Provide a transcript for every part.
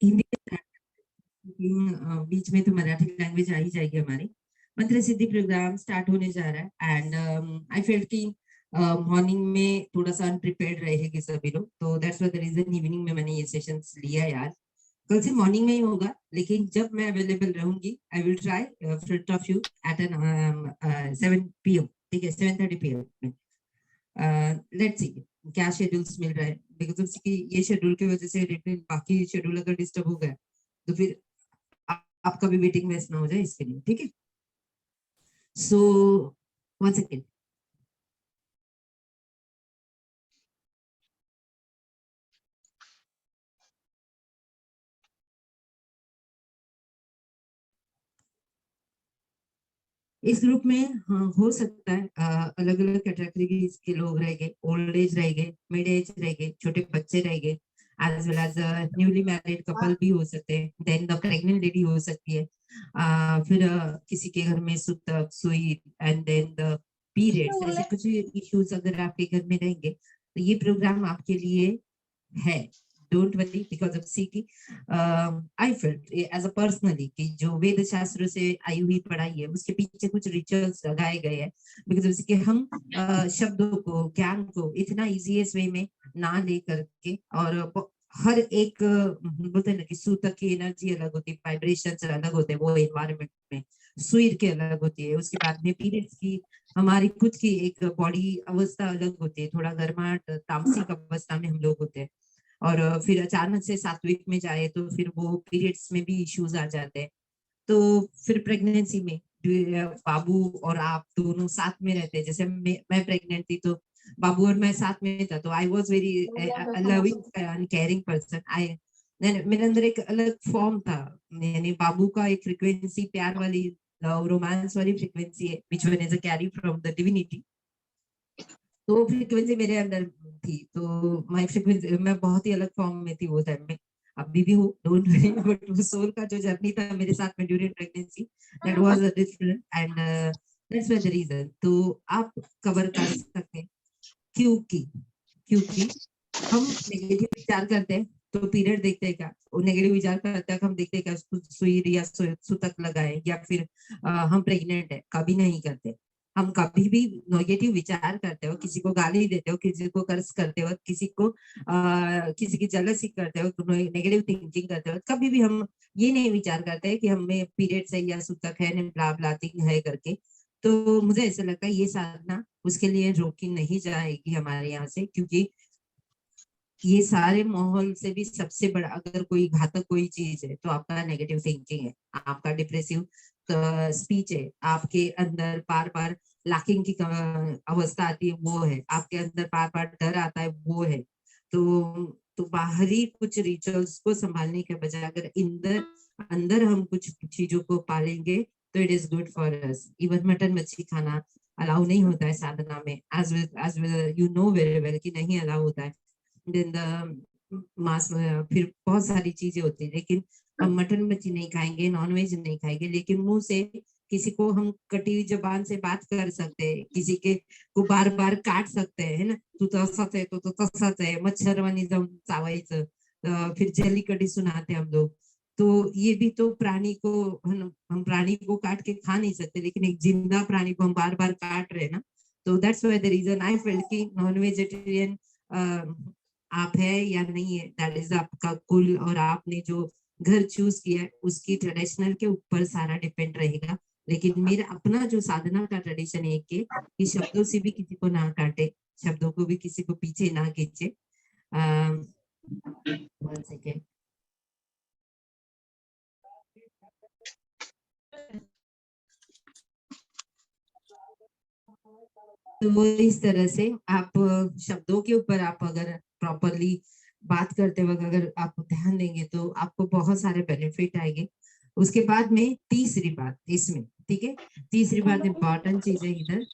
हिंदी बीच में तो मराठी लैंग्वेज आ ही जाएगी हमारी। मंत्र सिद्धि प्रोग्राम स्टार्ट होने जा रहा है एंड आई फेल्ट कि मॉर्निंग में थोड़ा सा अनप्रिपेयर्ड रहेगी सभी लोग, तो that's why the reason evening में मैंने ये सेशंस लिया यार। कल से मॉर्निंग में ही होगा, लेकिन जब मैं अवेलेबल रहूंगी I will try front of you at an 7 PM, ठीक है, 7:30 PM में। लेट्स सी क्या शेड्यूल्स मिल रहा है, बिकॉज ये शेड्यूल की वजह से बाकी शेड्यूल अगर डिस्टर्ब हो गया तो फिर आपका भी वेटिंग वेस्ट ना हो जाए, इसके लिए ठीक है। सो 1 सेकेंड। इस ग्रुप में हाँ, हो सकता है अलग अलग कैटेगरीज के लोग रहेंगे, ओल्ड एज रहेंगे, मिड एज रहेंगे, छोटे बच्चे रहेंगे, as well as newly married couple भी हो सकते हैं, देन द प्रेग्नेंट लेडी हो सकती है, फिर किसी के घर में सूतक सुई एंड देन द पीरियड्स, ऐसे कुछ इश्यूज अगर आपके घर में रहेंगे तो ये प्रोग्राम आपके लिए है। Don't worry, because of see की I felt as a personally कि जो वेद शास्त्र से आई हुई पढ़ाई है उसके पीछे कुछ रिचुअल्स लगाए गए हैं, बिकॉज उसके हम शब्दों को ज्ञान को इतना इजीएस्ट वे में ना ले करके, और हर एक बोलते हैं ना कि सूतक की एनर्जी अलग होती है, वाइब्रेशंस अलग होते हैं वो एनवायरनमेंट में, सुई के अलग होती है, उसके बाद में पीरियड्स की हमारी खुद की एक बॉडी अवस्था अलग होती है, थोड़ा गर्माहट तामसिक अवस्था में हम लोग होते हैं, और फिर अचानक से सात्विक में जाए तो फिर वो पीरियड्स में भी इश्यूज आ जाते हैं। तो फिर प्रेगनेंसी में बाबू और आप दोनों साथ में रहते हैं, जैसे मैं प्रेग्नेंट थी तो बाबू और मैं साथ में था, तो I was very loving and caring person. I मेरे अंदर एक अलग फॉर्म था, यानी बाबू का एक फ्रिक्वेंसी, प्यार वाली रोमांस वाली फ्रिक्वेंसी है, विच one is a carry from the divinity. तो फ्रीक्वेंसी मेरे अंदर थी, तो माय फ्रीक्वेंसी मैं बहुत ही अलग फॉर्म में थी वो टाइम में, अभी भी हूँ, डोंट वरी, बट वो सोल का जो जर्नी था मेरे साथ में during pregnancy, that was a different and that's why the reason. तो आप कवर कर सकते हैं, क्योंकि क्योंकि हम नेगेटिव विचार करते हैं तो पीरियड देखते हैं क्या, वो नेगेटिव विचार करते हैं हम देखते हैं क्या सुई या सुतक लगाए, या फिर हम प्रेग्नेंट है, कभी नहीं करते। हम कभी भी नेगेटिव विचार करते हो, किसी को गाली देते हो, किसी को कर्ज करते हो, किसी की जलसी करते हो, नेगेटिव थिंकिंग करते हो, कभी भी हम ये नहीं विचार करते कि हमें पीरियड्स है या सूतक है, ब्ला ब्ला थिंग है करके। तो मुझे ऐसा लगता है ये साधना उसके लिए रोकी नहीं जाएगी हमारे यहाँ से, क्योंकि ये सारे माहौल से भी सबसे बड़ा अगर कोई घातक कोई चीज है तो आपका नेगेटिव थिंकिंग है, आपका डिप्रेसिव स्पीच है, आपके अंदर बार बार लैकिंग की अवस्था आती है वो है, आपके अंदर बार बार डर आता है वो है। तो बाहरी कुछ रिचुअल्स को संभालने के बजाय अगर अंदर अंदर हम कुछ चीजों को पालेंगे तो it is good for us. Even mutton मच्छी खाना अलाउ नहीं होता है साधना में, as you know very well कि नहीं अलाउ होता है। देन द मांस, फिर बहुत सारी चीजें होती है, लेकिन हम मटन मच्छी नहीं खाएंगे, नॉनवेज नहीं खाएंगे, लेकिन मुंह से किसी को हम कटी हुई जबान से बात कर सकते हैं, किसी के को बार बार काट सकते हैं, है ना, तू तो तसंच आहे, तो तसाच आहे, मच्छरवाणी जाऊन चावायचं, फिर जली कटी सुनाते हम लोग। तो ये भी तो प्राणी को, हम प्राणी को काट के खा नहीं सकते, लेकिन एक जिंदा प्राणी को हम बार बार काट रहे हैं ना। तो that's why the reason I felt कि नॉन वेजिटेरियन आप है या नहीं है, दैट इज आपका कुल, और आपने जो घर चूज किया है उसकी ट्रेडिशनल के ऊपर सारा डिपेंड रहेगा। लेकिन मेरा अपना जो साधना का ट्रेडिशन है कि शब्दों से भी किसी को ना काटे, शब्दों को भी किसी को पीछे ना खींचे। 1 सेकेंड। तो वो इस तरह से आप शब्दों के ऊपर आप अगर प्रॉपरली बात करते वक्त अगर आप ध्यान देंगे तो आपको बहुत सारे बेनिफिट आएंगे। उसके बाद में तीसरी बात इसमें, ठीक है, तीसरी बात इंपॉर्टेंट चीज है इधर,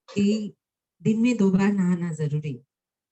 कि दिन में 2 बार नहाना जरूरी है।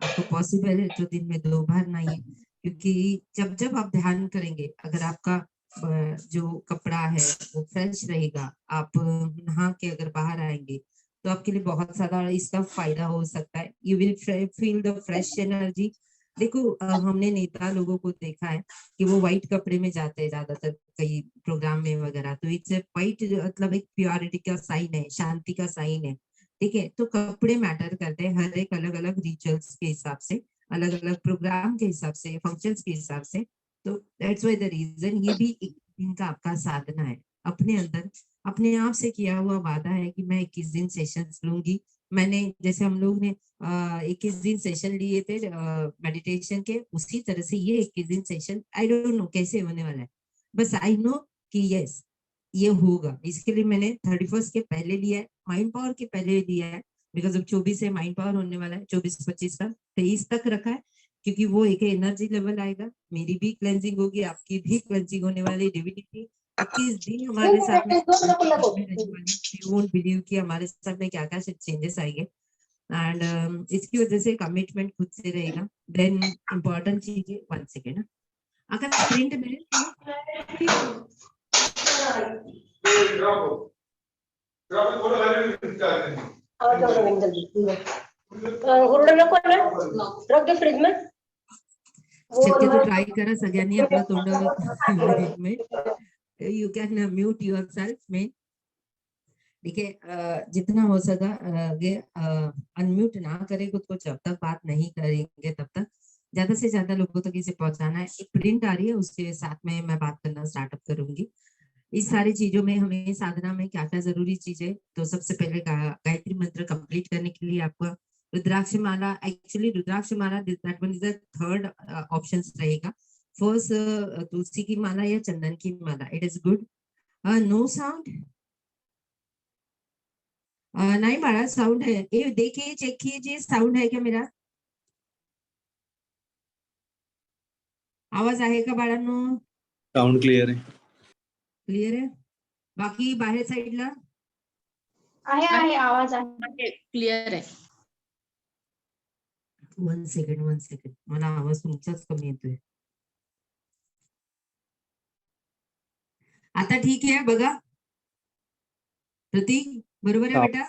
आपको पॉसिबल है तो दिन में 2 बार नहाइए, क्योंकि जब जब आप ध्यान करेंगे, अगर आपका जो कपड़ा है वो फ्रेश रहेगा। आप नहा के अगर बाहर आएंगे तो आपके लिए बहुत ज्यादा इसका फायदा हो सकता है। You will feel the fresh energy. देखो हमने नेता लोगों को देखा है कि वो व्हाइट कपड़े में जाते हैं ज्यादातर कई प्रोग्राम में वगैरह, तो इट्स व्हाइट मतलब एक प्योरिटी का साइन है, शांति का साइन है। ठीक है, तो कपड़े मैटर करते हैं हर एक अलग अलग रिचुअल्स के हिसाब से, अलग अलग प्रोग्राम के हिसाब से, फंक्शंस के हिसाब से। तो दैट्स व्हाई द रीजन ये भी एक दिन का आपका साधना है। अपने अंदर अपने आप से किया हुआ वादा है कि मैं 21 दिन सेशंस लूंगी। मैंने जैसे हम लोग ने 21 दिन सेशन लिए थे मेडिटेशन के, उसी तरह से ये 21 दिन सेशन आई डोंट नो कैसे होने वाला है, बस आई नो कि यस ये होगा। इसके लिए मैंने 31 के पहले लिया है, माइंड पावर के पहले लिया है, बिकॉज अब 24 से माइंड पावर होने वाला है, 24-25 का 23 तक रखा है, क्योंकि वो एक एनर्जी लेवल आएगा, मेरी भी क्लेंजिंग होगी, आपकी भी क्लेंजिंग होने वाली, डिविनिटी 21 दिन हमारे साथ में रहने वाली। यू वोंट बिलीव कि हमारे साथ में क्या क्या चेंजेस आएंगे। एंड इसकी वजह से कमिटमेंट खुद से रहेगा। देन इम्पोर्टेंट चीज है, 1 सेकेंड आकाश प्रिंट में रख दे फ्रिज में। शक्यतो ट्राय करा सगळ्यांनी आपलं तोंड में you can mute your self में। देखिए जितना हो सका ये अनम्यूट ना करें खुद को, जब तक बात नहीं करेंगे तब तक ज्यादा से ज्यादा लोगों तक इसे पहुंचाना है। एक प्रिंट आ रही है, उसके साथ में मैं बात करना स्टार्टअप करूंगी। इस सारी चीजों में हमें साधना में क्या क्या जरूरी चीजें, तो सबसे पहले गायत्री मंत्र कंप्लीट करने के लिए आपको रुद्राक्ष माला, एक्चुअली रुद्राक्ष माला that one is the third option रहेगा। फर्स्ट तुलसी की माला या चंदन की माला, it is good. No sound, नहीं बाळा साउंड है, ये देखिए चेक कीजिए साउंड है क्या मेरा, आवाज आहे का बाळांनो? साउंड क्लियर है, क्लियर है? बाकी बाहेर साईडला आहे आवाज आहे, क्लियर आहे। 1 सेकंड मला आवाज तुमचाच कमी येतोय। आता ठीक आहे बघा प्रतीक, बरोबर आहे बेटा?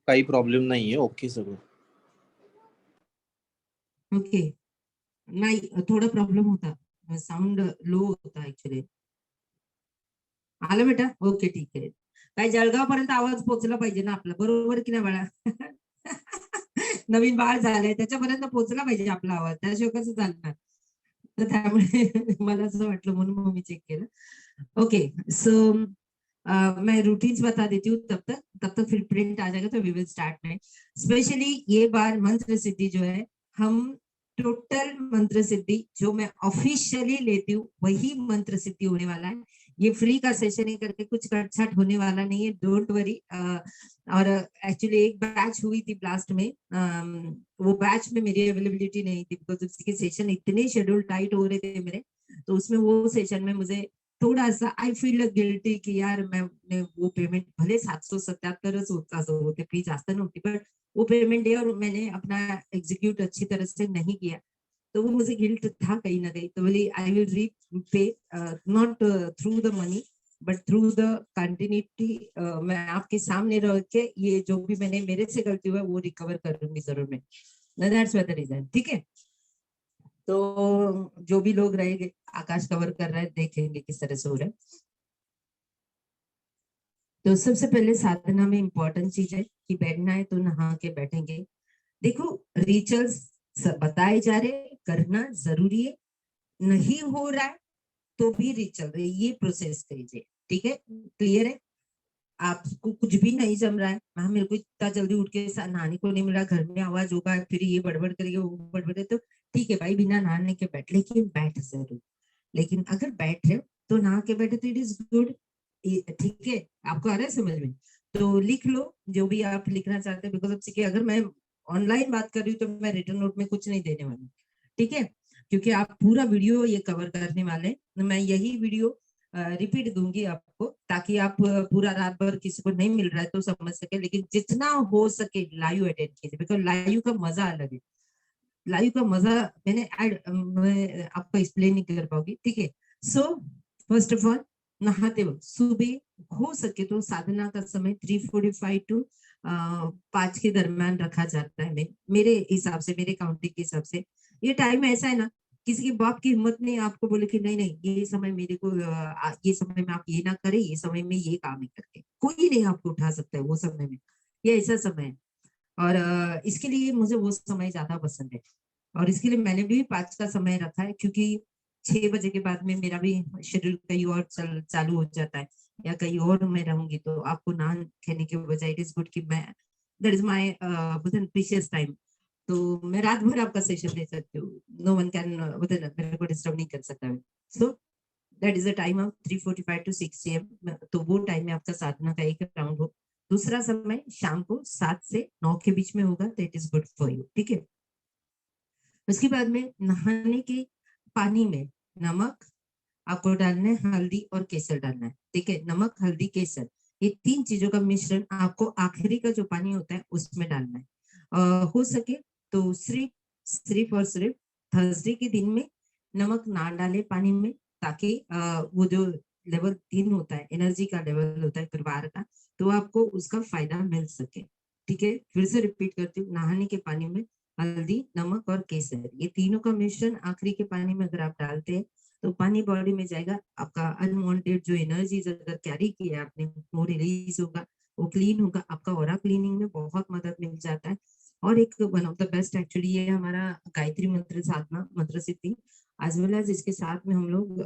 काही प्रॉब्लेम नाहीये, ओके सगळं ओके। नाही थोडा प्रॉब्लेम होता, साऊंड लो होता ऍक्च्युली। आलं बेटा? ओके ठीक आहे। काय जळगाव पर्यंत आवाज पोहोचला पाहिजे ना आपला, बरोबर की नाही बाळा? नवीन बाळ झालंय त्याच्यापर्यंत पोहोचला पाहिजे आपला आवाज, त्याशिवाय कसं चालणार? तर त्यामुळे मला असं वाटलं म्हणून मग मी चेक केलं। ओके सो मैं रूटीन्स बता देती हूँ, तब तक फिर प्रिंट आ जाएगा तो वी विल स्टार्ट में। स्पेशली ये बार मंत्र सिद्धि जो है, हम टोटल मंत्र सिद्धि जो मैं ऑफिशियली लेती हूँ वही मंत्र सिद्धि होने वाला है। ये फ्री का सेशन है करके कुछ कटछट होने वाला नहीं है, डोंट वरी। और एक्चुअली एक बैच हुई थी ब्लास्ट में, वो बैच में मेरी अवेलेबिलिटी नहीं थी बिकॉज उसके सेशन इतने शेड्यूल टाइट हो रहे थे मेरे, तो उसमें वो सेशन में मुझे थोड़ा सा आई फील गिल्टी कि यार मैंने वो पेमेंट भले 777 होते, फी जास्त नव्हती, बट वो पेमेंट है और मैंने अपना एग्जीक्यूट अच्छी तरह से नहीं किया, तो वो मुझे गिल्ट था कहीं ना कहीं। तो बोली I will repay, not through the money but through the continuity. मैं आपके सामने रह के ये जो भी मैंने मेरे से गलती हुआ वो रिकवर करूंगी जरूर मैं। That's what the reason. ठीक है, तो जो भी लोग रहेंगे आकाश कवर कर रहा है, देखेंगे किस तरह से हो रहा है। तो सबसे पहले साधना में इम्पोर्टेंट चीज है कि बैठना है तो नहा के बैठेंगे। देखो रिचुअल्स बताए जा रहे, करना जरूरी है, नहीं हो रहा है तो भी रिचुअल ये प्रोसेस कीजिए। ठीक है, क्लियर है? आपको कुछ भी नहीं जम रहा है, हाँ मेरे को इतना जल्दी उठ के नहाने को नहीं मिल रहा, घर में आवाज होगा, फिर ये बड़बड़ करेगा वो बड़बड़ करेगा, तो ठीक है भाई बिना नहाने के बैठ, लेकिन बैठ जरूर। लेकिन अगर बैठ रहे हो तो नहा के बैठे तो इट इज गुड। ठीक है, आपको आ रहा है समझ में? तो लिख लो जो भी आप लिखना चाहते हैं, बिकॉज अब अगर मैं ऑनलाइन बात कर रही हूँ तो मैं रिटर्न नोट में कुछ नहीं देने वाली। ठीक है, क्योंकि आप पूरा वीडियो ये कवर करने वाले हैं, मैं यही वीडियो रिपीट दूंगी आपको, ताकि आप पूरा रात भर किसी को नहीं मिल रहा है तो समझ सके, लेकिन जितना हो सके लाइव अटेंड कीजिए, बिकॉज लाइव का मजा अलग है। लाइव का मजा मैं आपको एक्सप्लेन नहीं कर पाऊंगी। ठीक है, सो फर्स्ट ऑफ ऑल नहाते वक्त सुबह हो सके तो साधना का समय 3:45 टू 5 के दरम्यान रखा जाता है। मेरे हिसाब से, मेरे काउंटिंग के हिसाब से ये टाइम ऐसा है ना, किसी के बाप की हिम्मत नहीं आपको बोले कि नहीं नहीं ये समय मेरे को ये समय में आप ये ना करें, ये समय में ये काम ही करके, कोई नहीं आपको उठा सकता है वो समय में। ये ऐसा समय है। और इसके लिए मुझे वो समय ज्यादा पसंद है। और इसके लिए मैंने भी 5 का समय रखा है, क्योंकि 6 बजे के बाद में मेरा भी शेड्यूल कहीं और चालू हो जाता है, या कहीं और मैं रहूंगी, तो आपको ना कहने के बजाय इट इज गुड कि मैं, that is my precious time. तो मैं रात भर आपका सेशन दे सकती हूँ, नो वन कैन मेरे को डिस्टर्ब नहीं कर सकता। So that is the time of 3:45 to 6 AM। तो वो टाइम में आपका साधना का एक राउंड हो। दूसरा समय शाम को 7 से 9 के बीच में होगा, तो it is good for you, ठीक है। उसके बाद में नहाने के पानी में नमक आपको डालना है, हल्दी और केसर डालना है, ठीक है। नमक, हल्दी, केसर, ये 3 चीजों का मिश्रण आपको आखिरी का जो पानी होता है उसमें डालना है। हो सके तो सिर्फ सिर्फ और सिर्फ थर्सडे के दिन में नमक ना डाले पानी में, ताकि वो जो लेवल 3 होता है, एनर्जी का लेवल होता है परिवार का, तो आपको उसका फायदा मिल सके, ठीक है। फिर से रिपीट करती हूँ, नहाने के पानी में हल्दी, नमक और केसर, ये तीनों का मिश्रण आखिरी के पानी में अगर आप डालते हैं तो पानी बॉडी में जाएगा, आपका अनवांटेड जो एनर्जीज अगर कैरी किया आपने वो रिलीज होगा, वो क्लीन होगा, आपका ऑरा क्लीनिंग में बहुत मदद मिल जाता है। और एक one of the best actually ये हमारा गायत्री मंत्र साधना, मंत्र सिद्धि, एज वेल एज इसके साथ में हम लोग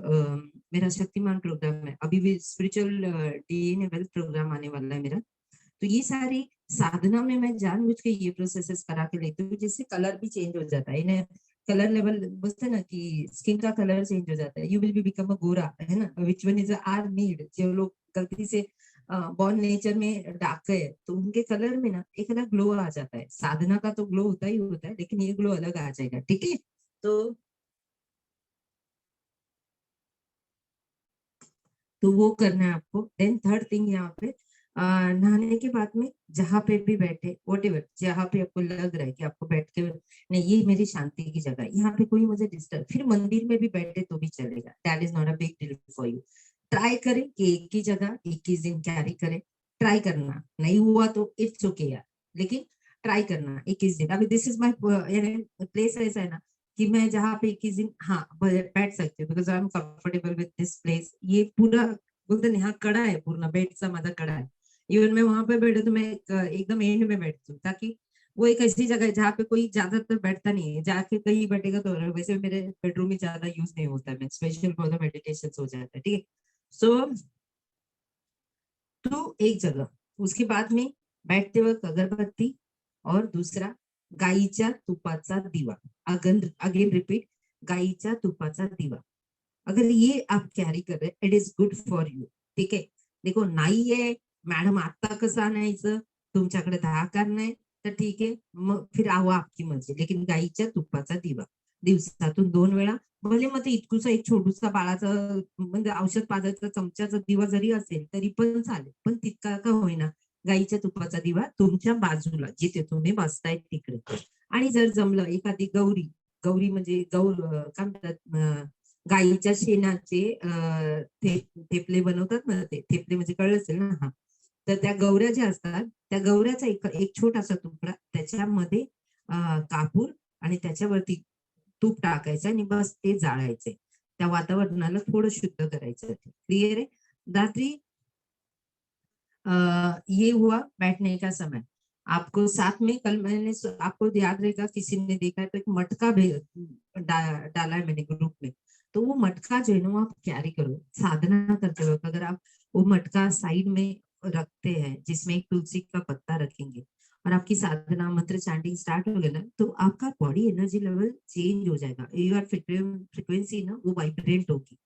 मेरा शक्तिमान प्रोग्राम है, अभी भी स्पिरिचुअल डीएनए वेल्थ प्रोग्राम आने वाला है मेरा। तो ये सारी साधना में मैं जानबूझ के ये प्रोसेसेस करा के लेती हूँ, जिससे कलर भी चेंज हो जाता है। इन्हें कलर लेवल बोलते हैं ना कि स्किन का कलर चेंज हो जाता है, you will be become a गोरा, है ना, which one is our need. जो लोग गलती से बॉर्न नेचर में डार्क है तो उनके कलर में ना एक अलग ग्लो आ जाता है। साधना का तो ग्लो होता ही होता है, लेकिन ये ग्लो अलग आ जाएगा, ठीक है। तो वो करना है आपको। देन थर्ड थिंग यहाँ पे नहाने के बाद में जहाँ पे भी बैठे, वॉटेवर जहाँ पे आपको लग रहा है कि आपको बैठ के नहीं ये मेरी शांति की जगह है, यहाँ पे कोई मुझे डिस्टर्ब, फिर मंदिर में भी बैठे तो भी चलेगा, that is not a big deal for you. Try करें कि एक ही जगह 21 दिन कैरी करें, ट्राई करना, नहीं हुआ तो इट्स ओके यार, लेकिन ट्राई करना 21 दिन। अभी दिस इज माई प्लेस ऐसा है ना कि मैं जहाँ पे 21 दिन हाँ बैठ सकती हूँ, because I am comfortable with this place. ये पूरा बोलते हैं यहाँ कड़ा है, पूर्ण बेड सा माझा कड़ा है। इवन मैं वहां पे बैठे तो मैं एकदम एंड में बैठती हूँ, ताकि वो एक ऐसी जगह है जहाँ पे कोई ज्यादातर बैठता नहीं है, जाके कहीं बैठेगा तो वैसे मेरे बेडरूम में ज्यादा यूज नहीं होता है, मैं स्पेशल फॉर द मेडिटेशन हो जाता है, ठीक है। सो तो एक जगह, उसके बाद में बैठते वक्त अगरबत्ती, और दूसरा गाईच्या तुपाचा दिवा, अगेन रिपीट, गाईच्या तुपाचा दिवा, अगर ये आप कैरी कर रहे it is good for you, ठीक आहे। देखो नाहीये मॅडम आता कसं आणायचं, तुमच्याकडे 10 कारण आहे तर ठीक आहे, मग फिर आहो आपकी मर्जी, लेकिन गाईच्या तुपाचा दिवा दिवसातून 2 वेळा, भले मग ते इतकुसा एक छोटूसा बाळाचा म्हणजे औषध पाजायचा चमच्याचा दिवा जरी असेल तरी पण चालेल, पण तितका का होईना गाईच्या तुपाचा दिवा तुमच्या बाजूला जिथे तुम्ही बसताय तिकडे। आणि जर जमलं एखादी गौरी, गौरी म्हणजे काय म्हणतात, गाईच्या शेणाचे थेपले बनवतात ना, ते थेपले म्हणजे कळलं असेल ना, हा, तर त्या गौऱ्या ज्या असतात त्या गौऱ्याचा एक एक छोटासा तुकडा त्याच्यामध्ये कापूर आणि त्याच्यावरती तूप टाकायचं आणि बस ते जाळायचंय, त्या वातावरणाला थोडं शुद्ध करायचं, क्लियर आहे। रात्री ये हुआ बैठने का समय। आपको साथ में कल मैंने आपको याद रहेगा किसी ने देखा है तो एक मटका भी डाला है मैंने ग्रुप में, तो वो मटका जो है ना वो आप कैरी करो साधना करते वक्त। अगर आप वो मटका साइड में रखते हैं जिसमें एक तुलसी का पत्ता रखेंगे और आपकी साधना मंत्र चैंटिंग स्टार्ट हो गया ना, तो आपका बॉडी एनर्जी लेवल चेंज हो जाएगा, योर फ्रिक्वेंसी ना वो वाइब्रेंट होगी,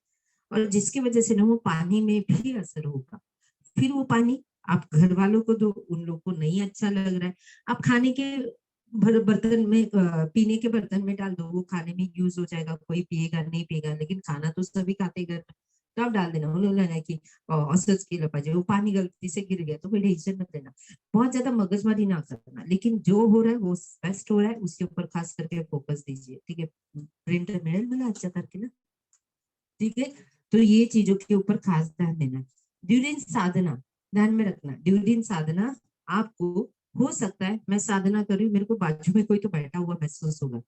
और जिसकी वजह से ना वो पानी में भी असर होगा। फिर वो पानी आप घर वालों को दो, उन लोगों को नहीं अच्छा लग रहा है, आप खाने के बर्तन में पीने के बर्तन में डाल दो, वो खाने में यूज हो जाएगा, कोई पिएगा नहीं पिएगा, लेकिन खाना तो सभी खाते घर में, तो आप डाल देना। उन्होंने ना कि असंच केलं पाहिजे, वो पानी गलती से गिर गया तो कोई टेंशन मत लेना, बहुत ज्यादा मगजमारी ना करना, लेकिन जो हो रहा है वो बेस्ट हो रहा है उसके ऊपर खास करके फोकस दीजिए, ठीक है। प्रिंटर मिळेल मला आजच्या तारखेला, ठीक है। तो ये चीजों के ऊपर खास ध्यान देना। ड्यूरिंग साधना ध्यान में रखना, ड्यूरिंग साधना आपको हो सकता है मैं साधना कर रही हूँ, मेरे को बाजू में कोई तो बैठा हुआ महसूस होगा,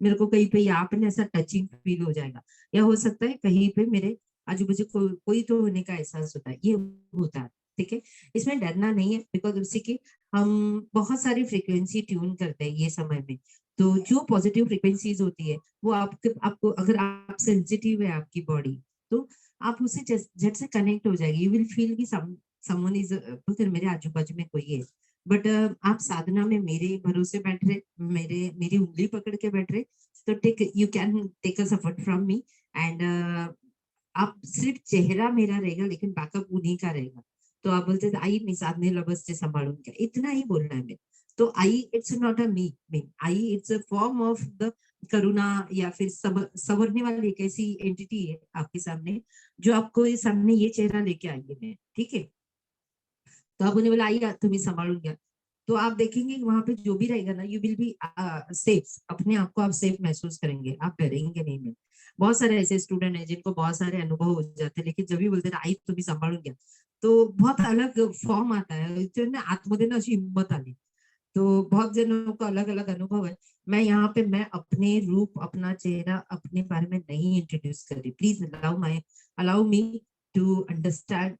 मेरे को कहीं पे यहाँ पे ऐसा टचिंग फील हो जाएगा, या हो सकता है कहीं पे मेरे आजू बाजू कोई तो होने का एहसास होता है, ये होता है। ठीक है, इसमें डरना नहीं है, बिकॉज उसी की हम बहुत सारी फ्रीक्वेंसी ट्यून करते हैं ये समय में। तो जो पॉजिटिव फ्रीक्वेंसीज होती है वो आपको अगर आप सेंसिटिव है आपकी बॉडी, तो आप उससे झट से कनेक्ट हो जाएगी। यू विल फील कि समवन इज मेरे आजू बाजू में कोई है। बट आप साधना में मेरे भरोसे बैठ रहे, मेरी उंगली पकड़ के बैठ रहे, तो take you can take a support from me and आप सिर्फ चेहरा मेरा रहेगा लेकिन बैकअप उन्हीं का रहेगा। तो आप बोलते थे आई मी साधने लबस से संभालूं क्या, इतना ही बोलना है मेरे। तो I it's not a me I it's a form of the करुणा, या फिर संवरने वाली एक ऐसी एंटिटी है आपके सामने जो आपको ये सामने ये चेहरा लेके आई है मैं। ठीक है, तो आप उन्हें बोला आइए तुम्हें संभालूंगा, तो आप देखेंगे वहां पे जो भी रहेगा ना, यू विल बी सेफ, अपने आप को आप सेफ महसूस करेंगे, आप डरेंगे नहीं में। बहुत सारे ऐसे स्टूडेंट हैं जिनको बहुत सारे अनुभव हो जाते हैं, लेकिन जब भी बोलते हैं आई तुम्हें सांभाळूंगा, तो बहुत अलग फॉर्म आता है, आतमध्ये ना अशी हिम्मत आली। तो बहुत जनों को अलग अलग अनुभव है। मैं यहाँ पे मैं अपने रूप अपना चेहरा अपने बारे में नहीं इंट्रोड्यूस कर रही, please allow me to understand.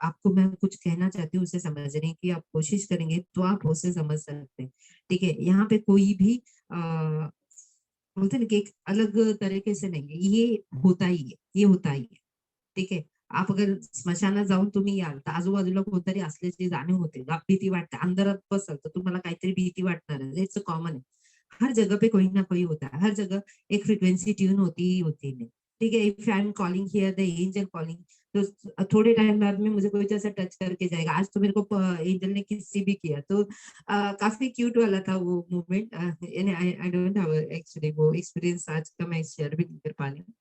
आपको मैं कुछ कहना चाहती हूँ उसे समझने की आप कोशिश करेंगे तो आप उसे समझ सकते हैं। ठीक है, यहाँ पे कोई भी बोलते ना कि एक अलग तरीके से नहीं है, ये होता ही है, ये होता ही है। ठीक आहे, आप अगर स्मशानात जाऊन तुम्ही याल तर आजूबाजूला कोणतरी असल्याची जाणीव होते, भीती वाटते, अंधारात बसाल तर तुम्हाला काहीतरी भीती वाटणार है, इट्स कॉमन है। हर जगह पे कोई ना कोई होता है, हर जगह एक फ्रीक्वेंसी ट्यून होती ही होती है। ठीक है, if I am calling here the angel calling, तो थोड़े टाइम बाद में मुझे कोई जैसा टच करके जाएगा। आज तो मेरे को एंजल ने किस भी किया, तो काफी क्यूट वाला था वो movement. I don't have actually वो एक्सपीरियंस आज का मैं शेयर भी नहीं कर पा रही हूँ।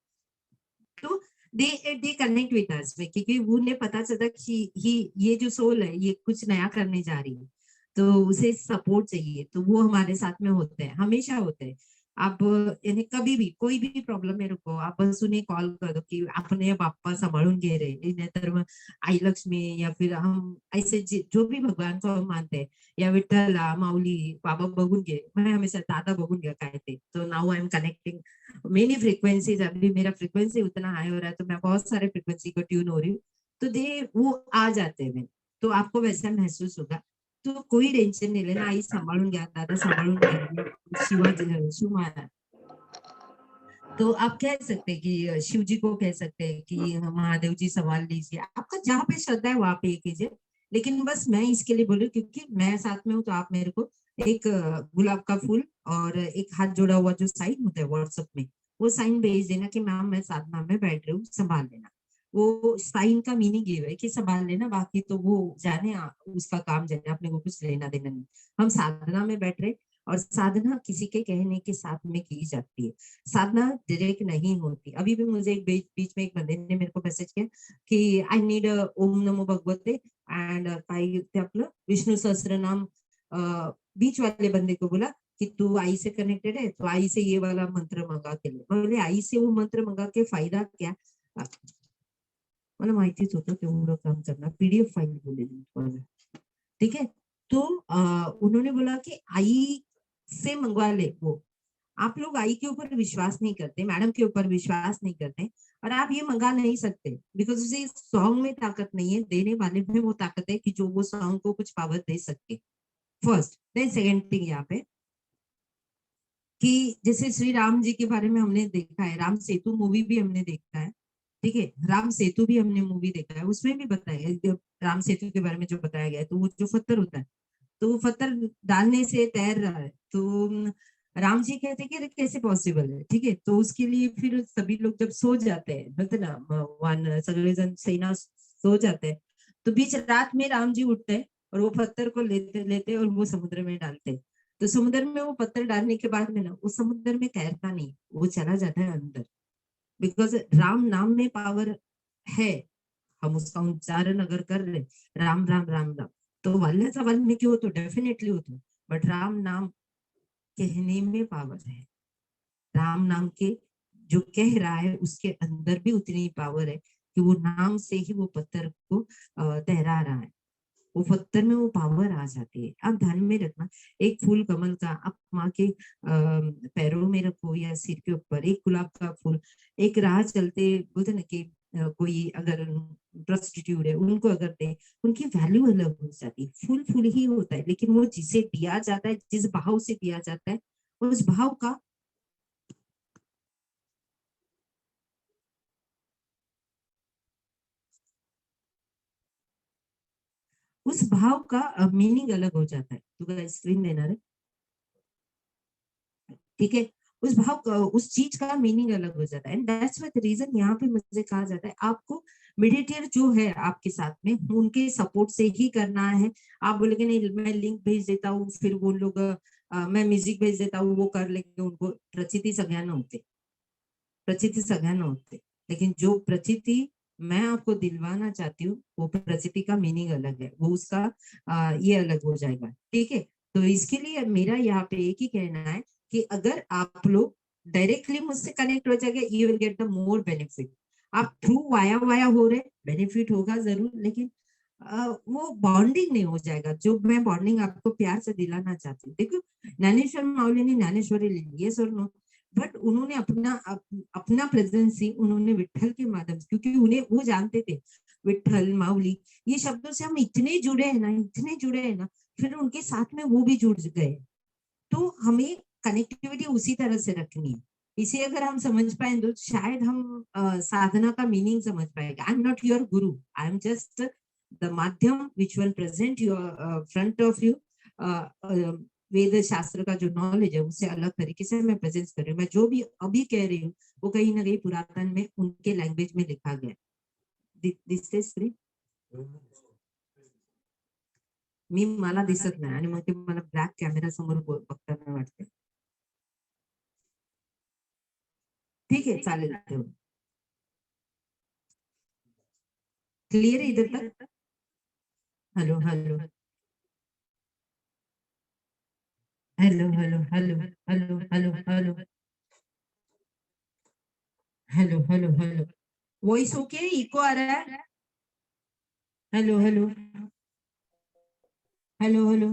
तो दे कनेक्ट विद अस, क्योंकि उन्हें पता चलता कि ये जो सोल है ये कुछ नया करने जा रही है, तो उसे सपोर्ट चाहिए, तो वो हमारे साथ में होते हैं, हमेशा होते हैं। आप यानी कभी भी कोई भी प्रॉब्लम है रुको, आप बस उन्हें कॉल कर दो कि अपने बाप्पा संभाळून घे रे, नाहीतर मग आई लक्ष्मी, या फिर हम ऐसे जो भी भगवान को हम मानते हैं, या विठ्ठला माऊली बाबा बघून घे, मैं हमेशा दादा बघून घ्या काय ते, तो now I am connecting many frequencies. अभी मेरा फ्रीक्वेंसी उतना हाई हो रहा है तो मैं बहुत सारे फ्रीक्वेंसी को ट्यून हो रही हूँ, तो दे वो आ जाते हैं, तो आपको वैसा महसूस होगा। तो कोई टेंशन नहीं लेना, आई सांभाळून घ्या, दादा सांभाळून घ्या, शिव महाराज। तो आप कह सकते हैं कि शिव जी को कह सकते हैं कि महादेव जी संभाल लीजिए, आपका जहाँ पे श्रद्धा है वहां पे ये कीजिए। लेकिन बस मैं इसके लिए बोल रही हूँ क्योंकि मैं साथ में हूँ, तो आप मेरे को एक गुलाब का फूल और एक हाथ जोड़ा हुआ जो साइन होता है व्हाट्सएप में, वो साइन भेज देना कि मैम मैं साधना में बैठ रही हूँ, संभाल लेना। वो साइन का मीनिंग ये है कि संभाल लेना, बाकी तो वो जाने उसका काम जाने, अपने को कुछ लेना देना नहीं। हम साधना में बैठ रहे, और साधना किसी के कहने के साथ में की जाती है, साधना डायरेक्ट नहीं होती। अभी भी मुझे एक बीच में एक बंदे ने मेरे को मैसेज किया कि आई नीड ओम नमो भगवते एंड काय ते आपलं विष्णु सहस्त्रनाम। बीच वाले बंदे को बोला कि तू आई से कनेक्टेड है तो आई से ये वाला मंत्र मंगा के ले। बोले आई से वो मंत्र मंगा के फायदा क्या, मला माहितीच होतं तेवढं काम करना, पीडीएफ फाइल बोलेली तुम्हाला। ठीक है, तो उन्होंने बोला कि आई से मंगवा ले वो। आप लोग आई के ऊपर विश्वास नहीं करते, मैडम के ऊपर विश्वास नहीं करते, और आप ये मंगा नहीं सकते, बिकॉज उसे सॉन्ग में ताकत नहीं है, देने वाले में वो ताकत है कि जो वो सॉन्ग को कुछ पावर दे सके। फर्स्ट, देन सेकेंड थिंग यहाँ पे कि जैसे श्री राम जी के बारे में हमने देखा है, राम सेतु मूवी भी हमने देखा है। ठीक है, राम सेतु भी हमने मूवी देखा है, उसमें भी बताया है राम सेतु के बारे में जो बताया गया है, तो वो जो पत्थर होता है, तो वो पत्थर डालने से तैर रहा है, तो राम जी कहते हैं कि अरे कैसे पॉसिबल है। ठीक है, तो उसके लिए फिर सभी लोग जब सो जाते हैं, बोलते ना वन सगळे जन सेना सो जाते हैं, तो बीच रात में राम जी उठते हैं और वो पत्थर को लेते लेते और वो समुद्र में डालते हैं। तो समुद्र में वो पत्थर डालने के बाद में ना वो समुद्र में तैरता नहीं, वो चला जाता है अंदर, बिकॉज राम नाम में पावर है। हम उसका उच्चारण अगर कर रहे राम राम राम राम, तो वाल्याचा वाल्मीकि होतो, डेफिनेटली होतो, बट राम नाम कहने में पावर है। राम नाम के जो कह रहा है उसके अंदर भी उतनी पावर है कि वो नाम से ही वो पत्थर को तैरा रहा है, वो पत्थर में वो पावर आ जाती है। आप ध्यान में रखना, एक फूल कमल का आप माँ के पैरों में रखो या सिर के ऊपर, एक गुलाब का फूल, एक राह चलते बोलते ना कि कोई अगर प्रोस्टिट्यूट है उनको अगर दे, उनकी वैल्यू अलग हो जाती है। फूल फूल ही होता है, लेकिन वो जिसे दिया जाता है, जिस भाव से दिया जाता है, उस भाव का मीनिंग अलग हो जाता है। तो स्क्रीन देना है, ठीक है, उस भाव का, उस चीज का मीनिंग अलग हो जाता है। And that's why the reason यहाँ पे मुझे कहा जाता है आपको मेडिटेटर जो है आपके साथ में, उनके सपोर्ट से ही करना है। आप बोलेंगे नहीं मैं लिंक भेज देता हूँ, फिर वो लोग मैं म्यूजिक भेज देता हूँ, वो कर लेंगे, उनको प्रचिती सगळ्यांना होते, प्रचिति सगळ्यांना होते, लेकिन जो प्रचिति मैं आपको दिलवाना चाहती हूँ, वो प्रचिति का मीनिंग अलग है, वो उसका ये अलग हो जाएगा, ठीक है। तो इसके लिए मेरा यहाँ पे एक ही कहना है कि अगर आप लोग डायरेक्टली मुझसे कनेक्ट हो जाएंगे, you will get the more benefit. आप थ्रू वाया वाया हो रहे, बेनिफिट होगा जरूर, लेकिन वो बॉन्डिंग नहीं हो जाएगा जो मैं बॉन्डिंग आपको प्यार से दिलाना चाहती हूँ। देखो ज्ञानेश्वर माउली ने ज्ञानेश्वरी ली, ये सर नो, बट उन्होंने अपना प्रेजेंस ही उन्होंने विठल के माध्यम से, क्योंकि उन्हें वो जानते थे विठल माउली ये शब्दों से हम इतने जुड़े हैं ना, इतने जुड़े हैं ना, फिर उनके साथ में वो भी जुड़ गए। तो हमें कनेक्टिविटी उसी तरह से रखनी है। इसे अगर हम समझ पाए तो शायद हम साधना का मीनिंग समझ पाएंगे। I am not your Guru, I am just the माध्यम which will present your front of you. Veda शास्त्र का जो नॉलेज है उसे अलग तरीके से मैं प्रेजेंट कर रही हूँ। मैं जो भी अभी कह रही हूँ वो कहीं ना कहीं पुरातन में उनके लैंग्वेज में लिखा गया। मी मला दिसत नाही आणि मग ते मला ब्लॅक कॅमेरा समोर बघताना वाटते। ठीक है चालेल, क्लियर है इधर तक? Hello hello hello hello hello hello hello hello hello hello hello, voice okay, echo आ रहा है? Hello hello hello hello hello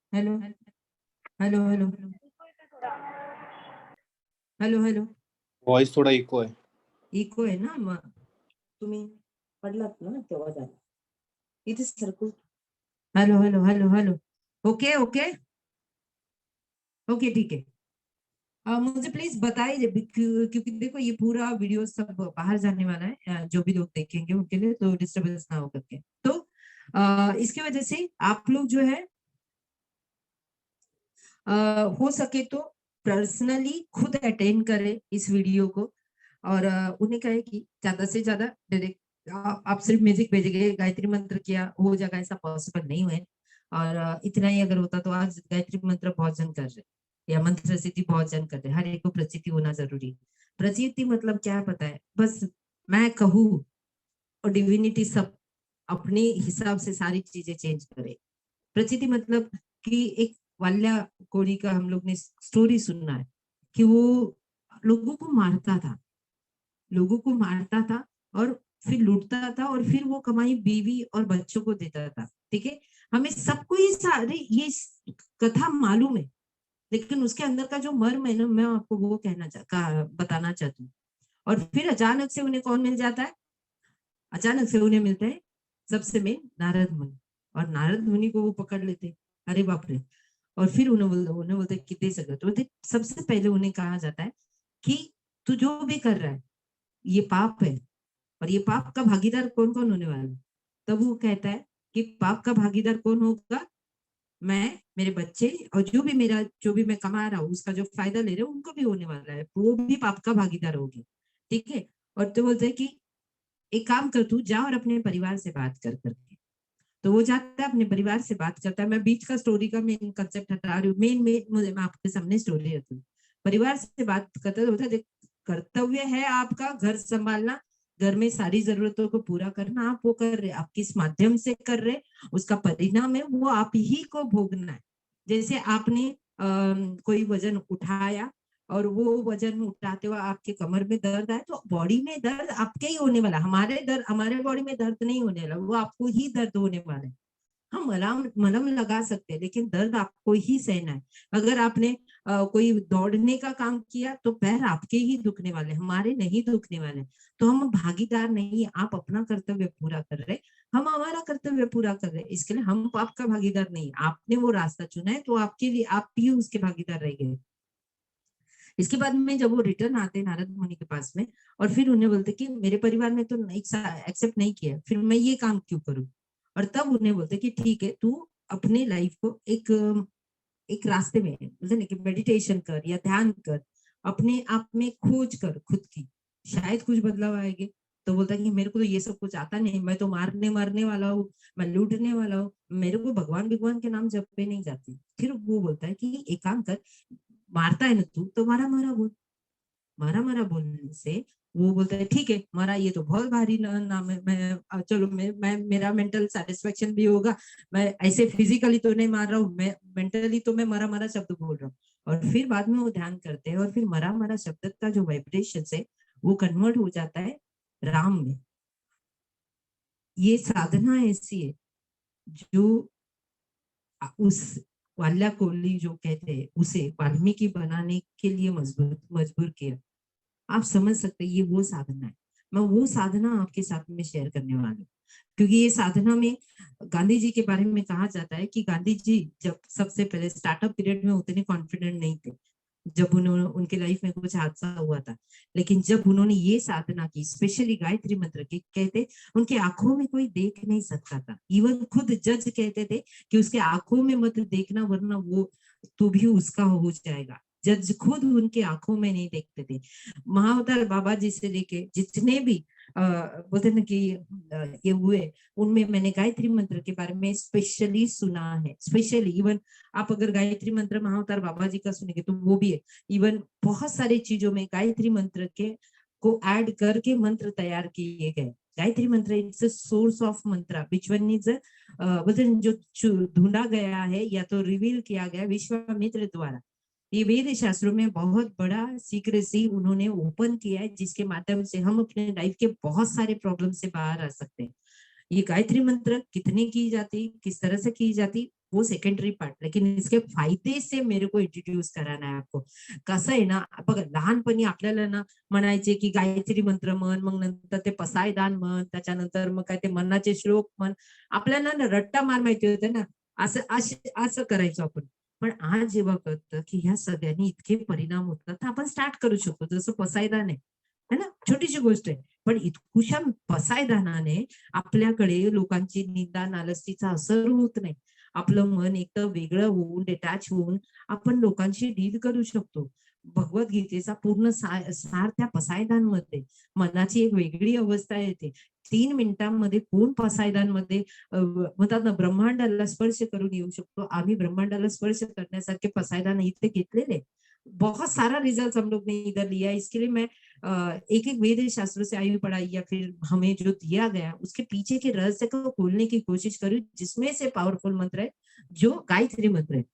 hello hello hello hello hello, voice थोड़ा इको है। इको आहे ना, मग तुम्ही पडलात ना तेव्हा झालं इथे सरकू। Hello hello hello hello, okay okay okay ठीक है। मुझे प्लीज बताइए क्योंकि देखो ये पूरा वीडियो सब बाहर जाने वाला है, जो भी लोग देखेंगे उनके लिए, तो डिस्टरबेंस ना हो करके। तो इसकी वजह से आप लोग जो है हो सके तो पर्सनली खुद अटेंड करें इस वीडियो को, और उन्हें कहे कि ज्यादा से ज्यादा डायरेक्ट आप सिर्फ म्यूजिक भेजेंगे, गायत्री मंत्र किया हो जाएगा, ऐसा पॉसिबल नहीं हुए। और इतना ही अगर होता तो आज गायत्री मंत्र बहुत जन कर रहे, या मंत्र सिद्धि बहुत जन कर रहे, हर एक को प्रचिति होना जरूरी। प्रचिति मतलब क्या पता है, बस मैं कहूँ और डिविनिटी सब अपने हिसाब से सारी चीजें चेंज करे। प्रचिति मतलब कि एक वाल्या कोड़ी का हम लोग ने स्टोरी सुनना है कि वो लोगों को मारता था, लोगों को मारता था और फिर लूटता था, और फिर वो कमाई बीवी और बच्चों को देता था। ठीक है, हमें सबको ये सारे ये कथा मालूम है, लेकिन उसके अंदर का जो मर्म है ना, मैं आपको वो बताना चाहती हूँ। और फिर अचानक से उन्हें कौन मिल जाता है? अचानक से उन्हें मिलते हैं सबसे मेन नारद मुनि, और नारद मुनि को वो पकड़ लेते, अरे बाप रे। और फिर उन्हें बोलते कि दे सकते, तो बोलते सबसे पहले उन्हें कहा जाता है कि तू जो भी कर रहा है ये पाप है, और ये पाप का भागीदार कौन कौन होने वाला है? तब वो कहता है कि पाप का भागीदार कौन होगा? मैं, मेरे बच्चे, और जो भी मैं कमा रहा हूँ उसका जो फायदा ले रहे हो उनको भी होने वाला है, वो भी पाप का भागीदार होगी। ठीक है, और तो बोलते हैं कि एक काम कर, तू जा और अपने परिवार से बात कर करके। तो वो जाता है अपने परिवार से बात करता है। मैं बीच का स्टोरी का मेन कंसेप्ट हटा रही हूँ, मैं आपके सामने स्टोरी रखती हूँ। परिवार से बात करता है, कर्तव्य है आपका घर संभालना, घर में सारी जरूरतों को पूरा करना, आप वो कर रहे, आप किस माध्यम से कर रहे, उसका परिणाम है वो आप ही को भोगना है। जैसे आपने कोई वजन उठाया और वो वजन उठाते हुए आपके कमर में दर्द आए, तो बॉडी में दर्द आपके ही होने वाला, हमारे बॉडी में दर्द नहीं होने वाला, वो आपको ही दर्द होने वाला है। हम मलम मलम लगा सकते हैं, लेकिन दर्द आपको ही सहना है। अगर आपने कोई दौड़ने का काम किया तो पैर आपके ही दुखने वाले, हमारे नहीं दुखने वाले। तो हम भागीदार नहीं है, आप अपना कर्तव्य पूरा कर रहे, हम हमारा कर्तव्य पूरा कर रहे, इसके लिए हम आपका भागीदार नहीं। आपने वो रास्ता चुना है तो आपके लिए आप ही उसके भागीदार रहेंगे। इसके बाद में जब वो रिटर्न आते नारद मुनि के पास में, और फिर उन्हें बोलते कि मेरे परिवार ने तो एक्सेप्ट नहीं किया, फिर मैं ये काम क्यों करूं। और तब उन्हें बोलते कि ठीक है, तू अपने लाइफ को एक रास्ते में बोलते ना कि मेडिटेशन कर या ध्यान कर, अपने आप में खोज कर खुद की, शायद कुछ बदलाव आएंगे। तो बोलता है कि मेरे को तो ये सब कुछ आता नहीं, मैं तो मारने वाला हूँ, मैं लूटने वाला हूँ, मेरे को भगवान के नाम जप पे नहीं जाती। फिर वो बोलता है कि एक काम कर, मारता है ना तू, तो मारा मारा बोल। मारा मारा बोलने से वो बोलता है ठीक है, मारा ये तो बहुत भारी नाम है, मैं चलो मैं मेरा मेंटल सेटिस्फेक्शन भी होगा, मैं ऐसे फिजिकली तो नहीं मार रहा हूँ, मैं मेंटली तो मैं मरा मरा शब्द बोल रहा हूँ। और फिर बाद में वो ध्यान करते हैं, और फिर मरा मरा शब्द का जो वाइब्रेशन है वो कन्वर्ट हो जाता है राम में। ये साधना ऐसी है जो उस वाल्या कोहली जो कहते हैं उसे वाल्मीकि बनाने के लिए मजबूर किया। आप समझ सकते हैं, ये वो साधना है। मैं वो साधना आपके साथ में शेयर करने वाली हूँ, क्योंकि ये साधना में गांधी जी के बारे में कहा जाता है कि गांधी जी जब सबसे पहले स्टार्टअप पीरियड में उतने कॉन्फिडेंट नहीं थे, जब उन्होंने उनके लाइफ में कुछ हादसा हुआ था, लेकिन जब उन्होंने ये साधना की, स्पेशली गायत्री मंत्र की, कहते उनके आंखों में कोई देख नहीं सकता था। इवन खुद जज कहते थे कि उसके आंखों में मत देखना, वरना वो तू भी उसका हो जाएगा। जज खुद उनके आंखों में नहीं देखते थे। महाअवतार बाबा जी से लेके जितने भी बोलते ना कि ये हुए, उनमें मैंने गायत्री मंत्र के बारे में स्पेशली सुना है। स्पेशली इवन आप अगर गायत्री मंत्र महाअवतार बाबा जी का सुनेंगे तो वो भी है। इवन बहुत सारी चीजों में गायत्री मंत्र के को ऐड करके मंत्र तैयार किए गए। गायत्री मंत्र इट्स अ सोर्स ऑफ मंत्र विच वन इज बोलते जो ढूंढा गया है या तो रिवील किया गया विश्वामित्र द्वारा। ये वेद शास्त्रों में बहुत बड़ा सीक्रेसी उन्होंने ओपन किया है, जिसके माध्यम से हम अपने लाइफ के बहुत सारे प्रॉब्लम से बाहर आ सकते हैं। ये गायत्री मंत्र कितने की जाती, किस तरह से की जाती, वो सेकंडरी पार्ट, लेकिन इसके फायदे से मेरे को इंट्रोड्यूस कराना है आपको। कसं आहे ना, बघा लहानपणी आपल्याला ना म्हणायचे की गायत्री मंत्र म्हण, मग नंतर ते पसायदान म्हण, त्याच्यानंतर मग काय ते मनाचे श्लोक म्हण, आपल्याला ना रट्टा मार माहिती होते ना, असं करायचो आपण। पण आज जेव्हा कळतं की ह्या सगळ्यांनी इतके परिणाम होतात, तर आपण स्टार्ट करू शकतो, जसं पसायदान है ना, छोटीशी गोष्ट आहे, पण इतकुशा पसायदानाने आपल्याकडे लोकांची निंदा नालस्तीचा असर होत नाही। आपलं मन एकदम वेगळं होऊन, डिटॅच होऊन आपण लोकांशी डील करू शकतो। भगवद्गीतेचा पूर्ण सार त्या पसायदानमध्ये, मनाची एक वेगळी अवस्था येते। 3 मिनिटांमध्ये कोण पसायदानमध्ये म्हणतात ना ब्रह्मांडाला स्पर्श करून येऊ शकतो। आम्ही ब्रह्मांडाला स्पर्श करण्यासारखे पसायदान इथे घेतलेले। बहुत सारा रिजल्ट हम लोग ने इधर लिया। इसके लिए मैं एक एक वेद शास्त्रों से आयु पढ़ाई या फिर हमें जो दिया गया उसके पीछे के रहस्य को खोलने की कोशिश करूँ, जिसमें से पावरफुल मंत्र है जो गायत्री मंत्र है।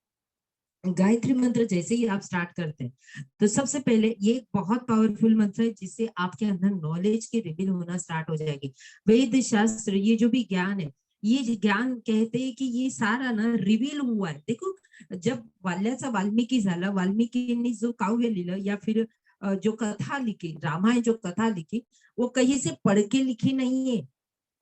गायत्री मंत्र जैसे ही आप स्टार्ट करते हैं तो सबसे पहले ये बहुत पावरफुल मंत्र है, जिससे आपके अंदर नॉलेज की रिवील होना स्टार्ट हो जाएगी। वेद शास्त्र ये जो भी ज्ञान है, ये ज्ञान कहते हैं कि ये सारा ना रिवील हुआ है। देखो, जब वाल्याचा वाल्मिकी झाला, वाल्मिकींनी जो काव्य लिहिलं या फिर जो कथा लिखी, रामायण जो कथा लिखी, वो कहीं से पढ़ के लिखी नहीं है।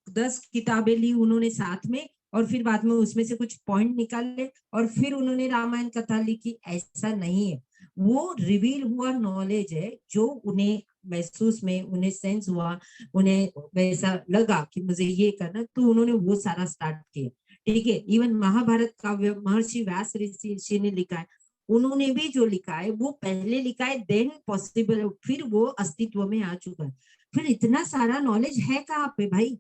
10 किताबें ली उन्होंने साथ में, और फिर बाद में उसमें से कुछ पॉइंट निकाले और फिर उन्होंने रामायण कथा लिखी, ऐसा नहीं है। वो रिवील हुआ नॉलेज है जो उन्हें महसूस में, उन्हें सेंस हुआ, उन्हें वैसा लगा कि मुझे ये करना, तो उन्होंने वो सारा स्टार्ट किया। ठीक है, इवन महाभारत काव्य महर्षि व्यास ऋषि ने लिखा है, उन्होंने भी जो लिखा है वो पहले लिखा है, देन पॉसिबल, फिर वो अस्तित्व में आ चुका है। फिर इतना सारा नॉलेज है कहाँ पे भाई?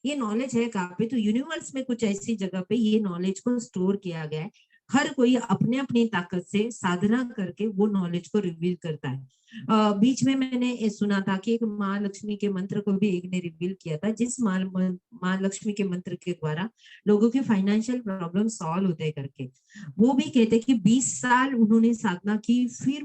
ये नॉलेज है कहाँ पे? तो यूनिवर्स में कुछ ऐसी जगह पे ये नॉलेज को स्टोर किया गया है, हर कोई अपने अपनी ताकत से साधना करके वो नॉलेज को रिवील करता है। बीच में मैंने ये सुना था कि एक माँ लक्ष्मी के मंत्र को भी एक ने रिवील किया था, जिस माँ लक्ष्मी के मंत्र के द्वारा लोगों के फाइनेंशियल प्रॉब्लम सॉल्व होते करके। वो भी कहते कि 20 साल उन्होंने साधना की, फिर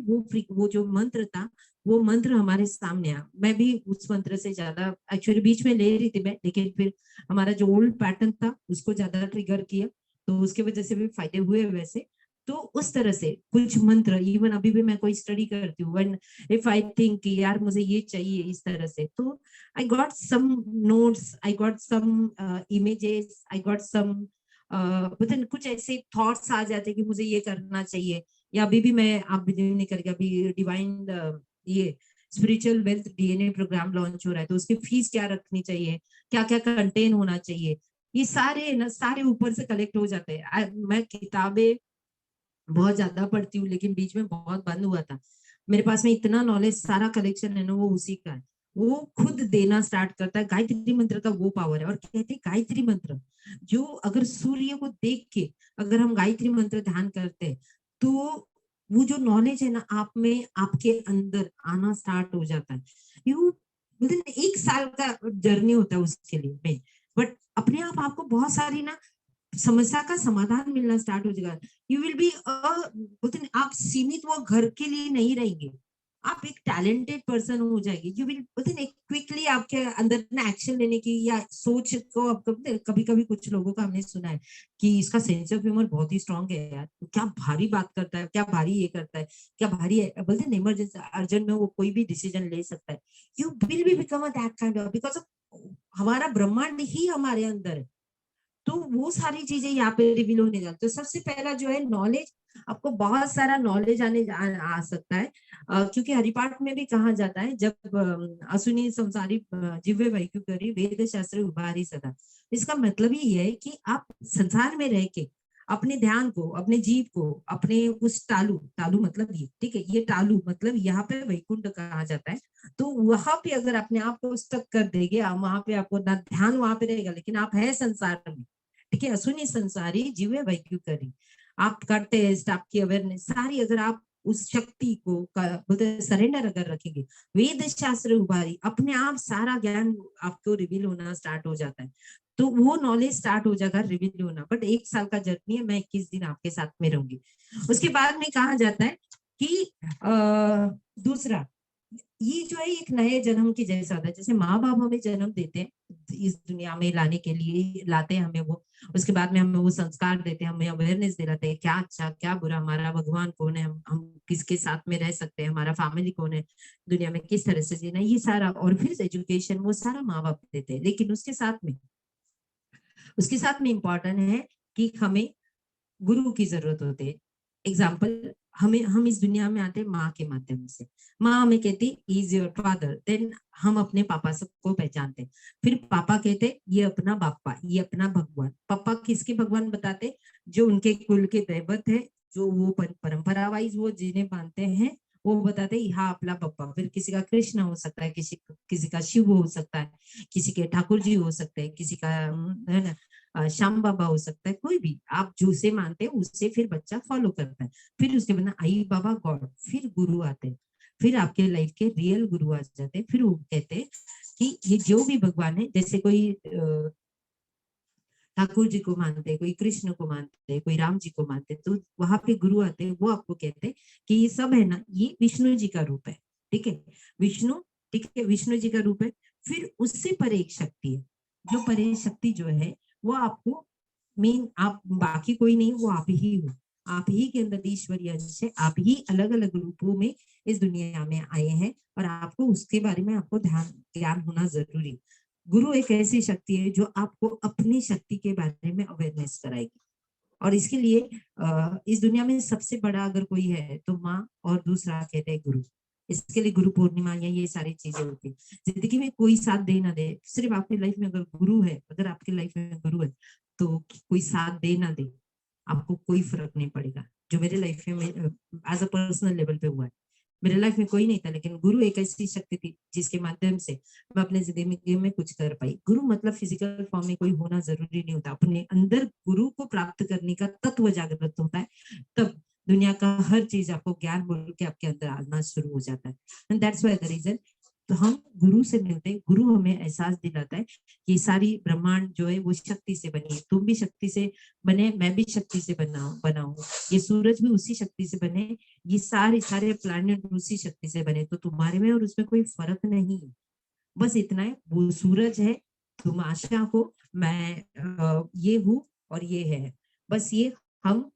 वो जो मंत्र था वो मंत्र हमारे सामने आया। मैं भी उस मंत्र से ज्यादा एक्चुअली बीच में ले रही थी मैं, लेकिन फिर हमारा जो ओल्ड पैटर्न था उसको ज्यादा ट्रिगर किया, तो उसके वजह से भी फायदे हुए वैसे। तो उस तरह से कुछ मंत्र इवन अभी भी मैं कोई स्टडी करती हूँ, व्हेन इफ आई थिंक कि यार मुझे ये चाहिए इस तरह से, तो I got some notes, I got some images, I got some कुछ ऐसे थॉट्स आ जाते कि मुझे ये करना चाहिए। या अभी भी मैं, आप बिलीव नहीं करेंगे, अभी डिवाइन ये spiritual wealth DNA program launch हो रहा है, तो उसकी फीस क्या रखनी चाहिए, क्या क्या कंटेन होना चाहिए, ये सारे ना सारे ऊपर से कलेक्ट हो जाते हैं। मैं किताबें बहुत ज्यादा पढ़ती हूँ, लेकिन बीच में बहुत बंद हुआ था। मेरे पास में इतना नॉलेज, सारा कलेक्शन है ना वो उसी का है। वो खुद देना स्टार्ट करता है। गायत्री मंत्र का वो पावर है। और कहते हैं गायत्री मंत्र जो, अगर सूर्य को देख के अगर हम गायत्री मंत्र ध्यान करते हैं, तो वो जो नॉलेज है ना आप में, आपके अंदर आना स्टार्ट हो जाता है। यू विदिन 1 साल का जर्नी होता है उसके लिए, बट अपने आप आपको बहुत सारी ना समस्या का समाधान मिलना स्टार्ट हो जाएगा। यू विल बी बोलते हैं, आप सीमित वो घर के लिए नहीं रहेंगे, आप एक टैलेंटेड पर्सन हो जाएंगे। यू विल बोलते हैं क्विकली आपके अंदर ना एक्शन लेने की या सोच को, आप कभी कभी कुछ लोगों का हमने सुना है कि इसका सेंस ऑफ ह्यूमर बहुत ही स्ट्रांग है यार, तो क्या भारी बात करता है, क्या भारी ये करता है, क्या भारी है, बोलते हैं इमरजेंसी अर्जेंट में वो कोई भी डिसीजन ले सकता है। You will be become that kind of, because हमारा ब्रह्मांड ही हमारे अंदर है। तो वो सारी चीजें यहाँ पे रिवील होने जाती है। तो सबसे पहला जो है नॉलेज, आपको बहुत सारा नॉलेज आ सकता है। क्योंकि हरिपाठ में भी कहा जाता है, जब असुनी संसारी जिव्य वैक्यू करी वेद शास्त्र उभारी सदा। इसका मतलब ही है कि आप संसार में रह के अपने ध्यान को, अपने जीव को, अपने उस टालू, टालू मतलब ये, ठीक है, ये टालू मतलब यहाँ पे वैकुंठ कहा जाता है। तो वहां पे अगर अपने आप को स्टक कर देंगे, वहां पे आपको ना ध्यान वहां पे रहेगा, लेकिन आप है संसार में, ठीक है, असुनी संसारी जीवे वैक्यू करी, आप का टेस्ट, आपकी अवेयरनेस सारी, अगर आप उस शक्ति को बोलते सरेंडर अगर रखेंगे, वेद शास्त्र उभारी, अपने आप सारा ज्ञान आपको रिवील होना स्टार्ट हो जाता है। तो वो नॉलेज स्टार्ट हो जाएगा रिवील होना। बट 1 साल का जर्नी है, मैं 21 दिन आपके साथ में रहूंगी। उसके बाद में कहा जाता है कि दूसरा, ये जो है एक नए जन्म की जैसा होता है। जैसे माँ बाप हमें जन्म देते हैं इस दुनिया में लाने के लिए, लाते हैं हमें वो, उसके बाद में हमें वो संस्कार देते हैं, हमें अवेयरनेस दिलाते हैं क्या अच्छा क्या बुरा, हमारा भगवान कौन है, हम किसके साथ में रह सकते हैं, हमारा फैमिली कौन है, दुनिया में किस तरह से जीना, ये सारा, और फिर एजुकेशन, वो सारा माँ बाप देते हैं। लेकिन उसके साथ में इम्पोर्टेंट है कि हमें गुरु की जरूरत होती है। एग्जाम्पल, हम इस दुनिया में आते हैं माँ के माध्यम से। माँ हमें कहती इज योर फादर, देन हम अपने पापा सबको पहचानते हैं। फिर पापा कहते ये अपना बापा, ये अपना भगवान। पापा किसके भगवान बताते, जो उनके कुल के दैवत है, जो वो परंपरा वाइज वो जिन्हें मानते हैं, वो बताते यहाँ अपना पप्पा। फिर किसी का कृष्ण हो सकता है, किसी का शिव हो सकता है, किसी के ठाकुर जी हो सकते हैं, किसी का है ना श्याम बाबा हो सकता है, कोई भी आप जो से मानते हैं उससे फिर बच्चा फॉलो करता है। फिर उसके बाद आई बाबा गॉड, फिर गुरु आते हैं, फिर आपके लाइफ के रियल गुरु आ जाते हैं। फिर वो कहते हैं कि ये जो भी भगवान है, जैसे कोई ठाकुर जी को मानते हैं, कोई कृष्ण को मानते हैं, कोई राम जी को मानते हैं, तो वहां पे गुरु आते हैं, वो आपको कहते हैं कि ये सब है ना, ये विष्णु जी का रूप है, ठीक है, विष्णु, ठीक है, विष्णु जी का रूप है। फिर उससे परे एक शक्ति है, जो परे शक्ति जो है वो आपको मेन, आप बाकी कोई नहीं, वो आप ही हो। आप ही के अंदर ईश्वरीय अंश है, आप ही अलग अलग रूपों में इस दुनिया में आए हैं, और आपको उसके बारे में आपको ज्ञान होना जरूरी। गुरु एक ऐसी शक्ति है जो आपको अपनी शक्ति के बारे में अवेयरनेस कराएगी। और इसके लिए इस दुनिया में सबसे बड़ा अगर कोई है तो माँ, और दूसरा कहते हैं गुरु। इसके लिए गुरु पूर्णिमा या ये सारी चीजें होती है। जिंदगी में कोई साथ दे ना दे, सिर्फ आपकी लाइफ में अगर गुरु है, अगर आपकी लाइफ में गुरु है, तो कोई साथ दे ना दे, आपको कोई फर्क नहीं पड़ेगा। जो मेरे लाइफ में एज अ पर्सनल लेवल पे हुआ है, मेरे लाइफ में कोई नहीं था, लेकिन गुरु एक ऐसी शक्ति थी जिसके माध्यम से मैं अपने जिंदगी में कुछ कर पाई। गुरु मतलब फिजिकल फॉर्म में कोई होना जरूरी नहीं होता, अपने अंदर गुरु को प्राप्त करने का तत्व जागृत होता है, तब दुनिया का हर चीज आपको ज्ञान बोल के आपके अंदर आना शुरू हो जाता है। And that's why the reason, तो हम गुरु से मिलते हैं, गुरु हमें एहसास दिलाता है कि सारी ब्रह्मांड जो है वो शक्ति से बनी है, तुम भी शक्ति से बने, मैं भी शक्ति से बना हूँ, ये सूरज भी उसी शक्ति से बने, ये सारे सारे प्लैनेट उसी शक्ति से बने, तो तुम्हारे में और उसमें कोई फर्क नहीं है। बस इतना है, वो सूरज है, तुम आशा हो, मैं ये हूँ और ये है, बस ये हम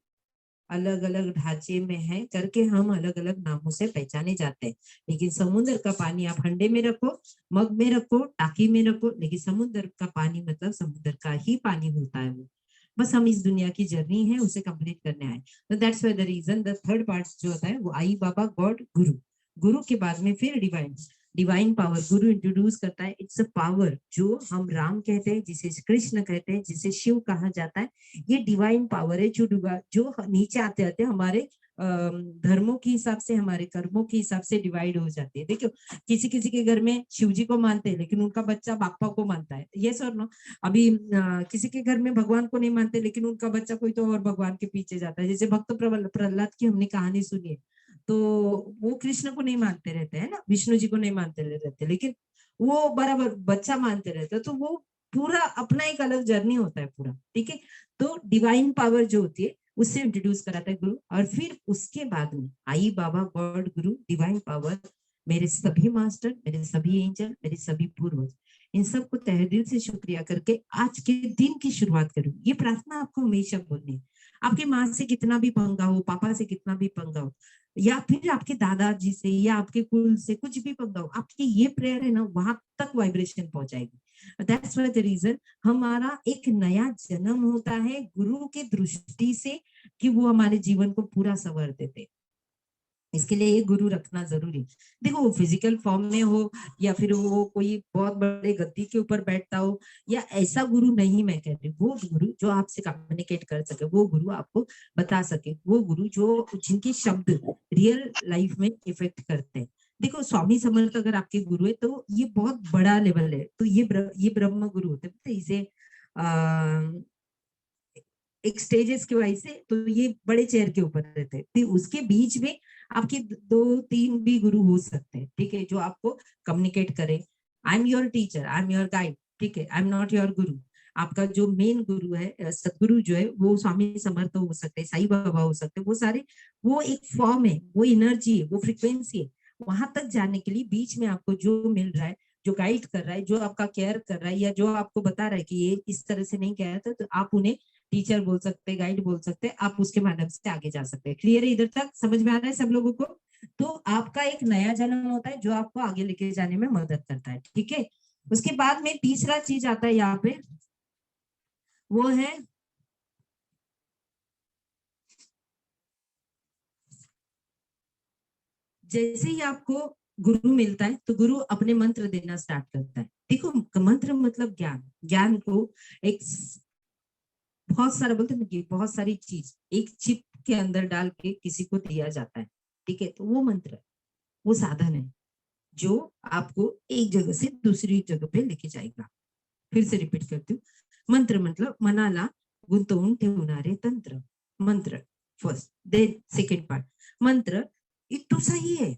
अलग अलग ढांचे में है करके हम अलग अलग नामों से पहचाने जाते हैं। लेकिन समुद्र का पानी आप हंडे में रखो, मग में रखो, टाकी में रखो, लेकिन समुद्र का पानी मतलब समुद्र का ही पानी होता है वो। बस हम इस दुनिया की जर्नी है उसे कंप्लीट करने आए। तो that's why the reason the third part जो होता है वो आई बाबा गॉड गुरु, गुरु के बाद में फिर डिवाइन, डिवाइन पावर गुरु इंट्रोड्यूस करता है। इट्स अ पावर जो हम राम कहते हैं, जिसे कृष्ण कहते हैं, जिसे शिव कहा जाता है, ये डिवाइन पावर है जो नीचे आते आते हमारे धर्मों के हिसाब से, हमारे कर्मों के हिसाब से डिवाइड हो जाती है। देखो किसी किसी के घर में शिव जी को मानते हैं लेकिन उनका बच्चा बापा को मानता है, ये और नो। अभी किसी के घर में भगवान को नहीं मानते लेकिन उनका बच्चा कोई तो और भगवान के पीछे जाता है। जैसे भक्त प्रहलाद की हमने कहानी सुनी है, तो वो कृष्ण को नहीं मानते रहते हैं ना, विष्णु जी को नहीं मानते रहते, लेकिन वो बराबर बच्चा मानते रहते, तो वो पूरा अपना एक अलग जर्नी होता है पूरा, ठीक है। तो डिवाइन पावर जो होती है उससे इंट्रोड्यूस कराता है गुरु, और फिर उसके बाद में आई बाबा गॉड गुरु डिवाइन पावर, मेरे सभी मास्टर, मेरे सभी एंजल, मेरे सभी पूर्वज, इन सबको तहे दिल से शुक्रिया करके आज के दिन की शुरुआत करूं। ये प्रार्थना आपको हमेशा बोलनी है। आपकी माँ से कितना भी पंगा हो, पापा से कितना भी पंगा हो, या फिर आपके दादाजी से या आपके कुल से कुछ भी पंगा हो, आपकी ये प्रेयर है ना, वहां तक वाइब्रेशन पहुंचाएगी। दैट्स व्हाई द रीजन हमारा एक नया जन्म होता है गुरु के दृष्टि से, कि वो हमारे जीवन को पूरा संवर देते। इसके लिए ये गुरु रखना जरूरी। देखो वो फिजिकल फॉर्म में हो या फिर वो कोई बहुत बड़े गद्दी के ऊपर बैठता हो, या ऐसा गुरु नहीं मैं कह रही, वो गुरु जो आपसे कम्युनिकेट कर सके, वो गुरु आपको बता सके, वो गुरु जो जिनके शब्द रियल लाइफ में इफेक्ट करते हैं। देखो स्वामी समर्थ अगर आपके गुरु है तो ये बहुत बड़ा लेवल है, तो ये ब्रह्म गुरु होते हैं, इसे एक स्टेजेस की वाइज से, तो ये बड़े चेयर के ऊपर रहते हैं, तो उसके बीच में आपके 2-3 भी गुरु हो सकते हैं, ठीक है, जो आपको कम्युनिकेट करें। I am your teacher, I am your guide, ठीक है, आई एम नॉट योर गुरु। आपका जो मेन गुरु है, सदगुरु जो है, वो स्वामी समर्थ हो सकते हैं, साईं बाबा हो सकते हैं, वो सारे वो एक फॉर्म है, वो एनर्जी है, वो फ्रिक्वेंसी है। वहां तक जाने के लिए बीच में आपको जो मिल रहा है, जो गाइड कर रहा है, जो आपका केयर कर रहा है, या जो आपको बता रहा है कि ये इस तरह से नहीं कह था, तो आप उन्हें टीचर बोल सकते हैं, गाइड बोल सकते हैं, आप उसके माध्यम से आगे जा सकते हैं। क्लियर है? इधर तक समझ में आ रहा है सब लोगों को? तो आपका एक नया जन्म होता है जो आपको आगे लेके जाने में मदद करता है, ठीक है। उसके बाद में तीसरा चीज आता है यहाँ पे, वो है जैसे ही आपको गुरु मिलता है तो गुरु अपने मंत्र देना स्टार्ट करता है। देखो मंत्र मतलब ज्ञान, ज्ञान को एक बहुत सारा बोलते हैं कि बहुत सारी चीज एक चिप के अंदर डाल के किसी को दिया जाता है, ठीक है। तो वो मंत्र, वो साधन है जो आपको एक जगह से दूसरी जगह पे लेके जाएगा। फिर से रिपीट करती हूँ, मंत्र मतलब मनाला गुंतवून ठेवणारे तंत्र, मंत्र फर्स्ट, देन सेकंड पार्ट। मंत्र इतुसा ही है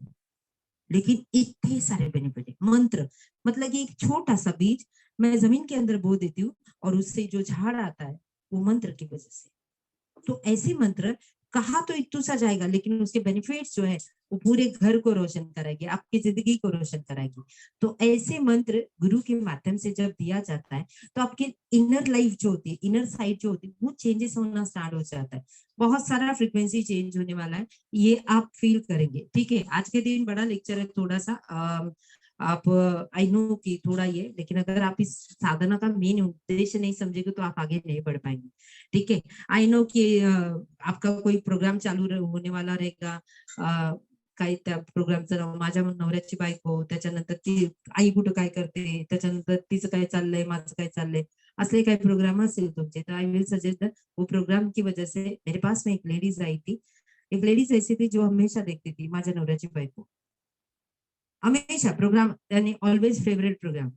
लेकिन इतने सारे बेनिफिट है। मंत्र मतलब कि एक छोटा सा बीज मैं जमीन के अंदर बो देती हूँ और उससे जो झाड़ आता है वो मंत्र की वजह से। तो ऐसे मंत्र कहा तो इतू सा जाएगा, लेकिन उसके बेनिफिट्स जो है वो पूरे घर को रोशन कराएगी, आपकी जिंदगी को रोशन कराएगी। तो ऐसे मंत्र गुरु के माध्यम से जब दिया जाता है तो आपके इनर लाइफ जो होती है, इनर साइड जो होती है, वो चेंजेस होना स्टार्ट हो जाता है। बहुत सारा फ्रिक्वेंसी चेंज होने वाला है, ये आप फील करेंगे, ठीक है। आज के दिन बड़ा लेक्चर है थोड़ा सा, आप आई नो कि थोड़ा ये, लेकिन अगर आप इस साधना का मेन उद्देश्य नहीं समझेंगे तो आप आगे नहीं बढ़ पाएंगे, ठीक है। आई नो कि आपका कोई प्रोग्राम चालू होने वाला रहेगा, काही त्या प्रोग्रामचं नाव माझ्या नवऱ्याची बायको, त्याच्यानंतर ती आई कुठं काय करते, त्याच्यानंतर तिचं काय चाललंय, माझं काय चाललंय, असले काही प्रोग्राम असेल तुमचे, तो आई विल सजेस्ट वो प्रोग्राम की वजह से मेरे पास में एक लेडीज आई थी, एक लेडीज ऐसी थी जो हमेशा देखती थी माझ्या नवऱ्याची बायको, हमेशा प्रोग्राम, यानी ऑलवेज फेवरेट प्रोग्राम.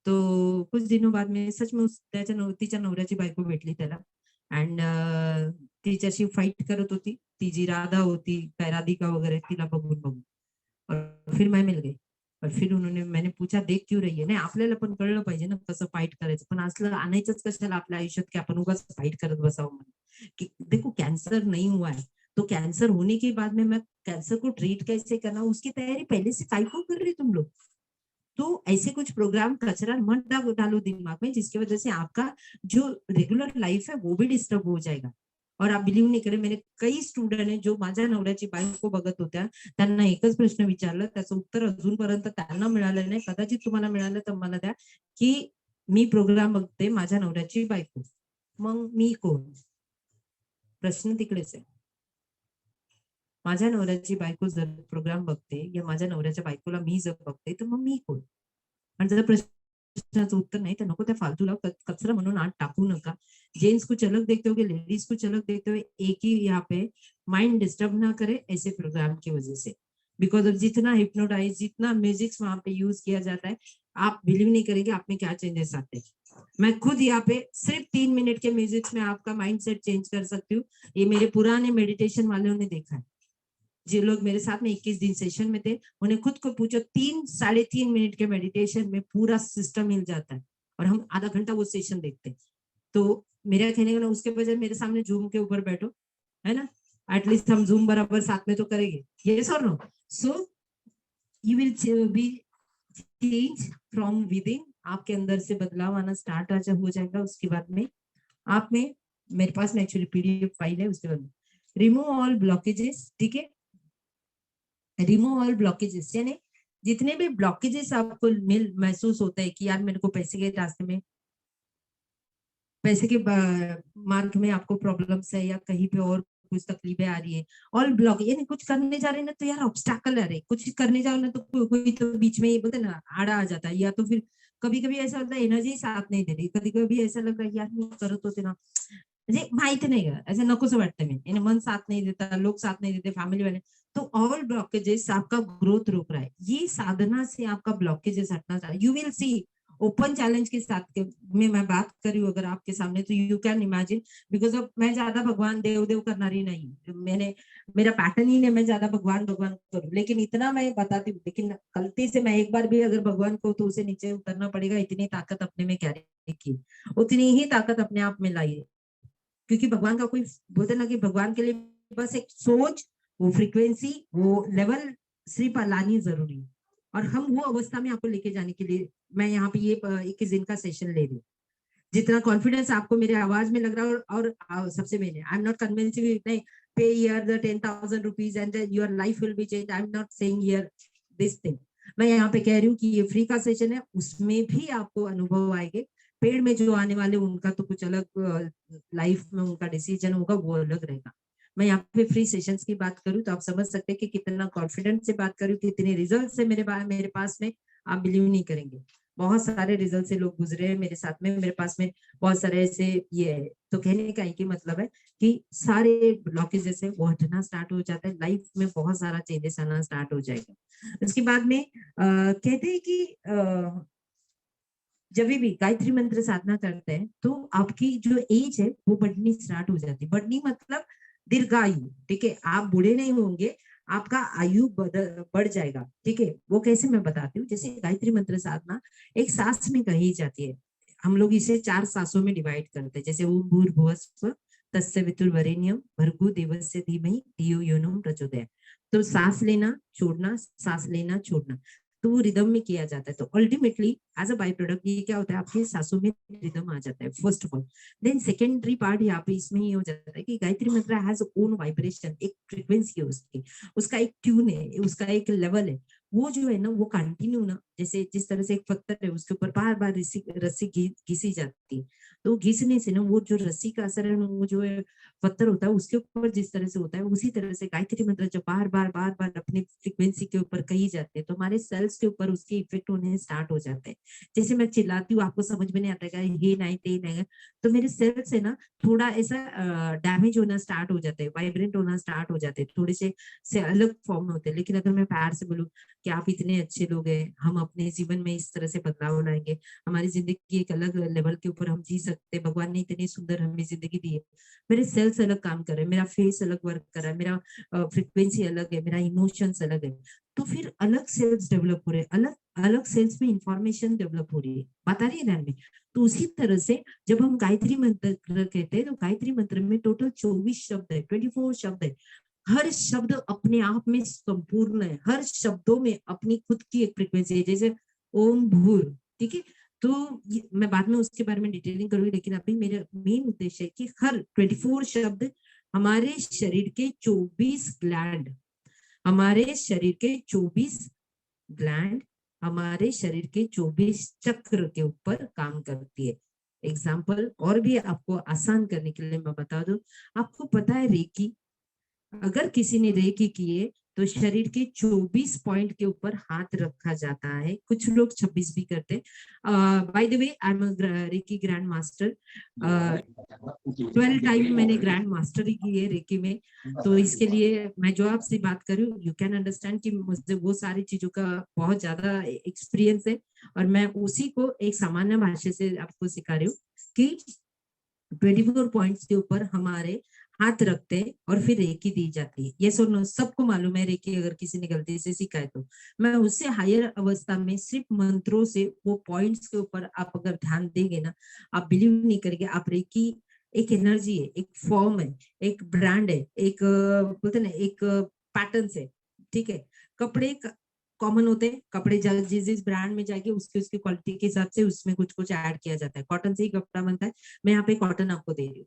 तो कुछ दिनों बाद में सच में तिच्या नवऱ्याची बायको भेटली त्याला. अँड तिच्याशी फाईट करत होती, ती जी राधा होती, काय राधिका वगैरे, तिला बघून बघून. और फिर मैं मिल गई. और फिर मैंने पूछा देख क्यों रही है. नाही, आपल्याला पण कळलं पाहिजे ना कसं फाईट करायचं, पण असलं आणायचंच कशाला आपल्या आयुष्यात की आपण उगाच फाईट करत बसावं म्हणून. कि देखो कैंसर नहीं हुआ है तो कैंसर होने के बाद में मैं कैंसर को ट्रीट कैसे करना उसकी तैयारी पहले से काय को कर रही तुम लोग. तो ऐसे कुछ प्रोग्राम कचरा मत डालो दिमाग में, जिसकी वजह से आपका जो रेगुलर लाइफ है वो भी डिस्टर्ब हो जाएगा. और आप बिलीव्ह नाही करे, मेरे कई स्टुडंट आहे जो माझ्या नवऱ्याची बायको बघत होत्या, त्यांना एकच प्रश्न विचारलं, त्याचं उत्तर अजूनपर्यंत त्यांना मिळालं नाही. कदाचित तुम्हाला मिळालं तर मला द्या, की मी प्रोग्राम बघते माझ्या नवऱ्याची बायको, मग मी कोण. प्रश्न तिकडेच आहे. माझ्या नवऱ्याची बायको जर प्रोग्राम बघते या माझ्या नवऱ्याच्या बायकोला मी जर बघते तर मग मी कोण. आणि जर प्रश्नाचं उत्तर नाही तर नको त्या फालतूला कचरा म्हणून आत टाकू नका. जेंट्स कुछ अलग देखते होगे, लेडीज कुछ अलग देखते हुए, एक ही यहाँ पे माइंड डिस्टर्ब ना करे ऐसे प्रोग्राम की वजह से. बिकॉज ऑफ जितना हिप्नोटाइज, जितना म्यूजिक वहां पे यूज किया जाता है, आप बिलीव नहीं करेंगे आप में क्या चेंजेस आते हैं. मैं खुद यहाँ पे सिर्फ 3 मिनट के म्यूजिक में आपका माइंड सेट चेंज कर सकती हूँ. ये मेरे पुराने मेडिटेशन वालों ने देखा है. जो लोग मेरे साथ में 21 दिन सेशन में थे, उन्हें खुद को पूछो 3-3.5 मिनट के मेडिटेशन में पूरा सिस्टम हिल जाता है. और हम आधा घंटा वो सेशन देखते हैं. तो मेरा कहने का ना, उसके बजाय मेरे सामने जूम के ऊपर बैठो, है ना, एटलीस्ट हम जूम बराबर साथ में तो करेंगे. यस और no. So you will be change from within. आपके अंदर से बदलाव आना स्टार्ट हो जाएगा. उसके बाद में आप में, मेरे पास में एक्चुअली पीडीएफ फाइल है, उसके बाद रिमूव ऑल ब्लॉकेजेस. ठीक है, रिमूव ऑल ब्लॉकेजेस यानी जितने भी ब्लॉकेजेस आपको महसूस होता है कि यार मेरे को पैसे के रास्ते में, पैसे के मार्ग में आपको प्रॉब्लम्स है या कहीं पे और कुछ तकलीफें आ रही है, ऑल ब्लॉक, यानी कुछ करने जा रहे हैं ना तो यार ऑब्स्टैकल आ रहे, कुछ करने जाओ ना तो कोई तो बीच में ये बोलते ना आड़ा आ जाता है. या तो फिर कभी कभी ऐसा होता है एनर्जी साथ नहीं दे रही, कधी कभी ऐसा लग रहा है यार मी करत होते ना, म्हणजे माहिती नाही का, असं नकोसं वाटतं मी, यानी मन साथ नहीं देता, लोग साथ नहीं देते, फैमिली वाले. तो ऑल ब्लॉकेजेस आपका ग्रोथ रोक रहा है. ये साधना से आपका ब्लॉकेजेस हटना चाहिए. You will see open challenge के साथ में मैं बात कर रही हूँ अगर आपके सामने, तो यू कैन इमेजिन. बिकॉज अब मैं ज्यादा भगवान देव देव करनारी नहीं, मैंने मेरा पैटर्न ही नहीं मैं ज्यादा भगवान भगवान करूँ, लेकिन इतना मैं बताती हूँ. लेकिन गलती से मैं एक बार भी अगर भगवान को तो उसे नीचे उतरना पड़ेगा. इतनी ताकत अपने में कैरी की, उतनी ही ताकत अपने आप में लाइए. क्योंकि भगवान का कोई बोलते ना कि भगवान के लिए बस एक सोच, वो फ्रीक्वेंसी, वो लेवल सिर्फ लानी जरूरी है. और हम वो अवस्था में आपको लेके जाने के लिए मैं यहाँ पे ये 21 दिन का सेशन ले रही हूँ. जितना कॉन्फिडेंस आपको मेरे आवाज में लग रहा है, और सबसे मेरे, I am not convincing you, नहीं पे here the 10,000 rupees and your life will be change. I am not saying here this thing. मैं यहाँ पे कह रही हूँ कि ये फ्री का सेशन है, उसमें भी आपको अनुभव आएंगे. पेड़ में जो आने वाले उनका तो कुछ अलग लाइफ में उनका डिसीजन होगा, वो अलग रहेगा. मैं यहाँ पे फ्री सेशंस की बात करूँ तो आप समझ सकते हैं कि कितना कॉन्फिडेंस से बात करूँ, कितने रिजल्ट से मेरे पास में, आप बिलीव नहीं करेंगे. बहुत सारे रिजल्ट से लोग गुजरे हैं मेरे साथ में, मेरे पास में बहुत सारे ऐसे ये है. तो कहने का एक ही मतलब है कि सारे ब्लॉकेजेस है वो हटना स्टार्ट हो जाता है, लाइफ में बहुत सारा चेंजेस आना स्टार्ट हो जाएगा. उसके बाद में कहते हैं कि जब भी गायत्री मंत्र साधना करते हैं तो आपकी जो एज है वो बढ़नी स्टार्ट हो जाती है. बढ़नी मतलब दीर्घायु. ठीक है, आप बूढ़े नहीं होंगे, आपका आयु बढ़ जाएगा. ठीक है, वो कैसे मैं बताती हूँ. जैसे गायत्री मंत्र साधना एक सांस में कही जाती है. हम लोग इसे 4 सांसों में डिवाइड करते हैं. जैसे ओम भूर्भुवः स्वः तस्य वितुर्वरेण्यं भर्गो देवस्य धीमहि धियो यो नः प्रचोदयात्. तो सांस लेना छोड़ना, सांस लेना छोड़ना, तो वो रिदम में किया जाता है. तो ultimately as a by product ये क्या होता है, आपके सांसों में रिदम आ जाता है first of all. Then secondary part यहाँ पे इसमें ये हो जाता है कि गायत्री मंत्र हैज ओन वाइब्रेशन, एक फ्रीक्वेंसी है उसकी, उसका एक ट्यून है, उसका एक लेवल है. वो जो है ना वो कंटिन्यू ना, जैसे जिस तरह से एक पत्थर है उसके ऊपर बार बार रस्सी रस्सी घिसी जाती है, तो घिसने से ना वो जो रस्सी का असर है ना, वो जो है पत्थर होता है उसके ऊपर जिस तरह से होता है, उसी तरह से गायत्री मंत्र जब बार बार अपनी फ्रिक्वेंसी के ऊपर कही जाते हैं तो हमारे सेल्स के ऊपर उसके इफेक्ट होने स्टार्ट हो जाते हैं। जैसे मैं चिल्लाती हूँ, आपको समझ में नहीं आता है ये नहीं ते नहीं, तो मेरे सेल्स है ना थोड़ा ऐसा डैमेज होना स्टार्ट हो जाते हैं, वाइब्रेंट होना स्टार्ट हो जाते हैं, थोड़े से अलग फॉर्म में होते हैं। लेकिन अगर मैं प्यार से बोलूँ कि आप इतने अच्छे लोग हैं, हम अपने जीवन में इस तरह से बदलाव लाएंगे, हमारी जिंदगी एक अलग लेवल के ऊपर हम जी सकते हैं, भगवान ने इतनी सुंदर हमें जिंदगी दी है, मेरे सेल्स अलग काम कर रहे हैं, मेरा फेस अलग वर्क कर रहा है, मेरा फ्रिक्वेंसी अलग है, मेरा इमोशंस अलग है, तो फिर अलग सेल्स डेवलप हो रहे हैं, अलग अलग सेल्स में इंफॉर्मेशन डेवलप हो रही है, बता रही है ध्यान में। तो उसी तरह से जब हम गायत्री मंत्र कहते हैं तो गायत्री मंत्र में टोटल 24 शब्द है, 24 शब्द है। हर शब्द अपने आप में संपूर्ण है, हर शब्दों में अपनी खुद की एक फ्रिक्वेंसी है, जैसे ओम भूर, ठीक है। तो मैं बाद में उसके बारे में डिटेलिंग करूंगी, लेकिन अभी मेरा मेन उद्देश्य है कि हर 24 शब्द हमारे शरीर के 24 ग्लैंड, हमारे शरीर के 24 ग्लैंड, हमारे शरीर के 24 चक्र के ऊपर काम करती है। एग्जाम्पल और भी आपको आसान करने के लिए मैं बता दूं, आपको पता है रेकी, अगर किसी ने रेकी किए तो शरीर के 24 पॉइंट के ऊपर हाथ रखा जाता है, कुछ लोग 26 भी करते हैं। By the way I am reiki grand master, 12 time मैंने ग्रैंड मास्टरी की है रेकी में, तो इसके लिए मैं जो आपसे बात करूं यू कैन अंडरस्टैंड कि मुझे वो सारी चीजों का बहुत ज्यादा एक्सपीरियंस है, और मैं उसी को एक सामान्य भाषा से आपको सिखा रही हूँ कि 24 पॉइंट्स के ऊपर हमारे हाथ रखते हैं और फिर रेकी दी जाती है। ये सुनो, सबको मालूम है रेकी, अगर किसी ने गलती से सीखा है तो। मैं उससे हायर अवस्था में सिर्फ मंत्रों से वो पॉइंट्स के ऊपर आप अगर ध्यान देंगे ना, आप बिलीव नहीं करेंगे, आप रेकी एक एनर्जी है, एक फॉर्म है, एक ब्रांड है, एक बोलते ना एक पैटर्न है, ठीक है। कपड़े कॉमन होते हैं, कपड़े जिस जिस ब्रांड में जाके उसके उसके क्वालिटी के हिसाब से उसमें कुछ कुछ ऐड किया जाता है। कॉटन से ही कपड़ा बनता है, मैं यहाँ पे कॉटन आपको दे रही हूँ,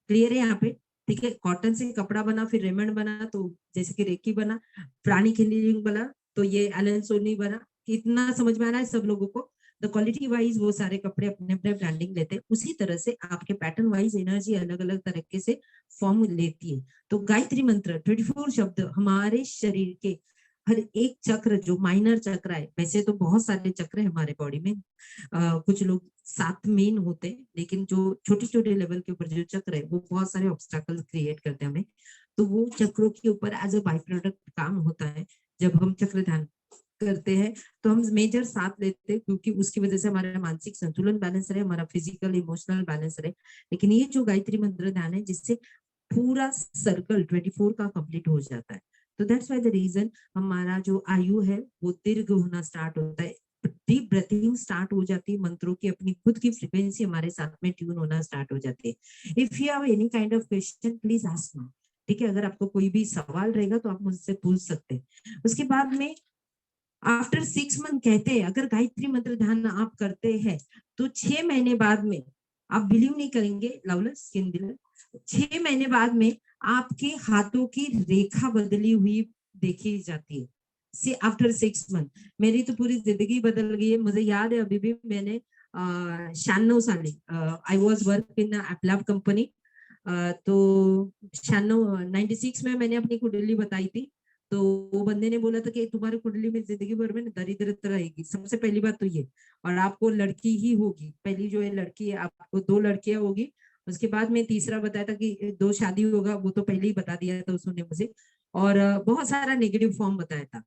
क्लियर है यहाँ पे, ठीक है। कॉटन से कपड़ा बना, फिर रेमंड बना, तो जैसे कि रेकी बना, प्राणी क्लीनिंग बना, तो ये एलन सोनी बना, इतना समझ में आ रहा है सब लोगों को। द क्वालिटी वाइज वो सारे कपड़े अपने अपने ब्रांडिंग लेते हैं, उसी तरह से आपके पैटर्न वाइज एनर्जी अलग अलग तरीके से फॉर्म लेती है। तो गायत्री मंत्र 24 शब्द हमारे शरीर के हर एक चक्र, जो माइनर चक्र है, वैसे तो बहुत सारे चक्र है हमारे बॉडी में, कुछ लोग 7 मेन होते हैं, लेकिन जो छोटे छोटे लेवल के ऊपर जो चक्र है वो बहुत सारे ऑब्स्टैकल क्रिएट करते हैं हमें, तो वो चक्रों के ऊपर एज अ बाई प्रोडक्ट काम होता है। जब हम चक्र ध्यान करते हैं तो हम मेजर साथ लेते हैं, क्योंकि उसकी वजह से हमारा मानसिक संतुलन बैलेंस रहे, हमारा फिजिकल इमोशनल बैलेंस रहे। लेकिन ये जो गायत्री मंत्र ध्यान है, जिससे पूरा सर्कल 24 का कंप्लीट हो जाता है, तो दैट्स व्हाई द रीजन हमारा जो आयु है वो दीर्घ होना स्टार्ट होता है, डीप ब्रीथिंग स्टार्ट हो जाती है, मंत्रों की अपनी खुद की फ्रीक्वेंसी हमारे साथ में ट्यून होना स्टार्ट हो जाती है। If you have any kind of question please ask me, ठीक है। अगर आपको कोई भी सवाल रहेगा तो आप मुझसे पूछ सकते हैं। उसके बाद में आफ्टर 6 मंथ कहते हैं, अगर गायत्री मंत्र ध्यान आप करते हैं तो 6 महीने बाद में, आप बिलीव नहीं करेंगे, लाउलर स्किन दिलर, 6 महीने बाद में आपके हाथों की रेखा बदली हुई देखी जाती है। से आफ्टर 6 मंथ मेरी तो पूरी जिंदगी बदल गई है। मुझे याद है अभी भी, मैंने 96 साल I was work in Applab company, तो 96 में मैंने अपनी कुंडली बताई थी, तो वो बंदे ने बोला था कि तुम्हारी कुंडली में जिंदगी भर में दरिद्रता रहेगी, सबसे पहली बात तो ये, और आपको लड़की ही होगी, पहली जो है लड़की है, आपको 2 लड़कियां होगी। उसके बाद में तीसरा बताया था कि 2 शादी होगा, वो तो पहले ही बता दिया था उसने मुझे, और बहुत सारा नेगेटिव फॉर्म बताया था।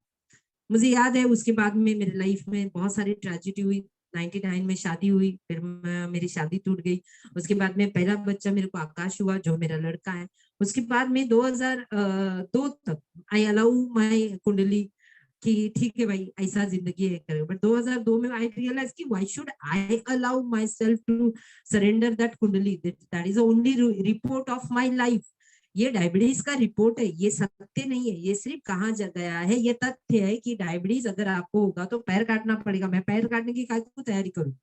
मुझे याद है उसके बाद में मेरी लाइफ में बहुत सारी ट्रेजेडी हुई। 99 में शादी हुई, फिर मेरी शादी टूट गई। उसके बाद में पहला बच्चा मेरे को आकाश हुआ, जो मेरा लड़का है। उसके बाद में 2002 तक आई अलाउ माई कुंडली कि ठीक है भाई ऐसा जिंदगी है करे, बट 2002 में आई रियलाइज कि why should I allow my self to surrender that कुंडली, that is only report of my life. ये डायबिटीज का रिपोर्ट है, ये सत्य नहीं है, ये सिर्फ कहा गया है, ये तथ्य है कि डायबिटीज अगर आपको होगा तो पैर काटना पड़ेगा। मैं पैर काटने की तैयारी करूँ?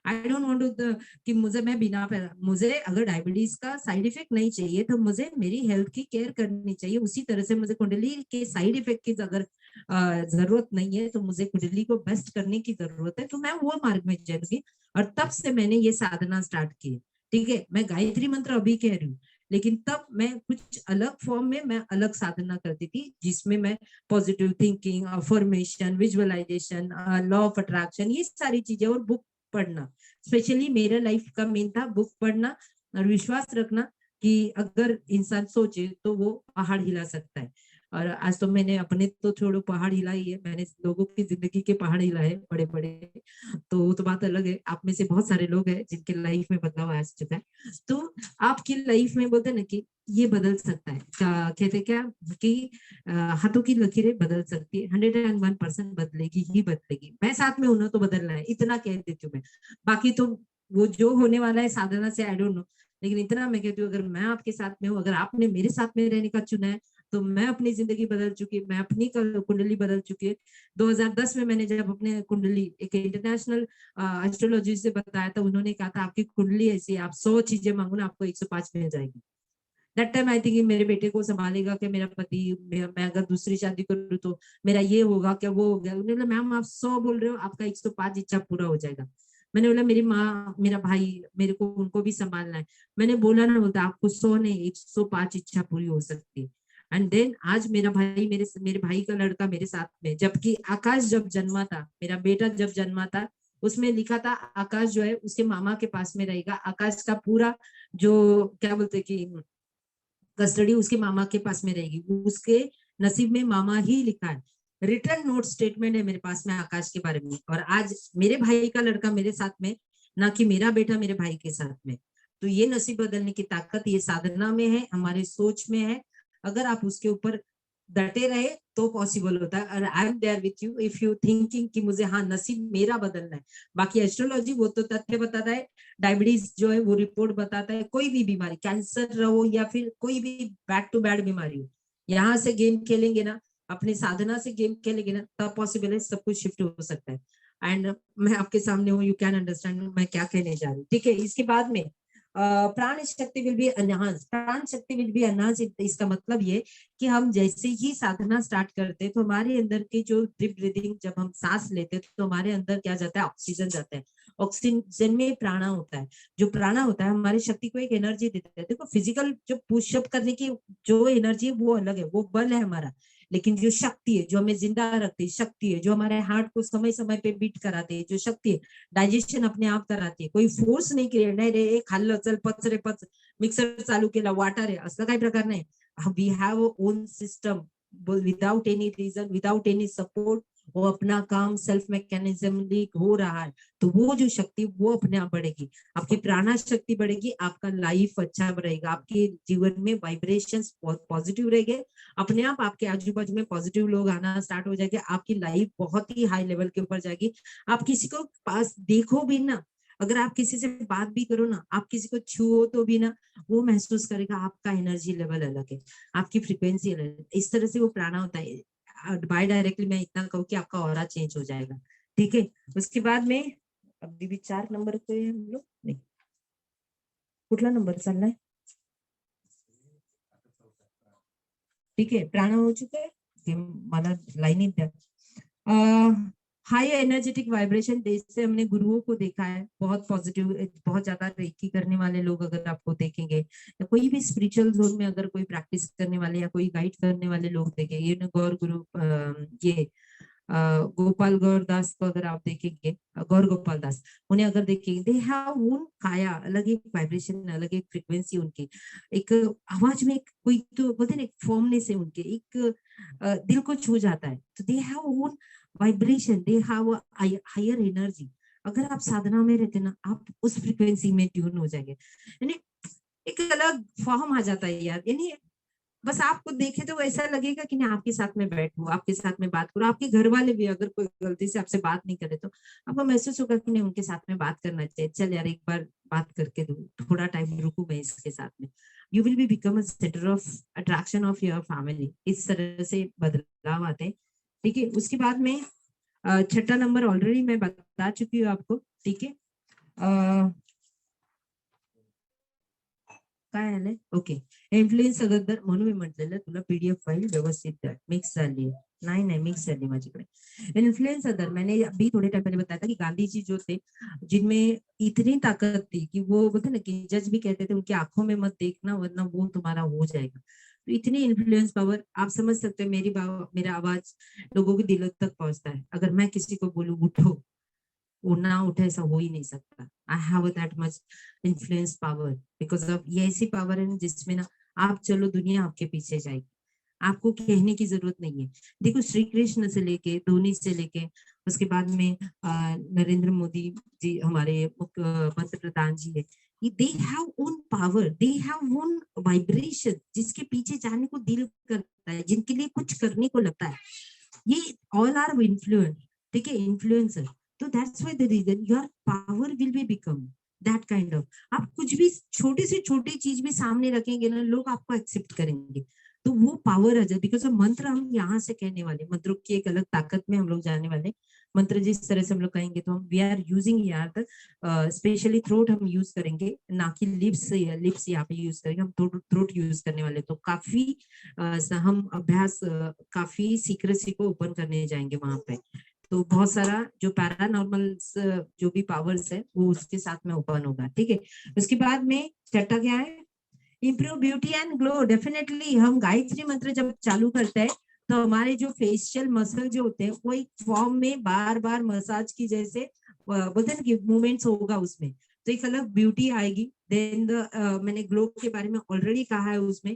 आई डोंट वांट टू कि मुझे मैं बिना पैर, मुझे अगर डायबिटीज का साइड इफेक्ट नहीं चाहिए तो मुझे मेरी हेल्थ की केयर करनी चाहिए। उसी तरह से मुझे कुंडली के साइड इफेक्ट की अगर जरूरत नहीं है, तो मुझे कुंडली को बेस्ट करने की जरूरत है, तो मैं वो मार्ग में जाऊंगी। और तब से मैंने ये साधना स्टार्ट की। ठीक है, मैं गायत्री मंत्र अभी कह रही हूँ, लेकिन तब मैं कुछ अलग फॉर्म में मैं अलग साधना करती थी, जिसमें मैं positive thinking, affirmation, visualisation, law of attraction, ये सारी चीजें, और बुक पढ़ना। स्पेशली मेरा लाइफ का मेन था बुक पढ़ना और विश्वास रखना कि अगर इंसान सोचे तो वो पहाड़ हिला सकता है। और आज तो मैंने अपने तो छोड़ो पहाड़ हिला ही है, मैंने लोगों की जिंदगी के पहाड़ हिलाए बड़े बड़े। तो वो तो बात अलग है, आप में से बहुत सारे लोग हैं जिनके लाइफ में बदलाव आ चुका है। तो आपकी लाइफ में बोलते ना कि ये बदल सकता है, कहते क्या कि हाथों की लकीरें बदल सकती है, 101% बदलेगी ही बदलेगी। मैं साथ में हूं ना तो बदलना है, इतना कह देती हूँ मैं। बाकी तो वो जो होने वाला है साधना से आई डोंट नो, लेकिन इतना मैं कहती हूँ, अगर मैं आपके साथ में हूँ, अगर आपने मेरे साथ में रहने का चुना है, तो मैं अपनी जिंदगी बदल चुकी, मैं अपनी कुंडली बदल चुकी है। 2010 में मैंने जब अपने कुंडली एक इंटरनेशनल एस्ट्रोलॉजी से बताया था, उन्होंने कहा था आपकी कुंडली ऐसी है, आप 100 चीजें मांगो ना, आपको 105 मिल जाएगी। दैट टाइम आई थिंक मेरे बेटे को संभालेगा क्या मेरा पति, मैं अगर दूसरी शादी करूँ तो मेरा ये होगा क्या, वो हो गया। उन्होंने बोला मैम आप 100 बोल रहे हो, आपका 105 इच्छा पूरा हो जाएगा। मैंने बोला मेरी माँ मेरा भाई, मेरे को उनको भी संभालना है। मैंने बोला ना, बोलता आपको 100 नहीं 105 इच्छा पूरी हो सकती है। एंड देन आज मेरा भाई, मेरे भाई का लड़का मेरे साथ में, जबकि आकाश जब जन्मा था, मेरा बेटा जब जन्मा था, उसमें लिखा था आकाश जो है उसके मामा के पास में रहेगा। आकाश का पूरा जो क्या बोलते कि कस्टडी उसके मामा के पास में रहेगी, उसके नसीब में मामा ही लिखा है। रिटर्न नोट स्टेटमेंट है मेरे पास में आकाश के बारे में। और आज मेरे भाई का लड़का मेरे साथ में, ना कि मेरा बेटा मेरे भाई के साथ में। तो ये नसीब बदलने की ताकत ये साधना में है, हमारे सोच में है। अगर आप उसके ऊपर डटे रहे तो पॉसिबल होता है। और I am there with you if you thinking कि मुझे हाँ नसीब मेरा बदलना है। बाकी एस्ट्रोलॉजी वो तो तथ्य बताता है, डायबिटीज जो है वो रिपोर्ट बताता है, कोई भी बीमारी, कैंसर रहो या फिर कोई भी बैक टू बैक बीमारी हो, यहाँ से गेम खेलेंगे ना, अपनी साधना से गेम खेलेंगे ना, तब पॉसिबल है सब कुछ शिफ्ट हो सकता है। एंड मैं आपके सामने हूँ, यू कैन अंडरस्टैंड मैं क्या कहने जा रही हूँ। ठीक है, इसके बाद में प्राण शक्ति विल बी एनहांस, प्राण शक्ति विल बी एनहांस। इसका मतलब ये कि हम जैसे ही साधना स्टार्ट करते हैं तो हमारे अंदर की जो डीप ब्रीदिंग, जब हम सांस लेते हैं तो हमारे अंदर क्या जाता है, ऑक्सीजन जाता है। ऑक्सीजन में प्राणा होता है, जो प्राणा होता है हमारी शक्ति को एक एनर्जी देता है। देखो फिजिकल जो पुशअप करने की जो एनर्जी है वो अलग है, वो बल है हमारा। लेकिन जो शक्ति है जो हमें जिंदा रखती है, शक्ति है जो हमारे हार्ट को समय समय पे बीट कराती है, जो शक्ति है डायजेशन अपने आप कराती है, कोई फोर्स नाही क्रिएट नाही रे, एक खाल्लं चल पच रे पच, मिक्सर चालू केला वाटा रे, असं काही प्रकार नाही. We have own system without any reason, without any support, वो अपना काम सेल्फ मैकेनिज्म हो रहा है। तो वो जो शक्ति वो अपने आप बढ़ेगी, आपकी प्राणा शक्ति बढ़ेगी, आपका लाइफ अच्छा रहेगा, आपके जीवन में वाइब्रेशंस पॉजिटिव रहेंगे, अपने आप आपके आजू बाजू में पॉजिटिव लोग आना स्टार्ट हो जाएंगे, आपकी लाइफ बहुत ही हाई लेवल के ऊपर जाएगी। आप किसी को पास देखो भी ना, अगर आप किसी से बात भी करो ना, आप किसी को छुओ तो भी ना, वो महसूस करेगा आपका एनर्जी लेवल अलग है, आपकी फ्रीक्वेंसी अलग है। इस तरह से वो प्राणा होता है। बाय डायरेक्टली मैं इतना कहूँ कि आपका ऑरा चेंज हो जाएगा। ठीक है, उसके बाद में अभी भी 4 नंबर पे हम लोग नहीं, कुठला नंबर चाललाय? ठीक है, प्राणा हो चुका है, मला लाइनिंग द्या। हाई एनर्जेटिक वाइब्रेशन देश से हमने गुरुओं को देखा है, बहुत पॉजिटिव, बहुत ज्यादा रेकी करने वाले लोग अगर आपको देखेंगे, या कोई भी स्पिरिचुअल जोन में अगर कोई प्रैक्टिस करने वाले या कोई गाइड करने वाले लोग देखेंगे, ये गौर गुरु, ये गोपाल गौर दास को अगर आप देखेंगे, गौर गोपाल दास, उन्हें अगर देखेंगे, दे हैव ओन काया, अलग एक वाइब्रेशन, अलग एक फ्रीक्वेंसी उनकी, एक आवाज में एक कोई तो बोलते हैं एक फॉर्मनेस है उनके, एक दिल को छू जाता है। तो they have own vibration, they have higher energy. अगर आप साधना में रहते ना, आप उस फ्रीक्वेंसी में ट्यून हो जाएंगे, यानी एक अलग फॉर्म आ जाता है यार। यानी बस आपको देखे तो ऐसा लगेगा कि नहीं, आपके साथ में बैठूं, आपके साथ में बात करूं, आपके घर वाले भी अगर कोई गलती से आपसे बात नहीं करे तो आपको महसूस होगा कि नहीं उनके साथ में बात करना चाहिए, चल यार एक बार बात करके दूं, थोड़ा टाइम रुकूं मैं इसके साथ में। You will be become a centre of attraction of your family. इस तरह से बदलाव आते हैं। ठीक है, उसके बाद में छठा नंबर ऑलरेडी मैं बता चुकी हूँ आपको। ठीक है, काय आलंय, ओके, इन्फ्लुएन्स अगोदर म्हणून मी म्हटलेलं तुला पीडीएफ फाईल व्यवस्थित मिक्स झाली आहे। नाही मिक्स झाली माझ्याकडे। इन्फ्लुएंस अदर, मैंने अभी थोड़े टाइम पहले बताया था कि गांधी जी जो थे, जिनमें इतनी ताकत थी कि वो बोलते ना कि जज भी कहते थे उनकी आंखों में मत देखना वरना वो तुम्हारा हो जाएगा। तो इतनी इन्फ्लुएंस पावर, आप समझ सकते हैं मेरा आवाज लोगों के दिलों तक पहुंचता है। अगर मैं किसी को बोलूं उठो, वो ना उठे, ऐसा हो ही नहीं सकता। I have that much influence power because of, ये ऐसी पावर है ना जिसमें ना आप चलो दुनिया आपके पीछे जाएगी, आपको कहने की जरूरत नहीं है। देखो श्री कृष्ण से लेके धोनी से लेके उसके बाद में नरेंद्र मोदी जी हमारे पंत प्रधान जी है, दे have own power, they have own vibration, जिसके पीछे जाने को दिल करता है, जिनके लिए कुछ करने को लगता है, ये ऑल आर इन्फ्लुएंस। ठीक है, इन्फ्लुएंसर। तो that's why the reason your power will be become that kind of. आप कुछ भी छोटी से छोटी चीज भी सामने रखेंगे ना, लोग आपको एक्सेप्ट करेंगे। तो वो पावर आ जाए बिकॉज ऑफ मंत्र हम यहाँ से कहने वाले, मंत्रों की एक अलग ताकत में हम लोग जाने वाले। मंत्र जिस तरह से हम लोग कहेंगे तो हम वी आर यूजिंग यार तक स्पेशली थ्रोट हम यूज करेंगे, ना कि लिप्स यहाँ पे यूज करेंगे, हम थ्रोट यूज करने वाले। तो काफी हम अभ्यास काफी सीक्रेसी को ओपन करने जाएंगे वहां पे। तो बहुत सारा जो पैरानॉर्मल जो भी पावर्स है वो उसके साथ में ओपन होगा। ठीक है, उसके बाद में छठा क्या है, improve beauty and glow. Definitely हम गायत्री मंत्र जब चालू करते हैं तो हमारे जो फेशियल मसल जो होते हैं वो एक फॉर्म में बार बार मसाज की जैसे बोलते हैं ना कि मूवमेंट्स होगा उसमें, तो एक अलग ब्यूटी आएगी। देन मैंने ग्लो के बारे में ऑलरेडी कहा है, उसमें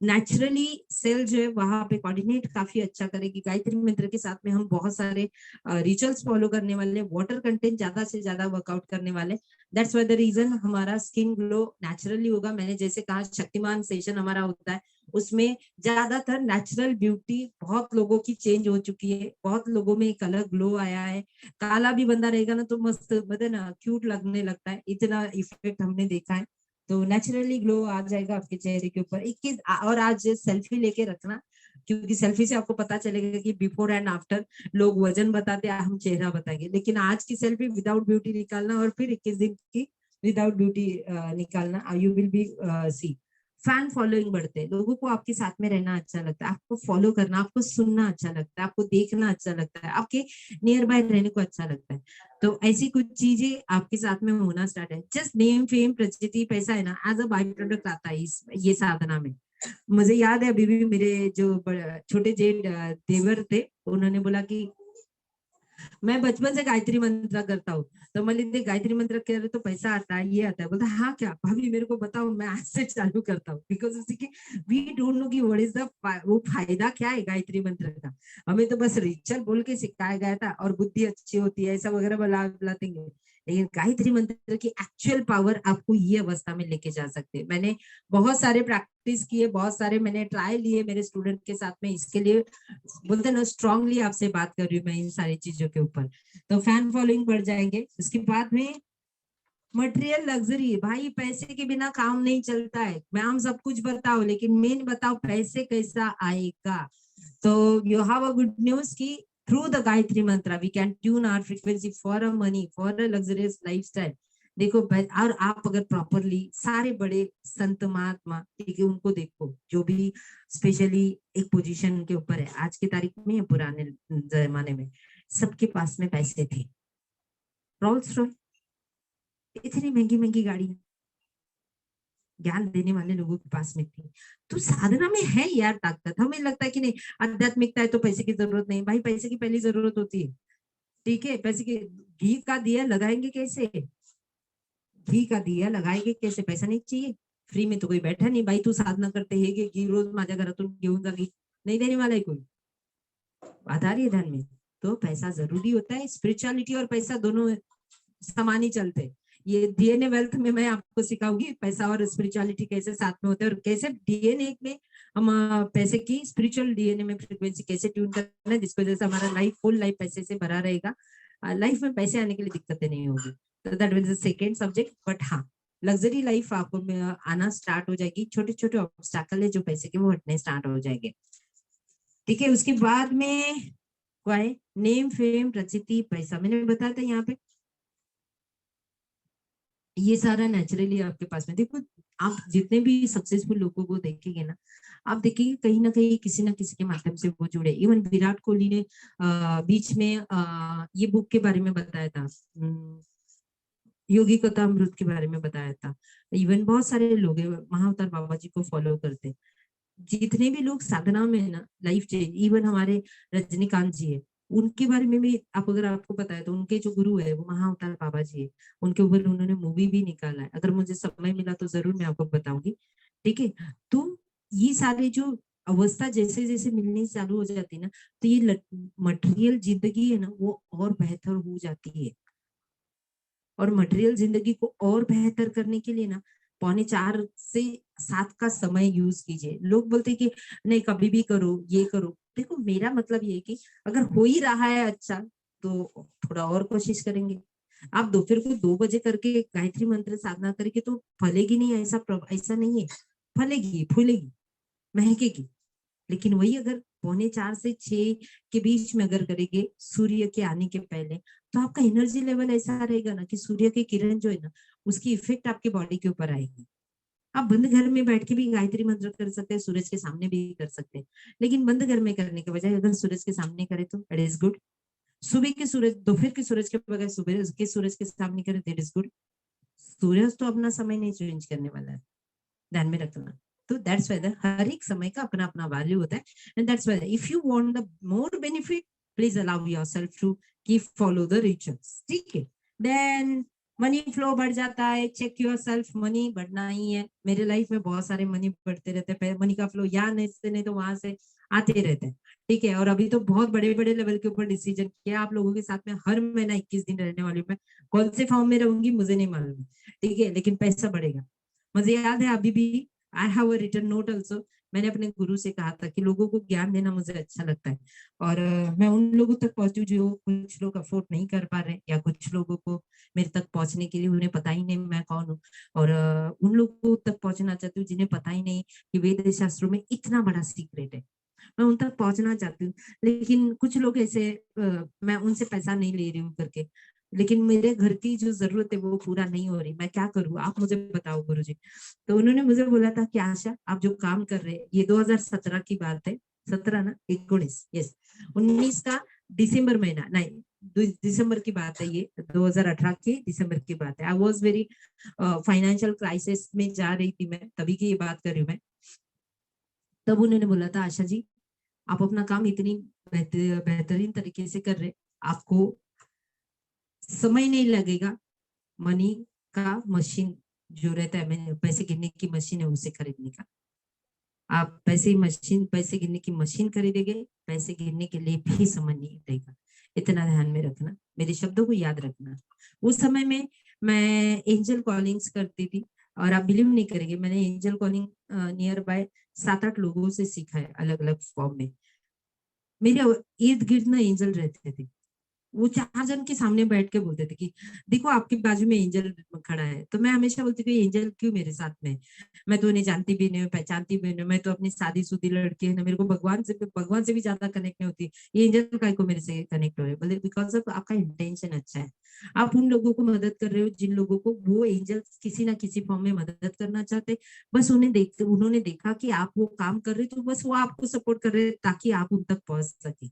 नेचुरली सेल जो है वहां पे कोऑर्डिनेट काफी अच्छा करेगी। गायत्री मंत्र के साथ में हम बहुत सारे रिचुअल्स फॉलो करने वाले, वाटर कंटेंट ज्यादा से ज्यादा वर्कआउट करने वाले। दैट्स व्हाई द रीजन हमारा स्किन ग्लो नेचुरली होगा। मैंने जैसे कहा शक्तिमान सेशन हमारा होता है, उसमें ज्यादातर नेचुरल ब्यूटी बहुत लोगों की चेंज हो चुकी है, बहुत लोगों में एक अलग ग्लो आया है। काला भी बंदा रहेगा ना तो मस्त मतलब ना क्यूट लगने लगता है, इतना इफेक्ट हमने देखा है। तो नेचुरली ग्लो आ जाएगा आपके चेहरे के ऊपर। 21 और आज सेल्फी लेके रखना, क्योंकि सेल्फी से आपको पता चलेगा कि बिफोर एंड आफ्टर। लोग वजन बताते हैं, हम चेहरा बताएंगे, लेकिन आज की सेल्फी विदाउट ब्यूटी निकालना और फिर 21 दिन की विदाउट ब्यूटी निकालना, you will be see. Fan following बढ़ते हैं, लोगों को आपके साथ में रहना अच्छा लगता है, आपको फॉलो करना, आपको सुनना अच्छा लगता है, आपको देखना अच्छा लगता है, आपके नियर बाय रहने को अच्छा लगता है। तो ऐसी कुछ चीजें आपके साथ में होना स्टार्ट है। जस्ट नेम फेम प्रचिति पैसा है ना, एज अ बाई प्रोडक्ट आता है ये साधना में। मुझे याद है अभी भी मेरे जो छोटे जेठ देवर थे, उन्होंने बोला कि मैं बचपन से गायत्री मंत्र करता हूँ। तो मैंने गायत्री मंत्र कर तो पैसा आता है, ये आता है। बोलता हाँ क्या भाभी मेरे को बताओ, मैं आज से चालू करता हूँ। बिकॉज उसी की वी डोंट नो कि व्हाट इज द वो फायदा क्या है गायत्री मंत्र का। हमें तो बस रिचुअल बोल के सिखाया गया था और बुद्धि अच्छी होती है ऐसा वगैरह बुलाते हैं। लेकिन गायत्री मंत्र की एक्चुअल पावर आपको ये अवस्था में लेके जा सकते हैं। मैंने बहुत सारे प्रैक्टिस किए, बहुत सारे मैंने ट्राई लिए मेरे स्टूडेंट के साथ में। इसके लिए बोलते ना स्ट्रांगली आपसे बात कर रही हूँ मैं इन सारी चीजों के ऊपर। तो फैन फॉलोइंग बढ़ जाएंगे। उसके बाद में मटेरियल लग्जरी, भाई पैसे के बिना काम नहीं चलता है। मैम सब कुछ बताओ लेकिन मेन बताओ पैसे कैसा आएगा। तो you have a good news की through the Gayatri mantra we can tune our frequency for a money, for a luxurious lifestyle. देखो और आप अगर प्रॉपरली सारे बड़े संत महात्मा, ठीक है, उनको देखो जो भी स्पेशली एक पोजीशन के ऊपर है आज की तारीख में या पुराने जमाने में, सबके पास में पैसे थे। रोल्स रॉयस, इतनी महंगी महंगी गाड़ी ज्ञान देने वाले लोगों के पास में थी। तो साधना में है यार ताकत। हमें लगता है कि नहीं आध्यात्मिकता है तो पैसे की जरूरत नहीं, भाई पैसे की पहली जरूरत होती है। ठीक है, पैसे की घी का दिया लगाएंगे कैसे, घी का दिया लगाएंगे कैसे, पैसा नहीं चाहिए। फ्री में तो कोई बैठा नहीं, भाई तू साधना करते है घी रोज माझ्या घरातून घेऊन जा, घी नहीं देने वाला है कोई। बात आ रही है ध्यान में। तो पैसा जरूरी होता है, स्पिरिचुअलिटी और पैसा दोनों समान ही चलते हैं। ये डीएनए वेल्थ में मैं आपको सिखाऊंगी पैसा और स्पिरिचुअलिटी कैसे साथ में होते हैं, और कैसे डीएनए में हम पैसे की स्पिरिचुअल डीएनए में फ्रीक्वेंसी कैसे ट्यून करना है, जिसको जैसे हमारा लाइफ फुल लाइफ पैसे से भरा रहेगा, लाइफ में पैसे आने के लिए दिक्कतें नहीं होगी। तो that will the second subject. But हाँ, लग्जरी लाइफ आपको आना स्टार्ट हो जाएगी, छोटे छोटे ऑब्स्टैकल है जो पैसे के वो हटने स्टार्ट हो जाएंगे। ठीक है, उसके बाद में क्या है, नेम फेम प्रचिति पैसा। मैंने बताया था यहाँ पे ये सारा नेचुरली आपके पास में। देखो आप जितने भी सक्सेसफुल लोगों को देखेंगे ना, आप देखेंगे कहीं ना कहीं किसी ना किसी के माध्यम से वो जुड़े। इवन विराट कोहली ने बीच में ये बुक के बारे में बताया था, योगी कथामृत के बारे में बताया था। इवन बहुत सारे लोग हैं महाअवतार बाबा जी को फॉलो करते, जितने भी लोग साधना में है ना, लाइफ चेंज। इवन हमारे रजनीकांत जी है, उनके बारे में भी आप अगर आपको पता है तो उनके जो गुरु है वो महाअवतार बाबा जी है। उनके ऊपर उन्होंने मूवी भी निकाला है, अगर मुझे समय मिला तो जरूर मैं आपको बताऊंगी। ठीक है, तो ये सारे जो अवस्था जैसे जैसे मिलनी चालू हो जाती है ना, तो ये मटेरियल जिंदगी है ना वो और बेहतर हो जाती है। और मटेरियल जिंदगी को और बेहतर करने के लिए ना 5:45 से 7 का समय यूज कीजिए। लोग बोलते हैं कि नहीं कभी भी करो ये करो, देखो मेरा मतलब ये है कि अगर हो ही रहा है अच्छा तो थोड़ा और कोशिश करेंगे। आप दोपहर को 2 बजे करके गायत्री मंत्र साधना करके तो फलेगी नहीं, ऐसा नहीं है। फलेगी, फूलेगी, महकेगी। लेकिन वही अगर 5:45 से 6 के बीच में अगर करेंगे सूर्य के आने के पहले, तो आपका एनर्जी लेवल ऐसा रहेगा ना कि सूर्य की किरण जो है ना उसकी इफेक्ट आपके बॉडी के ऊपर आएगी। आप बंद घर में बैठ के भी गायत्री मंत्र कर सकते हैं, सूरज के सामने भी कर सकते हैं। लेकिन बंद घर में करने के बजाय अगर सूरज के सामने करे तो इट इज गुड। सुबह के सूरज, दोपहर के सूरज के बगैर सुबह के सूरज के सामने करे दैट इज गुड। सूरज तो अपना समय नहीं चेंज करने वाला है, ध्यान में रखना। तो दैट्स वाई हर एक समय का अपना अपना वैल्यू होता है। And that's why if you want the more benefit, please allow yourself to keep follow the rituals. ठीक है, देन मनी फ्लो बढ़ जाता है। चेक योर सेल्फ, मनी बढ़ना ही है। मेरे लाइफ में बहुत सारे मनी बढ़ते रहते हैं, मनी का फ्लो यहाँ नहीं से नहीं तो वहां से आते रहते हैं। ठीक है, और अभी तो बहुत बड़े बड़े लेवल के ऊपर डिसीजन किया आप लोगों के साथ में। हर महीना 21 दिन रहने वाली हूँ मैं, कौन से फॉर्म में रहूंगी मुझे नहीं मालूम। ठीक है, लेकिन पैसा बढ़ेगा। मुझे याद है अभी भी I have a written note also. मैंने अपने गुरु से कहा था कि लोगों को ज्ञान देना मुझे अच्छा लगता है, और मैं उन लोगों तक पहुंचू जो कुछ लोग अफोर्ड नहीं कर पा रहे, या कुछ लोगों को मेरे तक पहुंचने के लिए उन्हें पता ही नहीं मैं कौन हूँ। और उन लोगों तक पहुंचना चाहती हूँ जिन्हें पता ही नहीं कि वेद शास्त्रों में इतना बड़ा सीक्रेट है। मैं उन तक पहुंचना चाहती हूँ। लेकिन कुछ लोग ऐसे मैं उनसे पैसा नहीं ले रही हूँ करके, लेकिन मेरे घर की जो जरूरत है वो पूरा नहीं हो रही, मैं क्या करूँ आप मुझे बताओ गुरुजी। तो उन्होंने मुझे बोला था कि आशा आप जो काम कर रहे हैं, ये 2017 की बात है, 17 ना 19, यस 19 का दिसंबर महीना, नहीं दिसंबर की बात है, ये 2018 के दिसंबर की बात है। आई वॉज वेरी फाइनेंशियल क्राइसिस में जा रही थी मैं, तभी की ये बात कर रही हूँ मैं। तब उन्होंने बोला था आशा जी आप अपना काम इतनी बेहतरीन तरीके से कर रहे, आपको समय नहीं लगेगा मनी का मशीन जो रहता है, पैसे गिनने की मशीन है उसे खरीदने का। आप पैसे गिनने की मशीन खरीदेंगे, पैसे गिनने के लिए भी समय नहीं रहेगा। इतना ध्यान में रखना, मेरे शब्दों को याद रखना। उस समय में मैं एंजल कॉलिंग्स करती थी, और आप बिलीव नहीं करेंगे मैंने एंजल कॉलिंग नियर बाय 7-8 लोगों से सीखा है अलग अलग फॉर्म में। मेरे इर्द गिर्द ना एंजल रहते थे, वो 4 जन के सामने बैठ के बोलते थे कि देखो आपके बाजू में एंजल खड़ा है। तो मैं हमेशा बोलती थी एंजल क्यों मेरे साथ में है? मैं तो उन्हें जानती भी नहीं हूँ, पहचानती भी नहीं हूँ, मैं तो अपनी शादीशुदी लड़की है ना, मेरे को भगवान से भी ज्यादा कनेक्ट नहीं होती, ये एंजल काय को मेरे से कनेक्ट हो रहे? बोले बिकॉज ऑफ आपका इंटेंशन अच्छा है। आप उन लोगों को मदद कर रहे हो जिन लोगों को वो एंजल किसी ना किसी फॉर्म में मदद करना चाहते। बस उन्होंने देखा कि आप वो काम कर रहे, तो बस वो आपको सपोर्ट कर रहे ताकि आप उन तक पहुंच सके।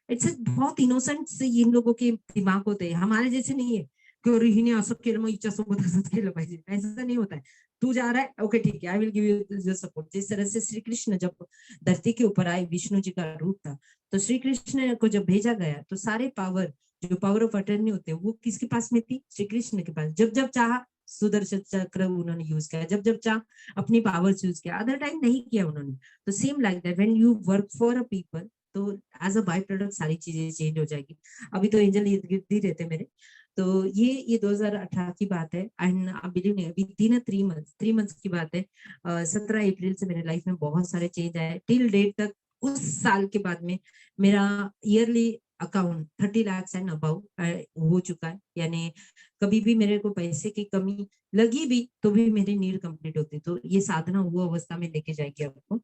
इट्स बहुत इनोसेंट से इन लोगों के दिमाग होते हैं, हमारे जैसे नहीं है कि अरे हिने असं केलं मग हिच्यासोबत असंच केलं पाहिजे, ऐसा नहीं होता है। तू जा रहा है ओके ठीक है, I will give you support. जिस तरह से श्री कृष्ण जब धरती के ऊपर आए, विष्णु जी का रूप था, तो श्री कृष्ण को जब भेजा गया तो सारे पावर, जो पावर ऑफ अटर्नी होते हैं वो किसके पास में थी? श्री कृष्ण के पास। जब जब चाहा सुदर्शन चक्र उन्होंने यूज किया, जब जब चाह अपनी पावर्स यूज किया, अदर टाइम नहीं किया उन्होंने। तो same like that when you work for a people, तो एज अ बाय प्रोडक्ट सारी चीजें चेंज हो जाएगी। अभी तो एंजल इर्द गिर्द ही रहते मेरे। तो ये 2018 की बात है, एंड आप बिलीव नहीं अभी 3 मंथ्स की बात है। 17 अप्रैल से मेरे लाइफ में बहुत सारे चेंज आए टिल डेट तक। उस साल के बाद में मेरा yearly account 30 lakh and above हो चुका है। यानी कभी भी मेरे को पैसे की कमी लगी भी तो भी मेरी नीड कंप्लीट होती। तो ये साधना वो अवस्था में लेके जाएगी आपको।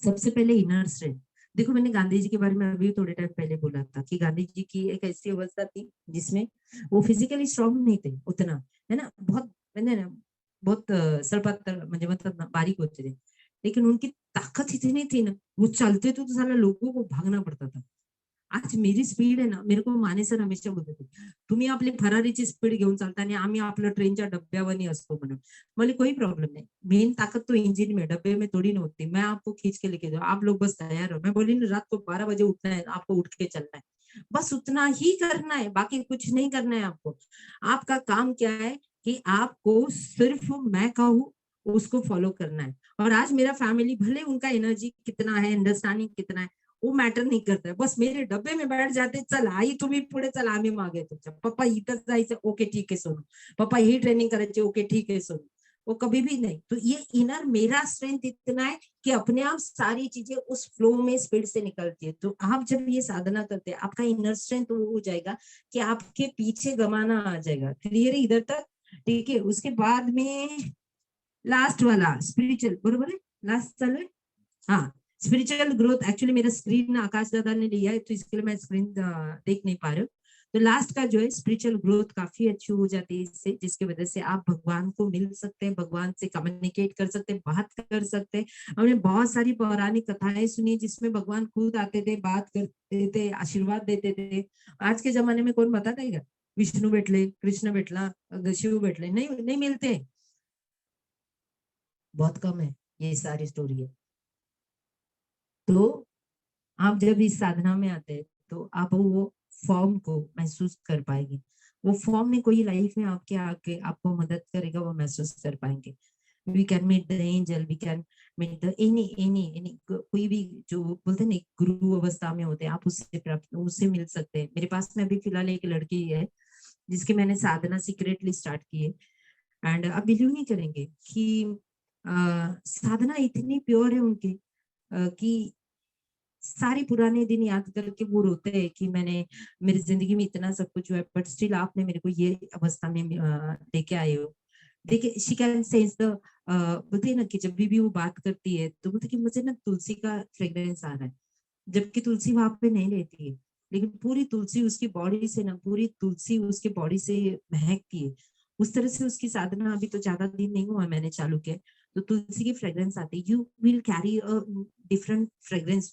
सबसे पहले इनर स्ट्रेंथ, देखो, मैंने गांधी जी के बारे में अभी थोड़े टाइम पहले बोला था कि गांधी जी की एक ऐसी अवस्था थी जिसमें वो फिजिकली स्ट्रांग नहीं थे उतना, है ना, बहुत, मैंने ना बहुत सड़पत्तर म्हणजे मतलब ना बारीक होते थे, लेकिन उनकी ताकत इतनी थी ना, वो चलते तो साला लोगों को भागना पड़ता था। आज मेरी स्पीड आहे ना, मेरे को माने सर हमेशा बोलत होते, तुम्ही आपली फरारीची स्पीड घेऊन चालता आणि आम्ही आपलं ट्रेनच्या डब्यावानी असतो म्हणून। बोले कोई प्रॉब्लम नहीं, मेन ताकत तो इंजन में, डब्बे में थोड़ी ना होती, मैं आपको खींच के लेके जाऊँ, आप लोग बस तैयार रहो। मैं बोली ना, रात को 12 बजे उठना है, आपको उठ के चलना है, बस उतना ही करना है, बाकी कुछ नहीं करना है आपको। आपका काम क्या है कि आपको सिर्फ मैं कहूँ उसको फॉलो करना है। और आज मेरा फैमिली, भले उनका एनर्जी कितना है, अंडरस्टैंडिंग कितना है, वो मॅटर नाही करत आहे, बस मेरे डब्बे में बैठ जाते, चल आई तुम्ही पुढे, चला आम्ही मागे तुमच्या, पप्पा इथं जायचं, ओके ठीक है सोनू, पप्पा ही ट्रेनिंग करायची, ओके ठीक है सोनू। वो कभी भी नहीं, तो ये इनर मेरा स्ट्रेंथ इतना है कि अपने आप सारी चीजें उस फ्लो में स्पीड से निकलती है। तो आप जब ये साधना करते हैं, आपका इनर स्ट्रेंथ वो हो जाएगा कि आपके पीछे गमाना आ जाएगा। क्लियर है इधर तक? ठीक है, उसके बाद में लास्ट वाला स्पिरिचुअल, बरोबर है, लास्ट चालू है। हाँ, स्पिरिचुअल ग्रोथ, एक्चुअली मेरा स्क्रीन आकाश दादा ने लिया है, तो इसके लिए मैं स्क्रीन देख नहीं पा रही हूँ। तो लास्ट का जो है स्पिरिचुअल ग्रोथ काफी अच्छी हो जाती है इससे, जिसकी वजह से आप भगवान को मिल सकते हैं, भगवान से कम्युनिकेट कर सकते हैं, बात कर सकते हैं। हमने बहुत सारी पौराणिक कथाएं सुनी जिसमें भगवान खुद आते थे, बात करते थे, आशीर्वाद देते थे। आज के जमाने में कौन बताता है क्या? विष्णु भेटले, कृष्ण भेटला, शिव भेटले, नहीं नहीं मिलते, बहुत कम है, ये सारी स्टोरी है। तो आप जब इस साधना में आते हैं तो आप वो फॉर्म को महसूस कर पाएंगे। वो फॉर्म में कोई लाइफ में आपके आके आपको मदद करेगा, वो महसूस कर पाएंगे। We can meet the angel, we can meet the any कोई भी जो बोलते हैं ना गुरु अवस्था में होते हैं, आप उससे प्राप्त, उससे मिल सकते हैं। मेरे पास में अभी फिलहाल एक लड़की है जिसकी मैंने साधना सीक्रेटली स्टार्ट की है, एंड आप बिलीव नहीं करेंगे कि साधना इतनी प्योर है उनकी कि सारे पुराने दिन याद करके वो रोते हैं कि मैंने, मेरी जिंदगी में इतना सब कुछ हुआ है, बट स्टिल आपने मेरे को ये अवस्था में लेके आए हो। देखिए, शी कैन सेंस द, बोलते हैं ना कि जब भी वो बात करती है तो बोलते कि मुझे ना तुलसी का फ्रेग्रेंस आ रहा है, जबकि तुलसी वहां पे नहीं रहती है, लेकिन पूरी तुलसी उसकी बॉडी से ना, पूरी तुलसी उसके बॉडी से महकती है। उस तरह से उसकी साधना, अभी तो ज्यादा दिन नहीं हुआ मैंने चालू किया, तो तुलसी की फ्रेग्रेंस आती है, you will carry a different fragrance,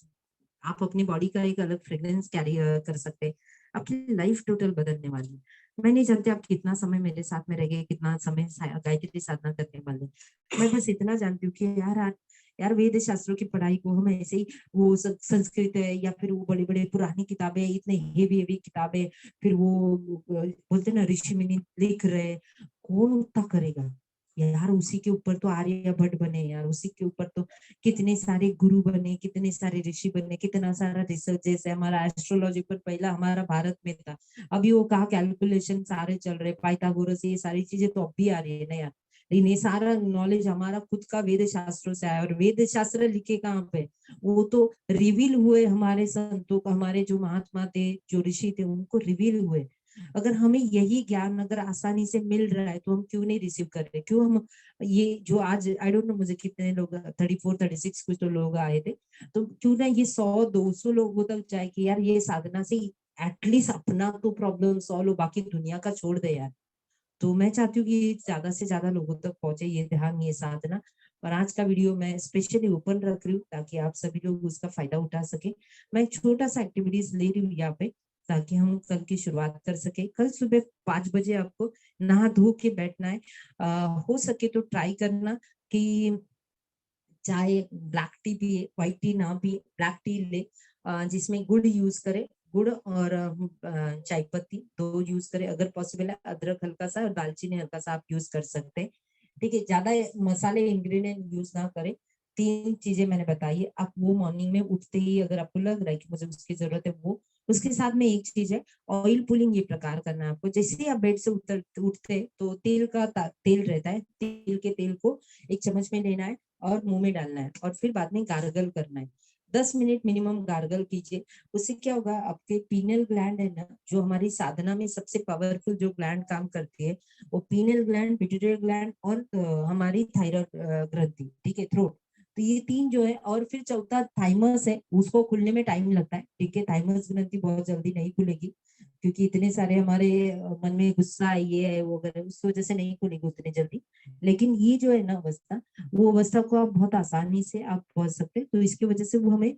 आप अपनी बॉडी का एक अलग फ्रेग्रेंस कैरी कर सकते हैं। आपकी लाइफ टोटल बदलने वाली है। मैं नहीं जानती आप कितना समय मेरे साथ में रह गए, कितना समय गायत्री साधना करने वाले। मैं बस इतना जानती हूँ कि यार वेद शास्त्रों की पढ़ाई को हम ऐसे ही, वो संस्कृत है या फिर वो बड़े बड़े पुरानी किताबें, इतने हेवी हेवी किताबें, फिर वो बोलते ना ऋषि मुनि लिख रहे, कौन उतना करेगा यार? उसी के ऊपर तो आर्यभट्ट बने यार, उसी के ऊपर तो कितने सारे गुरु बने, कितने सारे ऋषि बने, कितना सारा रिसर्च, जैसे हमारा एस्ट्रोलॉजी पर पहला हमारा भारत में था, अभी वो कहा कैलकुलेशन सारे चल रहे, पाइथागोरस, ये सारी चीजें तो अब भी आ रही है ना यार। लेकिन ये सारा नॉलेज हमारा खुद का वेद शास्त्रों से आया, और वेद शास्त्र लिखे कहाँ पे? वो तो रिवील हुए हमारे संतों को, हमारे जो महात्मा थे, जो ऋषि थे, उनको रिवील हुए। अगर हमें यही ज्ञान अगर आसानी से मिल रहा है तो हम क्यों नहीं रिसीव कर रहे? क्यों हम ये जो आज, आई डोंट नो मुझे कितने लोग, 34 36 कुछ तो लोग आए थे, तो क्यों ना ये 100 200 लोगों तक जाए कि यार ये साधना से एटलीस्ट अपना तो प्रॉब्लम सॉल्व हो, बाकी दुनिया का छोड़ दे यार। तो मैं चाहती हूँ कि ज्यादा से ज्यादा लोगों तक पहुंचे ये ध्यान, ये साधना। और आज का वीडियो मैं स्पेशली ओपन रख रही हूँ ताकि आप सभी लोग उसका फायदा उठा सके। मैं एक छोटा सा एक्टिविटीज ले रही हूँ यहाँ पे, ताकि हम कल की शुरुआत कर सके। कल सुबह 5 बजे आपको नहा धो के बैठना है। हो सके तो ट्राई करना कि चाहे ब्लैक टी पिए, व्हाइट टी ना पिए, ब्लैक टी ले जिसमें गुड़ यूज करे, गुड़ और चाय पत्ती दो यूज करे, अगर पॉसिबल है अदरक हल्का सा और दालचीनी हल्का सा आप यूज कर सकते हैं। ठीक है, ज्यादा मसाले इंग्रेडिएंट यूज ना करें। 3 चीजें मैंने बताई है, आप वो मॉर्निंग में उठते ही अगर आपको लग रहा है कि मुझे उसकी जरूरत है वो। उसके साथ में एक चीज है, ऑयल पुलिंग, ये प्रकार करना है आपको। जैसे ही आप बेड से उठते तो तेल का तेल रहता है, तेल के तेल को 1 चम्मच में लेना है और मुंह में डालना है, और फिर बाद में गार्गल करना है। 10 मिनट मिनिमम गार्गल कीजिए। उससे क्या होगा, आपके पीनल ग्लैंड है ना, जो हमारी साधना में सबसे पावरफुल जो ग्लैंड काम करती है, वो पीनल ग्लैंड, पिट्यूटरी ग्लैंड और हमारी थायराइड ग्रंथि, ठीक है, थ्रोट, तो ये 3 जो है, और फिर चौथा थाइमस है, उसको खुलने में टाइम लगता है, ठीक है। थाइमस ग्रंथि बहुत जल्दी नहीं खुलेगी, क्योंकि इतने सारे हमारे मन में गुस्सा ये है वो वगैरह, उसकी वजह से नहीं खुलेगी उतनी जल्दी। लेकिन ये जो है ना अवस्था, वो अवस्था को आप बहुत आसानी से आप पहुंच सकते हैं। तो इसकी वजह से वो हमें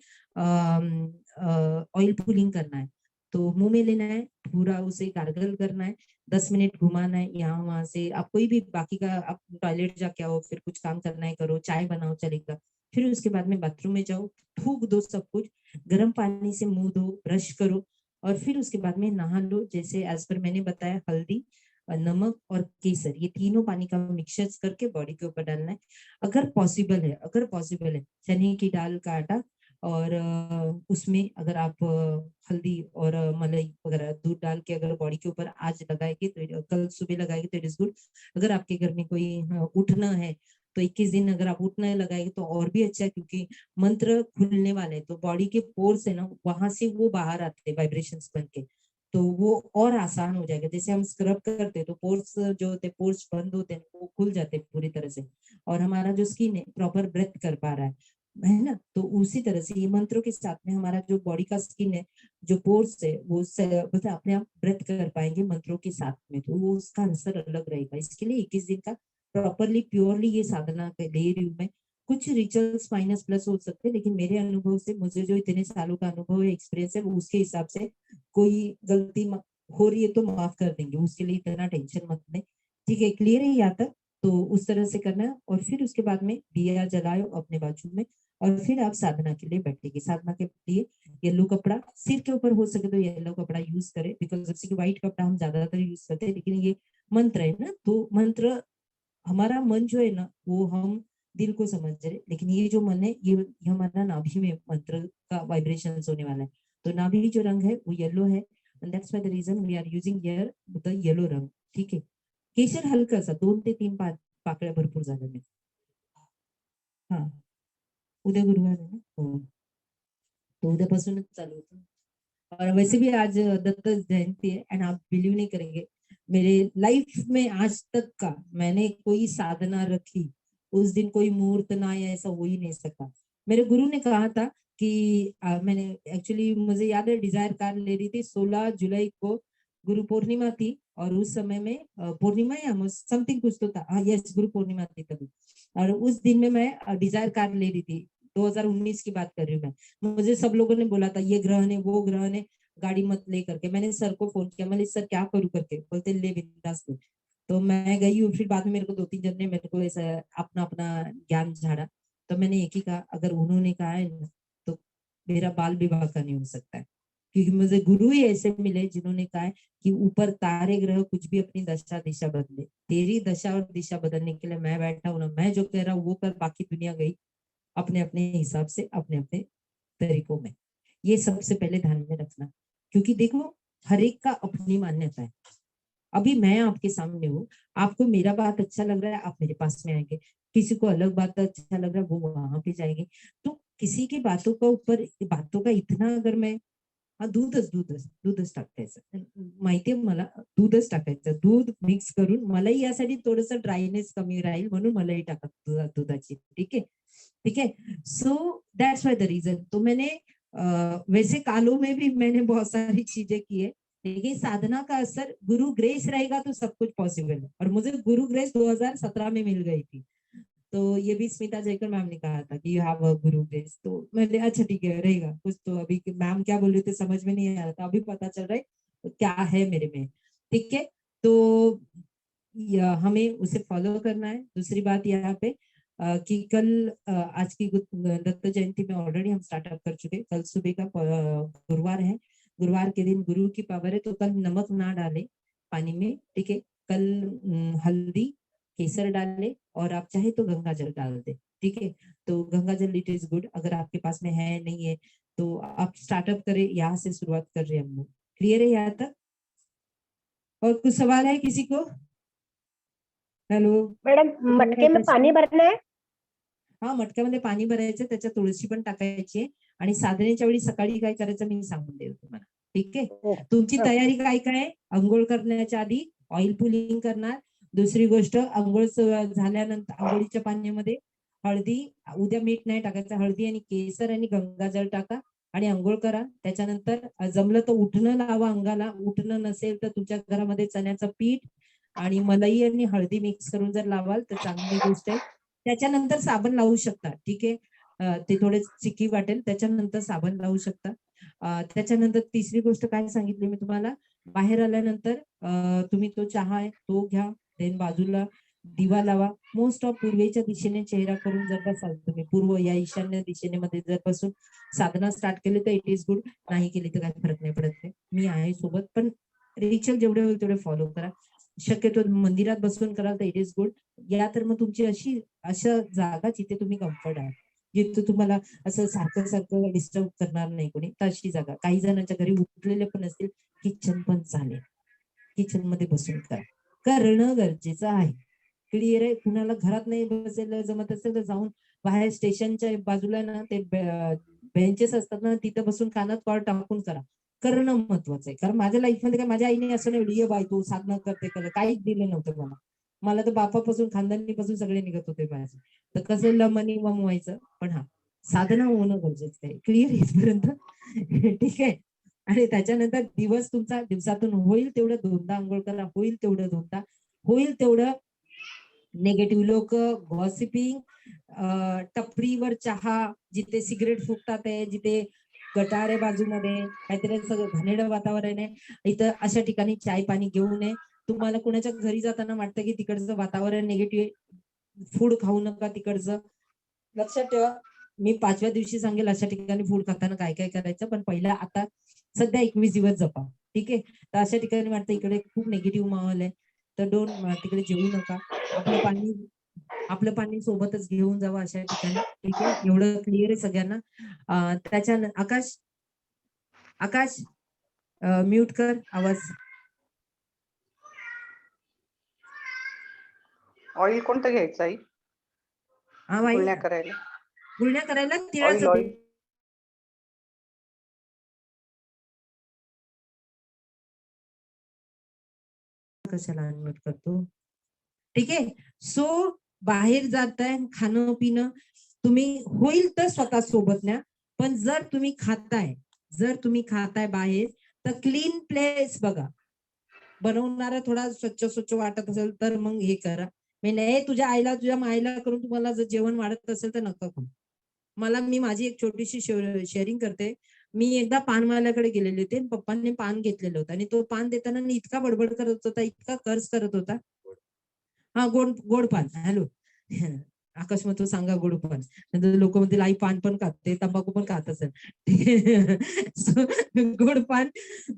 ऑयल पुलिंग करना है, तो मुंह में लेना है, पूरा उसे गार्गल करना है, 10 मिनट घुमाना है यहाँ वहां से। आप कोई भी बाकी का, आप टॉयलेट जाके आओ, फिर कुछ काम करना है करो, चाय बनाओ चलेगा, फिर उसके बाद में बाथरूम में जाओ, थूक दो सब कुछ, गर्म पानी से मुंह धो, ब्रश करो, और फिर उसके बाद में नहा लो। जैसे एज पर मैंने बताया, हल्दी, नमक और केसर, ये तीनों पानी का मिक्सचर करके बॉडी के ऊपर डालना है। अगर पॉसिबल है चने की दाल का आटा, और उसमें अगर आप हल्दी और मलाई वगैरह दूध डाल के अगर बॉडी के ऊपर आज लगाएंगे तो कल सुबह लगाएंगे तो इट इज गुड। अगर आपके घर में कोई उठना है तो 21 दिन अगर आप उठना लगाएंगे तो और भी अच्छा है, क्योंकि मंत्र खुलने वाले हैं, तो बॉडी के पोर्स है ना, वहां से वो बाहर आते हैं वाइब्रेशंस बन के, तो वो और आसान हो जाएगा। जैसे हम स्क्रब करते हैं तो पोर्स जो होते हैं, पोर्स बंद होते हैं, वो खुल जाते हैं पूरी तरह से, और हमारा जो स्किन है प्रॉपर ब्रेथ कर पा रहा है ना। तो उसी तरह से ये मंत्रों के साथ में हमारा जो बॉडी का स्किन है, जो पोर्स है, वो मतलब अपने आप ब्रेथ कर पाएंगे मंत्रों के साथ में, तो वो उसका आंसर अलग रहेगा। इसके लिए 21 दिन का प्रॉपरली प्योरली ये साधना ले रही हूँ मैं। कुछ रिचुअल्स माइनस प्लस हो सकते हैं, लेकिन मेरे अनुभव से, मुझे जो इतने सालों का अनुभव है, एक्सपीरियंस है, वो उसके हिसाब से कोई गलती हो रही है तो माफ कर देंगे, उसके लिए इतना टेंशन मत लें, ठीक है। क्लियर है यहाँ तक? तो उस तरह से करना है, और फिर उसके बाद में दिया जलाओ अपने बाजू में, और फिर आप साधना के लिए बैठेंगे। साधना के लिए येलो कपड़ा, सिर के ऊपर हो सके तो येलो कपड़ा यूज करें, बिकॉज जैसे कि व्हाइट कपड़ा हम ज्यादातर यूज करते हैं, लेकिन ये मंत्र है ना, तो मंत्र, हमारा मन जो है ना, वो हम दिल को समझ रहे, लेकिन ये जो मन है, ये हमारा नाभि में मंत्र का वाइब्रेशन होने वाला है। तो नाभि जो रंग है वो येलो है, and that's why the reason we are using here the yellow रंग, ठीक है। केशर हलका सा 2 ते 3 पाकळ्या भरपूर झाल्या नाही. हा, उद्या गुरुवार आहे ना, हो, तो उद्यापासूनच चालू होतं. और वैसे भी आज दत्त जयंती है, एंड आप बिलीव नहीं करेंगे, मेरे लाइफ में आज तक का मैंने कोई साधना रखी, उस दिन कोई मुहूर्त ना या ऐसा हो ही नहीं सका। मेरे गुरु ने कहा था कि मैंने एक्चुअली, मुझे याद है, डिजायर कार ले रही थी 16 जुलाई को, गुरु पूर्णिमा थी, और उस समय में पूर्णिमा या समथिंग कुछ तो था, हाँ यस, गुरु पूर्णिमा थी तभी, और उस दिन में मैं डिजायर कार ले रही थी, 2019 की बात कर रही हूँ मैं। मुझे सब लोगों ने बोला था ये ग्रहण है वो ग्रहण है, गाड़ी मत ले करके। मैंने सर को फोन किया, मैंने सर क्या करूँ करके, बोलते ले बिंदास ले। तो मैं गई हूँ, फिर बाद में मेरे को 2-3 जन ने मेरे को ऐसा अपना अपना ज्ञान झाड़ा, तो मैंने एक ही कहा, अगर उन्होंने कहा है ना, तो मेरा बाल विवाह का नहीं हो सकता है, क्योंकि मुझे गुरु ही ऐसे मिले जिन्होंने कहा है कि ऊपर तारे ग्रह कुछ भी अपनी दशा दिशा बदले, तेरी दशा और दिशा बदलने के लिए मैं बैठा हूँ ना, मैं जो कह रहा हूँ वो कर, बाकी दुनिया गई अपने अपने हिसाब से, अपने अपने तरीकों में। ये सबसे पहले ध्यान में रखना, क्योंकि देखो हर एक का अपनी मान्यता है। अभी मैं आपके सामने हूँ, आपको मेरा बात अच्छा लग रहा है, आप मेरे पास में आएंगे, किसी को अलग बात अच्छा लग रहा है, वो वहां पे जाएंगे। तो किसी की बातों का ऊपर, बातों का इतना अगर मैं, हा दूधच टाकायचं, माहितीये मला, दूधच टाकायचं, दूध मिक्स करून, मलाही यासाठी थोडस ड्रायनेस कमी राहील म्हणून मलाही टाका दुधाची, ठीक है, ठीक है। So that's why the reason. तो मैंने वैसे कालों में भी मैंने बहुत सारी चीजें की है, लेकिन साधना का असर, गुरु ग्रेस रहेगा तो सब कुछ पॉसिबल है, और मुझे गुरु ग्रेस 2017 में मिल गई थी। तो ये भी स्मिता जयकर मैम ने कहा था कि you have a Guru grace, तो मैंने अच्छा ठीक है रहेगा कुछ, तो अभी मैम क्या बोल रहे थे समझ में नहीं आ रहा था, अभी पता चल रहा है क्या है मेरे में, ठीक है। तो हमें उसे फॉलो करना है। दूसरी बात यहाँ पे कि कल आज की दत्त जयंती में ऑलरेडी हम स्टार्टअप कर चुके, कल सुबह का गुरुवार है, गुरुवार के दिन गुरु की पावर है, तो कल नमक ना डाले पानी में, ठीक है। कल हल्दी केसर डाले, और आप चाहे तो गंगा जल डाल दे, ठीक है। तो गंगा जल इट इज गुड, अगर आपके पास में है नहीं है तो आप स्टार्टअप करें, यहाँ से शुरुआत कर रहे हैं हम लोग। क्लियर है यहाँ तक? और कुछ सवाल है किसी को? हेलो मैडम, मटके में पाणी भरना है? हा, मटक्यामध्ये पाणी भरायचं, त्याच्यात तुळशी पण टाकायची, आणि साधनेच्या वेळी सकाळी काय करायचं मी सांगून देईल तुम्हाला, ठीक आहे। तुमची तयारी काय काय, अंघोळ करण्याच्या आधी ऑइल पुलिंग करणार, दुसरी गोष्ट अंघोळ झाल्यानंतर आंघोळीच्या पाण्यामध्ये हळदी, उद्या मीठ नाही टाकायचं, हळदी आणि केसर आणि गंगाजल टाका आणि अंघोळ करा. त्याच्यानंतर जमलं तर उठणं लावा अंगाला. उठणं नसेल तर तुमच्या घरामध्ये चण्याचं पीठ आणि मलाई आणि हळदी मिक्स करून जर लावाल तर चांगली गोष्ट आहे. त्याच्यानंतर साबण लावू शकता. ठीक आहे, ते थोडे चिकी वाटेल, त्याच्यानंतर साबण लावू शकता. त्याच्यानंतर तिसरी गोष्ट काय सांगितली मी तुम्हाला, बाहेर आल्यानंतर तुम्ही तो चहा आहे तो घ्या, देन बाजूला दिवा लावा. मोस्ट ऑफ पूर्वेच्या दिशेने चेहरा करून जर बसाल तुम्ही, पूर्व या ईशान्य दिशेने मध्ये जर बसून साधना स्टार्ट केली तर इट इज गुड, नाही केली तर काही फरक नाही पडत. मी आहे सोबत, पण रिच्युअल जेवढे होईल तेवढे फॉलो करा. शक्यतो मंदिरात बसून कराल तर इट इज गुड. या तर मग तुमची अशा जागा जिथे तुम्ही कम्फर्ट आहात, जिथे तुम्हाला असं सारखं सारखं डिस्टर्ब करणार नाही कोणी, तशी जागा. काही जणांच्या घरी उठलेले पण असतील, किचन पण चालेल, किचन मध्ये बसून करणं गरजेचं आहे. क्लिअर आहे. कुणाला घरात नाही बसेल जमत असेल तर जाऊन बाहेर स्टेशनच्या बाजूला ना ते बेंचेस असतात ना, तिथं बसून कानात कॉर्ड टाकून करणं महत्वाचं आहे. कारण माझ्या लाईफमध्ये काय माझ्या आईने असं नाही ये बाय तू साधना करते काहीच दिलं नव्हतं मला तर बापापासून खानदानीपासून सगळे निघत होते माझे. तर कसं लमनी वम व्हायचं, पण हा साधना होणं गरजेचं आहे. क्लिअर इथपर्यंत? ठीक आहे. आणि त्याच्यानंतर दिवस तुमचा दिवसातून होईल तेवढं दोनदा आंघोळ करा, होईल तेवढं दोनदा, होईल तेवढं निगेटिव्ह लोक, गॉसिपिंग, टपरीवर चहा, जिथे सिगरेट फुकतात आहे, जिथे गटार आहे बाजूमध्ये, काहीतरी सगळं घाणेरडं वातावरण आहे, इथं अशा ठिकाणी चाय पाणी घेऊ नये. तुम्हाला कोणाच्या घरी जाताना वाटतं की तिकडचं वातावरण निगेटिव्ह, फूड खाऊ नका तिकडचं. लक्षात ठेवा, मी 5व्या दिवशी सांगेल अशा ठिकाणी फूड खाताना काय काय करायचं, पण पहिला आता सध्या 21 दिवस जपा. ठीक आहे. तर अशा ठिकाणी वाटतं इकडे खूप निगेटिव्ह माहोल आहे तर तिकडे जेवू नका. आपलं पाणी सोबतच घेऊन जावं अशा ठिकाणी. ठीक आहे, एवढं क्लिअर आहे सगळ्यांना. आकाश आकाश म्यूट कर आवाज. ऑइल कोणतं घ्यायचं आई? हा बाई, गुळण्या करायला गुळण्या करायला ऑइल तिळाचं ऑइल तेल कशाला अनम्यूट करतो. ठीक आहे. सो बाहेर जाताय, खाणं पिणं तुम्ही होईल तर स्वतः सोबत न्या. पण जर तुम्ही खाताय बाहेर तर क्लीन प्लेस बघा. बनवणारा थोडा स्वच्छ वाटत असेल तर मग हे करा. मी नाही तुझ्या आईला तुझ्या माईला करून तुम्हाला जर जेवण वाढत असेल तर नका करू. मी माझी एक छोटीशी शेअरिंग करते. मी एकदा पानवाल्याकडे गेलेले होते, पप्पांनी पान घेतलेलं होतं आणि तो पान देताना इतका बडबड करत होता, इतका कर्ज करत होता. हा गोड पान. हॅलो आकाश, मग तू सांगा गोड पान. लोक म्हणतील आई पान पण खाते, तंबाखू पण खात असेल. गोड पान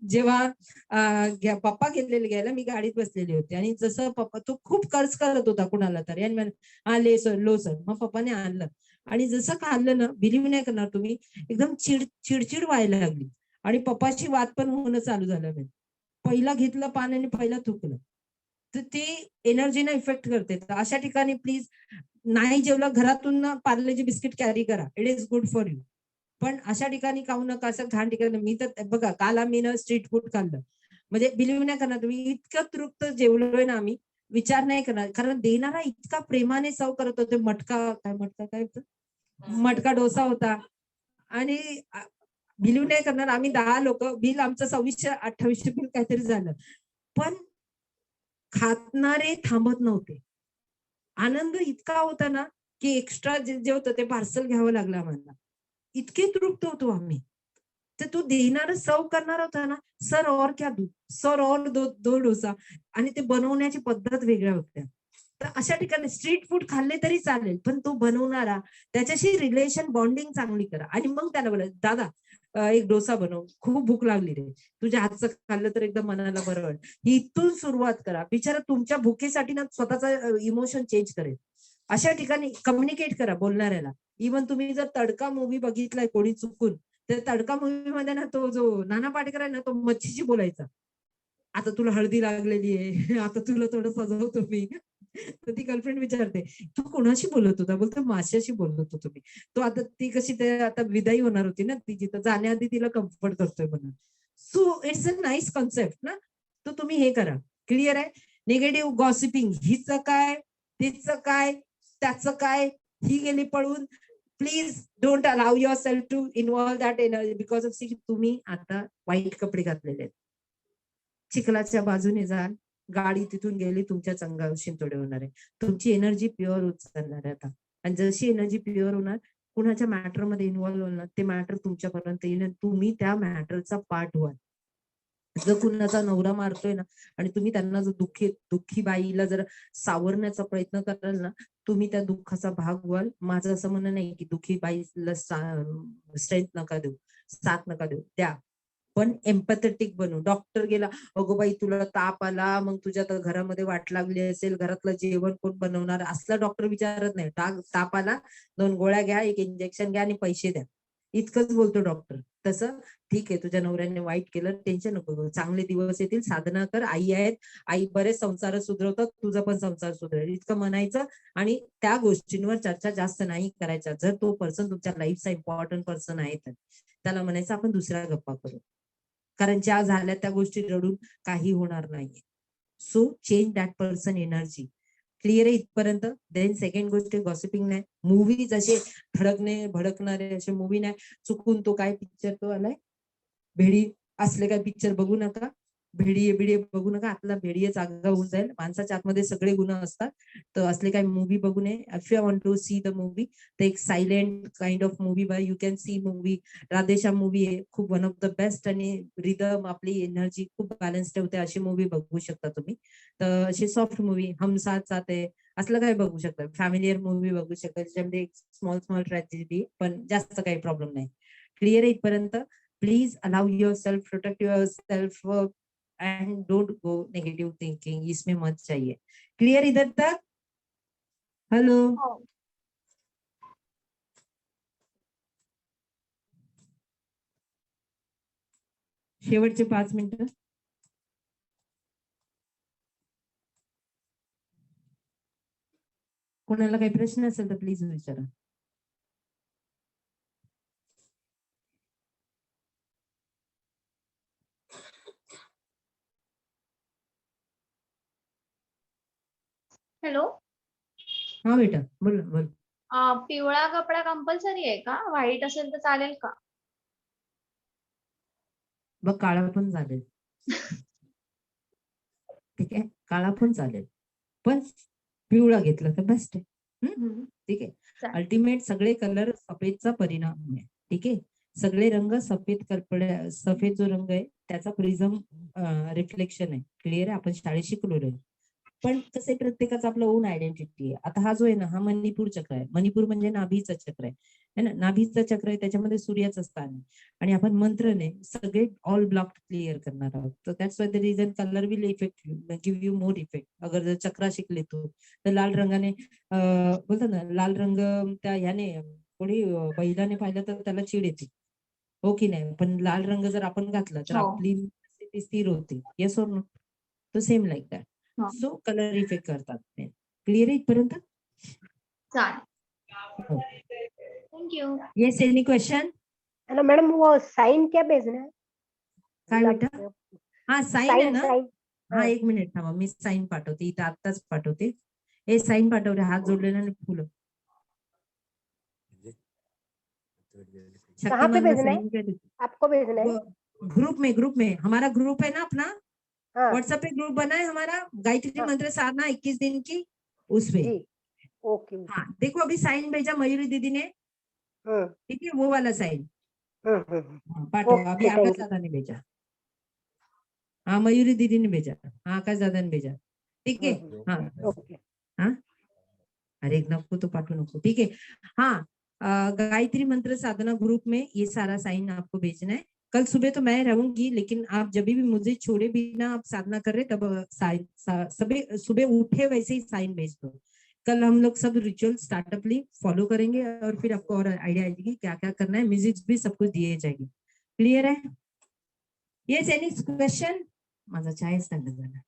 जेव्हा पप्पा गेलेले घ्यायला, मी गाडीत बसलेली होती आणि जसं पप्पा तो खूप कर्ज करत होता कुणाला तरी आणि हा लो सर. मग पप्पाने आणलं आणि जसं खाल्लं ना, बिलीव्ह नाही करणार तुम्ही, एकदम चिडचिड व्हायला लागली आणि पप्पाशी वाद पण होणं चालू झालं. नाही, पहिला घेतलं पान आणि पहिला थुकलं तर ती एनर्जीना इफेक्ट करते. तर अशा ठिकाणी प्लीज नाही जेवलं घरातून पार्लेजी बिस्किट कॅरी करा, it is good for you. पण अशा ठिकाणी खाऊ नका, असं घाण ठिकाणी. मी तर बघा काल आम्ही ना स्ट्रीट फूड खाल्लं, म्हणजे बिलीव्ह नाही करणार तुम्ही, इतकं तृप्त जेवलोय ना आम्ही, विचार नाही करणार. कारण देणारा इतका प्रेमाने सर्व करत होते. मटका डोसा होता आणि बिलीव्ह नाही करणार, आम्ही 10 लोक, बिल आमचं 2600-2800 बिल काहीतरी झालं, पण खातणारे थांबत नव्हते. आनंद इतका होता ना की एक्स्ट्रा जे होतं ते पार्सल घ्यावं लागलं आम्हाला. इतके तृप्त होतो आम्ही. तर तो देणारा सर्व करणार होता ना, सर और क्या दू, सर और दो डोसा, आणि ते बनवण्याची पद्धत वेगळ्या होत्या. तर अशा ठिकाणी स्ट्रीट फूड खाल्ले तरी चालेल, पण तो बनवणारा त्याच्याशी रिलेशन बॉन्डिंग चांगली करा आणि मग त्याला बोला, दादा एक डोसा बनव, खूप भूक लागली रे, तुझ्या हातचं खाल्लं तर एकदम मनाला बरं वाटत. इथून सुरुवात करा. बिचारा तुमच्या भुकेसाठी ना स्वतःचा इमोशन चेंज करेल. अशा ठिकाणी कम्युनिकेट करा बोलणाऱ्याला. इव्हन तुम्ही जर तडका मूवी बघितलाय कोणी चुकून, तर तडका मूवी मध्ये ना तो जो नाना पाटेकर आहे ना, तो मच्छीशी बोलायचा, आता तुला हळदी लागलेली आहे, आता तुला थोडं सजवतो मी. तर ती गर्लफ्रेंड विचारते, तू कोणाशी बोलत होता? बोलतो माश्याशी बोलत होतो मी. तो आता ती कशी ते आता विदाई होणार होती ना तिची, तर जाण्याआधी तिला कम्फर्ट करतोय म्हणून. So it's a nice concept ना. तर तुम्ही हे करा. क्लिअर आहे. निगेटिव्ह गॉसिपिंग, हिचं काय, तिचं काय, त्याचं काय, ही गेली पळून. Please don't allow yourself to involve that energy because of तुम्ही आता वाईट कपडे घातलेले आहेत. चिखलाच्या बाजूने जाल, गाडी तिथून गेली, तुमच्या अंगावर शिंतोडे होणार आहे. तुमची एनर्जी प्युअर उचलणार आहे आता. आणि जशी एनर्जी प्युअर होणार, कुणाच्या मॅटर मध्ये इन्व्हॉल्व्ह होणार, ते मॅटर तुमच्यापर्यंत येईल, तुम्ही त्या मॅटरचा पार्ट व्हाल. जर कुणाचा नवरा मारतोय ना आणि तुम्ही त्यांना जर दुःखी बाईला जर सावरण्याचा प्रयत्न कराल ना, तुम्ही त्या दुःखाचा भाग व्हाल. माझं असं म्हणणं नाही की दुःखी बाईला स्ट्रेंथ नका देऊ, साथ नका देऊ, द्या, पण एम्पॅथेटिक बनू. डॉक्टर गेला, अगो बाई तुला ताप आला, मग तुझ्या तर घरामध्ये वाट लागली असेल, घरातलं जेवण कोण बनवणार, असला डॉक्टर विचारत नाही. ताप आला, 2 गोळ्या घ्या, 1 इंजेक्शन घ्या आणि पैसे द्या, इतकंच बोलतो डॉक्टर. तसं ठीक आहे, तुझ्या नवऱ्याने वाईट केलं, टेन्शन नको घेऊ, चांगले दिवस येतील, साधना कर, आई आहेत, आई बरेच संसार सुधरवतात, तुझा पण संसार सुधरेल, इतकं म्हणायचं. आणि त्या गोष्टींवर चर्चा जास्त नाही करायच्या. जर तो पर्सन तुमच्या लाईफचा इम्पॉर्टंट पर्सन आहे तर त्याला म्हणायचं आपण दुसऱ्या गप्पा करू, कारण ज्या झाल्या त्या गोष्टी रडून काही होणार नाहीये. So change that person energy. Clear आहे इथपर्यंत? देन सेकंड गोष्ट, गॉसिपिंग नाही. मूवीज असे भडकणारे असे मूवी नाही. चुकून तो काय पिक्चर तो आलाय, भेडी, असले काय पिक्चर बघू नका. भेडी बघू नका, आतला भेडीये जागा होऊन जाईल. माणसाच्या आतमध्ये सगळे गुण असतात, तर असले काही मूवी बघू नये. If you want to see the movie, तर एक silent kind of movie by you can see movie. Radheshyam movie आहे, खूप वन ऑफ द बेस्ट, आणि रिदम आपली एनर्जी खूप बॅलन्स ठेवते, अशी मूवी बघू शकता तुम्ही. तर अशी सॉफ्ट मूवी, हम साथ साथ है, असलं काय बघू शकता. फॅमिलियर मूवी बघू शकता, ज्याच्यामध्ये स्मॉल ट्रॅजेडी, पण जास्त काही प्रॉब्लेम नाही. क्लिअर आहे इथपर्यंत? Please allow your self, protect your self and don't go negative thinking, इसमें मत चाहिए. क्लियर इधर तक? हेलो, शेवटचे 5 मिनिटं. कोणाला काही प्रश्न असेल तर प्लीज विचारा. हॅलो, हा बेटा, बोल बोल. पिवळा कपडा कंपल्सरी आहे का? व्हाईट असेल तर चालेल का? बघ, काळा पण चालेल, ठीक आहे, काळा पण चालेल, पण पिवळा घेतला तर बेस्ट आहे. ठीक आहे. चालेल. अल्टिमेट सगळे कलर सफेदचा परिणाम आहे. ठीक आहे, सगळे रंग सफेद जो रंग आहे त्याचा प्रिझम रिफ्लेक्शन आहे. क्लिअर आहे? आपण शाळेत शिकलेलो आहे. पण कसं प्रत्येकाचं आपलं ओन आयडेंटिटी आहे. आता हा जो आहे ना, हा मणिपूर चक्र आहे. मणिपूर म्हणजे नाभीचं चक्र आहे ना, नाभीचं चक्र आहे, त्याच्यामध्ये सूर्याचं स्थान आहे. आणि आपण मंत्रने सगळे ऑल ब्लॉक क्लिअर करणार आहोत. तर that's why the reason colour will effect give you more effect. अगर जर चक्रा शिकले तू तर लाल रंगाने बोलतात ना, लाल रंग त्या ह्याने कोणी बैलाने पाहिलं तर त्याला चिड येते, हो की नाही? पण लाल रंग जर आपण घातला तर हो. आपली स्थिती स्थिर होते. Yes or no? तो सेम लाईक दॅट. हो. सो कलर इफेक्ट करतात. क्लिअर आहे इथपर्यंत? चालेल, थँक्यू. Yes, any question? है ना मैडम, वो साइन क्या भेजना है? काय बेटा? हा, साइन आहे साइन ना. साइन हा, 1 मिनिट थांबा, मी साइन पाठवते इथं, आत्ताच पाठवते. हे साइन पाठवले, हात जोडलेला आणि फुलं. कहाँ पे भेजना है? साइन काय देते? आपको भेजना है? ग्रुप में हमारा ग्रुप है ना अपना, हाँ व्हाट्सएप पे ग्रुप बना है हमारा, गायत्री हाँ। मंत्र साधना 21 दिन की, उसपे. जी, ओके। हाँ, देखो अभी साइन भेजा मयूरी दीदी ने, ठीक है, वो वाला साइन पाठो. अभी ओके, आकाश थैंक यू। दादा ने भेजा. हाँ, मयूरी दीदी ने भेजा. हाँ, आकाश दादा ने भेजा. ठीक है. हाँ ओके। हाँ, अरे नको तो पाठो, नको. ठीक है. हाँ, गायत्री मंत्र साधना ग्रुप में ये सारा साइन आपको भेजना है. कल सुबह तो मैं रहूंगी, लेकिन आप जब भी मुझे छोड़े बिना आप साधना कर रहे तब साइन सुबह उठे वैसे ही साइन भेज दो. कल हम लोग सब रिचुअल स्टार्टअपली फॉलो करेंगे और फिर आपको और आइडिया आएगी क्या क्या करना है. म्यूजिक भी सब कुछ दिए जाएगी. क्लियर है? Yes, any question? माझा चायच लागला झाला.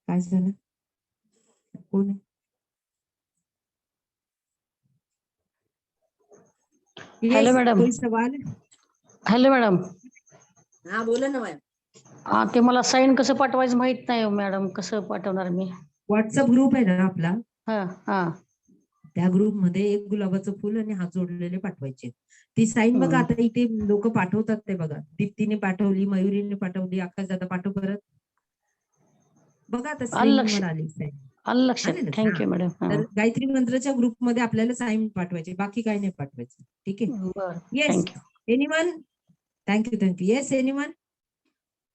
काय झालं? कोण आहे? Hello madam. कोई सवाल? Hello madam. हा, बोला ना मॅम. ते मला साईन कसं पाठवायचं माहित नाही मॅडम, कसं पाठवणार मी? व्हॉट्सअप ग्रुप आहे ना आपला, हा हा त्या ग्रुपमध्ये एक गुलाबाचं फुल आणि हात जोडलेले पाठवायचे. ती साईन बघा हम्म. आता इथे लोक पाठवतात ते बघा. दीप्तीने पाठवली, मयुरीने पाठवली, आकाश दादा पाठव परत. बघा आता आलं स्क्रीनवर लक्षात. आली साईन. आलं लक्षात. आले ना? थँक्यू हा. मॅडम. तर गायत्री मंत्राच्या ग्रुपमध्ये आपल्याला साईन पाठवायचे, बाकी काही नाही पाठवायचं. ठीक आहे. बरं. Yes. Thank you. Anyone? Thank you. Yes anyone?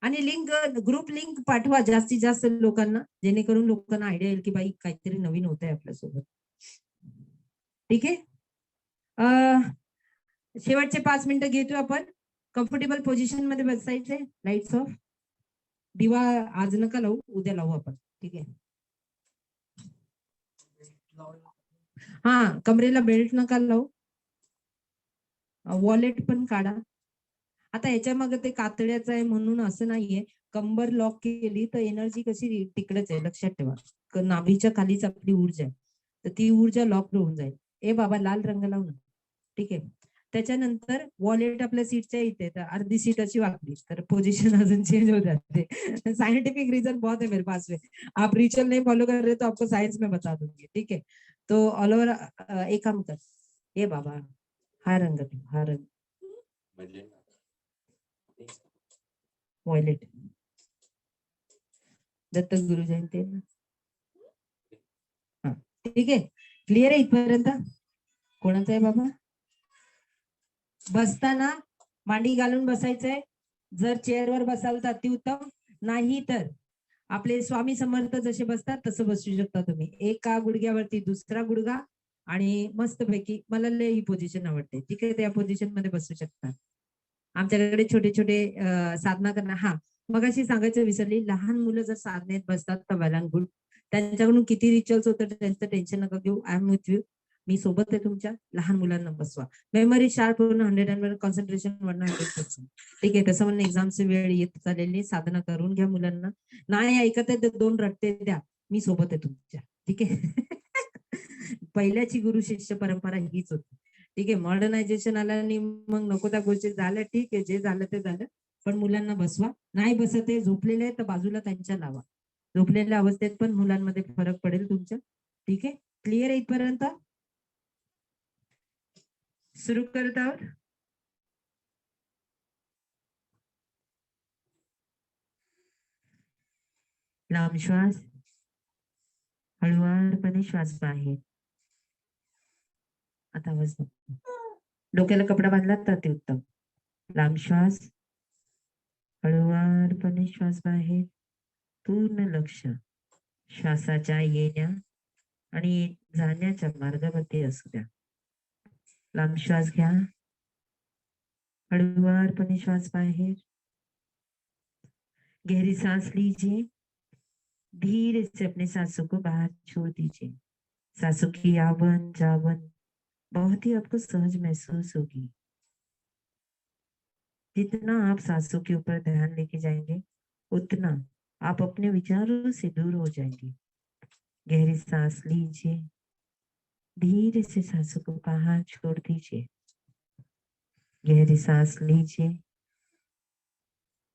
आणि लिंक, ग्रुप लिंक पाठवा जास्तीत जास्त लोकांना, जेणेकरून लोकांना आयडिया येईल की बाई काहीतरी नवीन होत आहे आपल्यासोबत. ठीक आहे. शेवटचे 5 मिनिटं घेतो आपण. कम्फर्टेबल पोझिशन मध्ये बसायचे. Lights of. दिवा आज नका लावू, उद्या लावू आपण. ठीक आहे. हा, कमरेला बेल्ट नका लावू. वॉलेट पण काढा. आता याच्या मागे ते कातड्याचं आहे म्हणून असं नाहीये. कंबर लॉक केली तर एनर्जी कशी तिकडेच आहे, लक्षात ठेवा. नाभीच्या खालीच आपली ऊर्जा आहे, तर ती ऊर्जा लॉक होऊन जाईल. ए बाबा लाल रंग लावू ना. ठीक आहे. त्याच्यानंतर वॉलेट आपल्या सीटच्या इथे, तर अर्धी सीट अशी वाकली तर पोजीशन अजून चेंज हो जाते. साइंटिफिक रीजन बहुत है मेरे पास में. आप रिचुअल नहीं फॉलो कर रहे तो आपको साइंस में बता दूंगी. ठीक है. तो ऑल ओव्हर एक काम कर. ए बाबा हा रंग, हा रंग वॉयलेट. दत्त गुरु जयंती आहे ना. हा, ठीक आहे. क्लिअर आहे इथपर्यंत? कोणाचं आहे बाबा? बसताना मांडी घालून बसायचंय. जर चेअरवर बसाल तर अतिउत्तम, नाही तर आपले स्वामी समर्थ जसे बसतात तसं बसू शकता तुम्ही. एका गुडघ्यावरती दुसरा गुडघा आणि मस्तपैकी, मला लय ही पोझिशन आवडते. ठीक आहे. त्या पोझिशन मध्ये बसू शकता. आमच्याकडे छोटे छोटे साधना करणं. हा, मगाशी सांगायचं विसरली, लहान मुलं जर साधनेत बसतात तर वेल अँड गुड. त्यांच्याकडून किती रिच्युअल्स होतं त्यांचं टेन्शन नका घेऊ. I am with you. मी सोबत आहे तुमच्या. लहान मुलांना बसवा. मेमरी शार्प होणं 100 कॉन्सन्ट्रेशन 100%. ठीक आहे. तसं म्हणून एक्झामची वेळ येत चाललेली, साधना करून घ्या मुलांना. नाही ऐकत आहे तर 2 रट्टे द्या, मी सोबत आहे तुमच्या. ठीक आहे. पहिल्याची गुरु शिष्य परंपरा हीच होती. ठीक आहे. मॉडर्नायझेशन आलं आणि मग नको त्या गोष्टी झाल्या. ठीक आहे, जे झालं ते झालं. पण मुलांना बसवा. नाही बसत आहे, झोपलेले आहे तर बाजूला त्यांच्या लावा. झोपलेल्या अवस्थेत पण मुलांमध्ये फरक पडेल तुमच्या. ठीक आहे. क्लिअर आहे इथपर्यंत? सुरू करत आहोत. लांब श्वास, हळूवारपणे श्वास बाहेर. आता आवाज नको. डोक्याला कपडा बांधला तर ते उत्तम. लांब श्वास, हळूवारपणे श्वास बाहेर. पूर्ण लक्ष श्वासाच्या येण्या आणि जाण्याच्या मार्गावरती असू द्या. लांब श्वास घ्या, हळूवारपणे श्वास बाहेर. गहरी सांस लीजिए, धीरे से अपने सांसों को बाहर छोड़ दीजिए. सांसों की आवन जावन बहुत ही आपको सहज महसूस होगी. जितना आप सांसों के ऊपर ध्यान लेके जाएंगे उतना आप अपने विचारों से दूर हो जाएंगे. गहरी सांस लीजिए, धीरे से सांसों को बाहर छोड़ दीजिए. गहरी सांस लीजिए,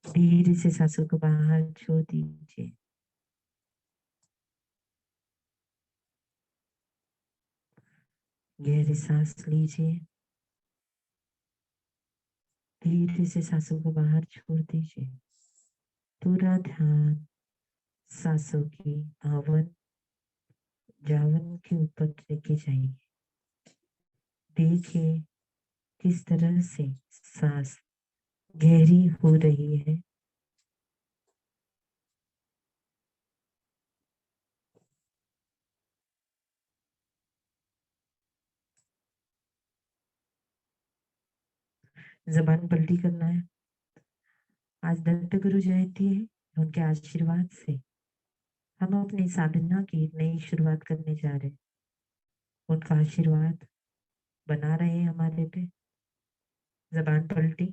धीरे से सांसों को बाहर छोड़ दीजिए. गहरी सांस लीजिए, धीरे से सांसों को बाहर छोड़ दीजिए. पूरा ध्यान सांसों की आवन जावन के ऊपर लेके जाइए. देखिए किस तरह से सांस गहरी हो रही है. जबान पलटी करना है. आज दत्त गुरु जयंती है. उनके आशीर्वाद से हम अपनी साधना की नई शुरुआत करने जा रहे हैं. उनका आशीर्वाद बना रहे हैं हमारे पे. जबान पलटी.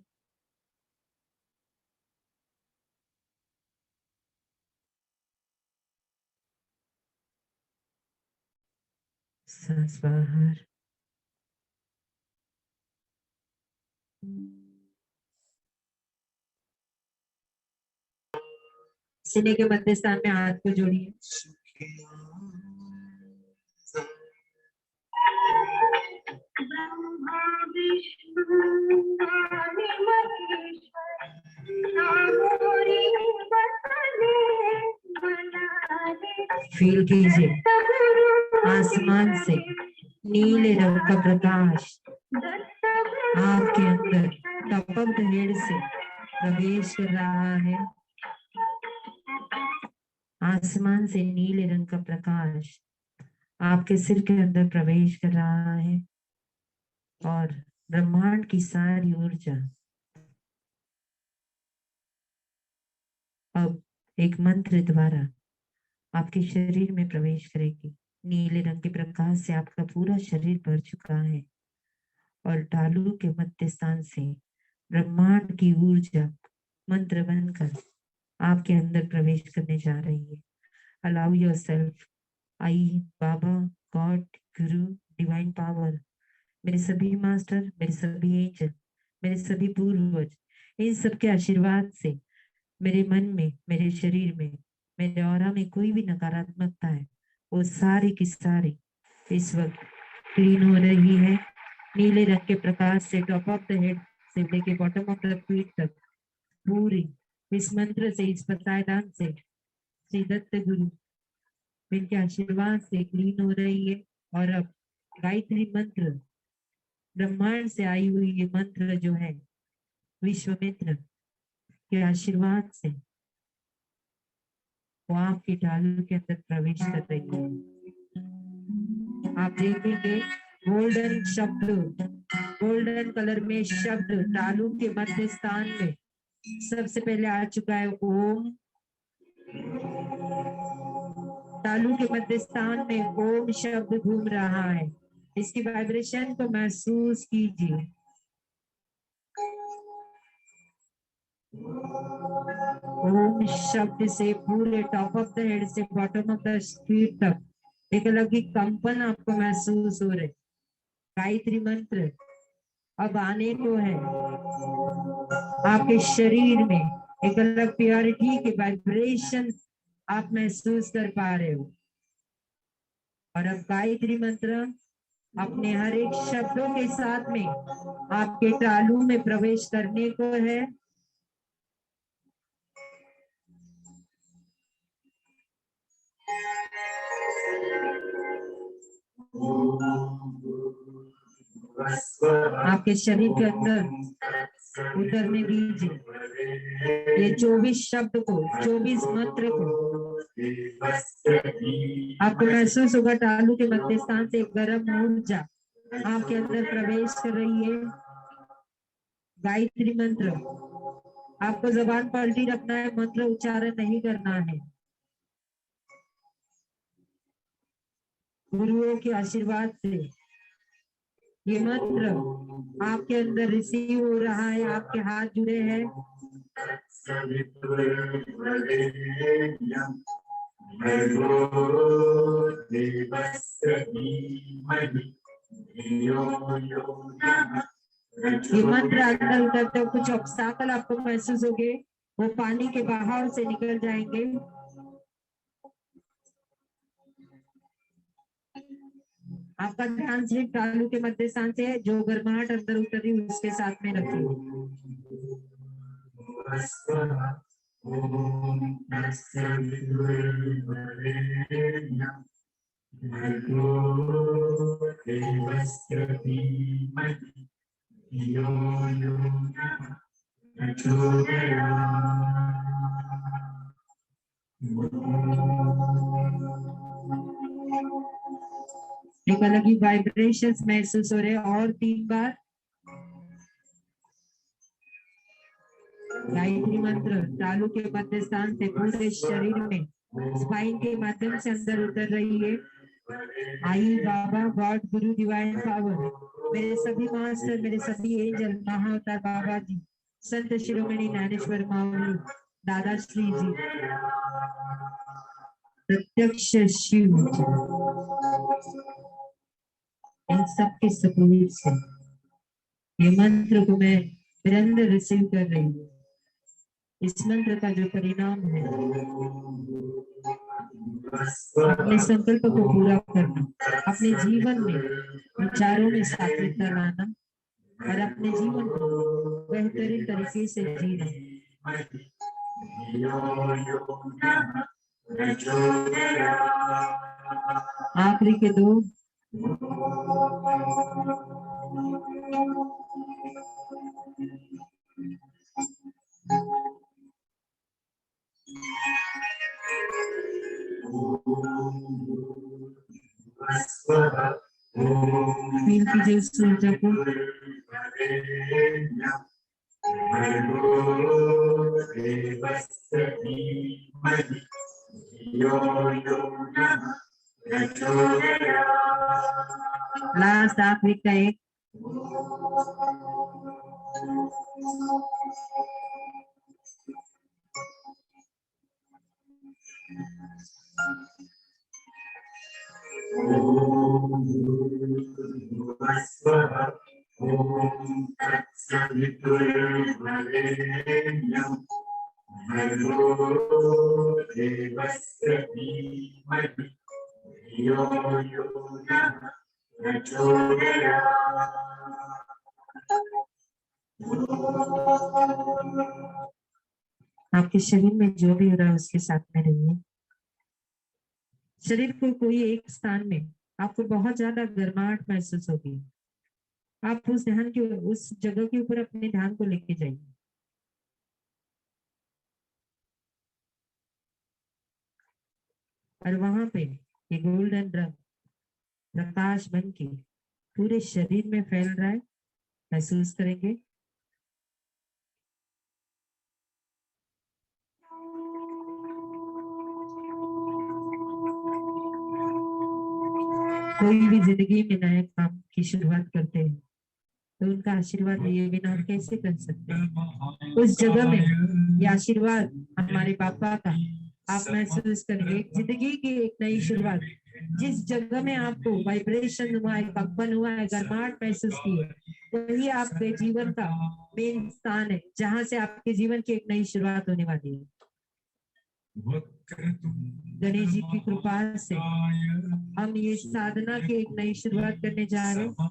सांस बाहर. सीने के मध्य स्थान में हाथ को जोड़िए. फील कीजिए आसमान से नीले रंग का प्रकाश आपके अंदर टपक हेड से प्रवेश कर रहा है। आसमान से नीले रंग का प्रकाश आपके सिर के अंदर प्रवेश कर रहा है और ब्रह्मांड की सारी ऊर्जा अब एक मंत्र द्वारा आपके शरीर में प्रवेश करेगी। नीले रंग के प्रकाश से आपका पूरा शरीर भर चुका है और तालु के मध्य स्थान से ब्रह्मांड की ऊर्जा मंत्र बनकर आपके अंदर प्रवेश करने जा रही है। अलाउ योरसेल्फ, आई बाबा, गॉड, गुरु, डिवाइन पावर, मेरे सभी मास्टर, मेरे सभी एंजल, मेरे सभी पूर्वज, इन सबके आशीर्वाद से मेरे मन में, मेरे शरीर में, मेरे ऑरा में कोई भी नकारात्मकता है वो सारी की सारी इस वक्त क्लीन हो रही है। नीले रंग के प्रकाश से टॉप ऑफ द हेड से लेके बॉटम ऑफ द फीट तक पूरी इस मंत्र से, इस पतायदान से श्री दत्त गुरु इनके आशीर्वाद से क्लीन हो रही है। और अब गायत्री मंत्र, ब्रह्मांड से आई हुई ये मंत्र जो है विश्वामित्र के आशीर्वाद से वो आपके तालु के अंदर प्रवेश कर रही है। आप देखेंगे गोल्डन शब्द, गोल्डन कलर में शब्द तालु के मध्य स्थान में सबसे पहले आ चुका है ओम। तालु के मध्य स्थान में ओम शब्द घूम रहा है। इसकी वाइब्रेशन को महसूस कीजिए। ओम शब्द से पूरे टॉप ऑफ द हेड से बॉटम ऑफ द फीट तक एक अलग ही कंपन आपको महसूस हो रहे। गायत्री मंत्र अब आने को है। आपके शरीर में एक अलग प्योरिटी के वाइब्रेशन आप महसूस कर पा रहे हो। और अब गायत्री मंत्र अपने हर एक शब्दों के साथ में आपके तालु में प्रवेश करने को है। आपके शरीर के अंदर उतरने दीजिए ये 24 शब्द को, 24 मंत्र को। आपको महसूस होगा तालु के मध्य स्थान से गर्म ऊर्जा आपके अंदर प्रवेश कर रही है। गायत्री मंत्र आपको जबान पलटी रखना है, मंत्र उच्चारण नहीं करना है। गुरुओं के आशीर्वाद से ये मंत्र आपके अंदर रिसीव हो रहा है। आपके हाथ जुड़े हैं। ये मंत्र अंदर उतरते कुछ ऑब्स्टैकल आपको महसूस होंगे, वो पानी के बहाव से निकल जाएंगे। आपका ध्यान सिर्फ तालु के मध्य स्थान से है, जो गर्माहट अंदर उतर रही उसके साथ में रखिए। एक अलग ही वाइब्रेशंस महसूस हो रहे हैं। और 3 बार गायत्री मंत्र तालु के मध्य स्थान से पूरे शरीर में स्पाइन के माध्यम से अंदर उतर रही है। आई बाबा, गॉड, गुरु, डिवाइन पावर, मेरे सभी मास्टर, मेरे सभी एंजल, महाअवतार बाबा जी, संत शिरोमणि ज्ञानेश्वर माउली, दादा श्री जी, प्रत्यक्ष शिव जी, इन सबके सपोर्ट से ये मंत्र को मैं निरंतर रिसीव कर रही हूँ। इस मंत्र का जो परिणाम है, अपने संकल्प को पूरा करना, अपने जीवन में विचारों में सात्विकता लाना और अपने जीवन को बेहतरीन तरीके से जीना। आखिरी के दो फील कीजिए उस ऊर्जा को। लास्ट आखिरी का एक आपके शरीर में जो भी हो रहा है उसके साथ में रहिए। शरीर को कोई एक स्थान में आपको बहुत ज्यादा गर्माहट महसूस होगी, आप उस ध्यान के उस जगह के ऊपर अपने ध्यान को लेके जाइए। और वहां पे ये गोल्डन रंग प्रकाश बन के पूरे शरीर में फैल रहा है, महसूस करेंगे। कोई भी जिंदगी में नए काम की शुरुआत करते हैं तो उनका आशीर्वाद लिए बिना हम कैसे कर सकते हैं। उस जगह में ये आशीर्वाद हमारे पापा का आप महसूस करेंगे। एक जिंदगी की एक नई शुरुआत, जिस जगह में आपको वाइब्रेशन हुआ है, कंपन हुआ है, गर्माहट महसूस की है, वही आपके जीवन का मेन स्थान है जहां से आपके जीवन की एक नई शुरुआत होने वाली है। गणेश जी की कृपा से हम ये साधना की एक नई शुरुआत करने जा रहे हैं।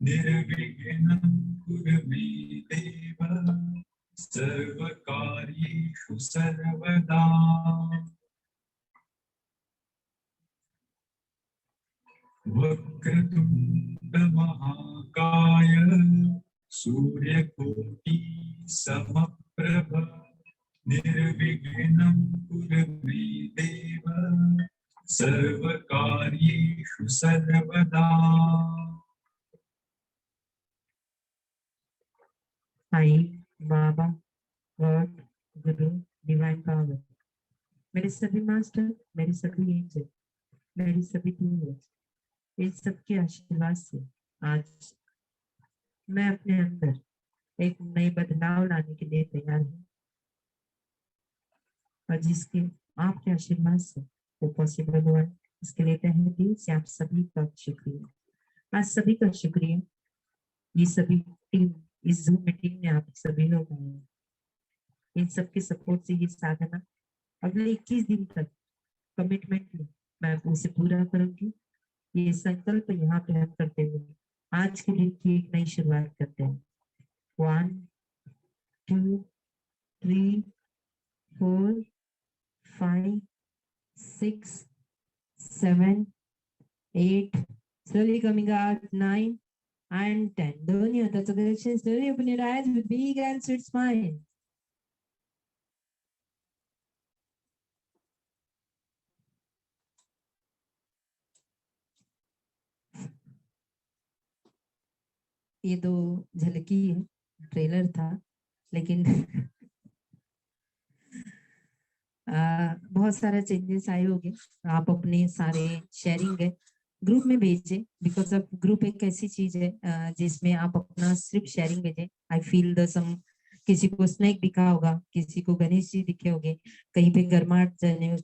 निर्विघ्नं कुरु मे देव सर्वकार्येषु सर्वदा। वक्रतुंड महाकाय सूर्यकोटि समप्रभ निर्विघ्नं कुरु मे देव सर्वकार्येषु सर्वदा। आई बाबा गॉड गुरु डिवाइन पावर, मेरे सभी मास्टर, मेरे सभी एंजल, मेरी सभी टीचर्स, इस सबके आशीर्वाद से आज मैं अपने अंदर एक नई बदलाव लाने के लिए तैयार हूँ और जिसके आपके आशीर्वाद से वो पॉसिबल हुआ है, इसके लिए तहे दिल से आप सभी का शुक्रिया। आज सभी का शुक्रिया। ये सभी टीम, इस जूम मीटिंग में आप सभी लोग आए हैं, इन सबके सपोर्ट से ये साधना अगले 21 दिन तक कमिटमेंट मैं उसे पूरा करूंगी। ये संकल्प यहाँ पे हम करते हुए आज के दिन की एक नई शुरुआत करते हैं। 1 2 3 4 5 6 7 8 slowly coming out 9 and 10. Don't you? That's a direction. Slowly open your eyes with big and sweet smile. ये दो झलकी है, ट्रेलर था, लेकिन बहुत सारा चेंजेस आए होंगे। आप अपने सारे शेयरिंग है ग्रुप में भेजे, बिकॉज ऑफ ग्रुप एक ऐसी चीज है जिसमें आप अपना सिर्फ शेयरिंग भेजे। आई फील द सम, किसी को स्नेक दिखा होगा, किसी को गणेश जी दिखे होंगे, कहीं पे गर्माहट,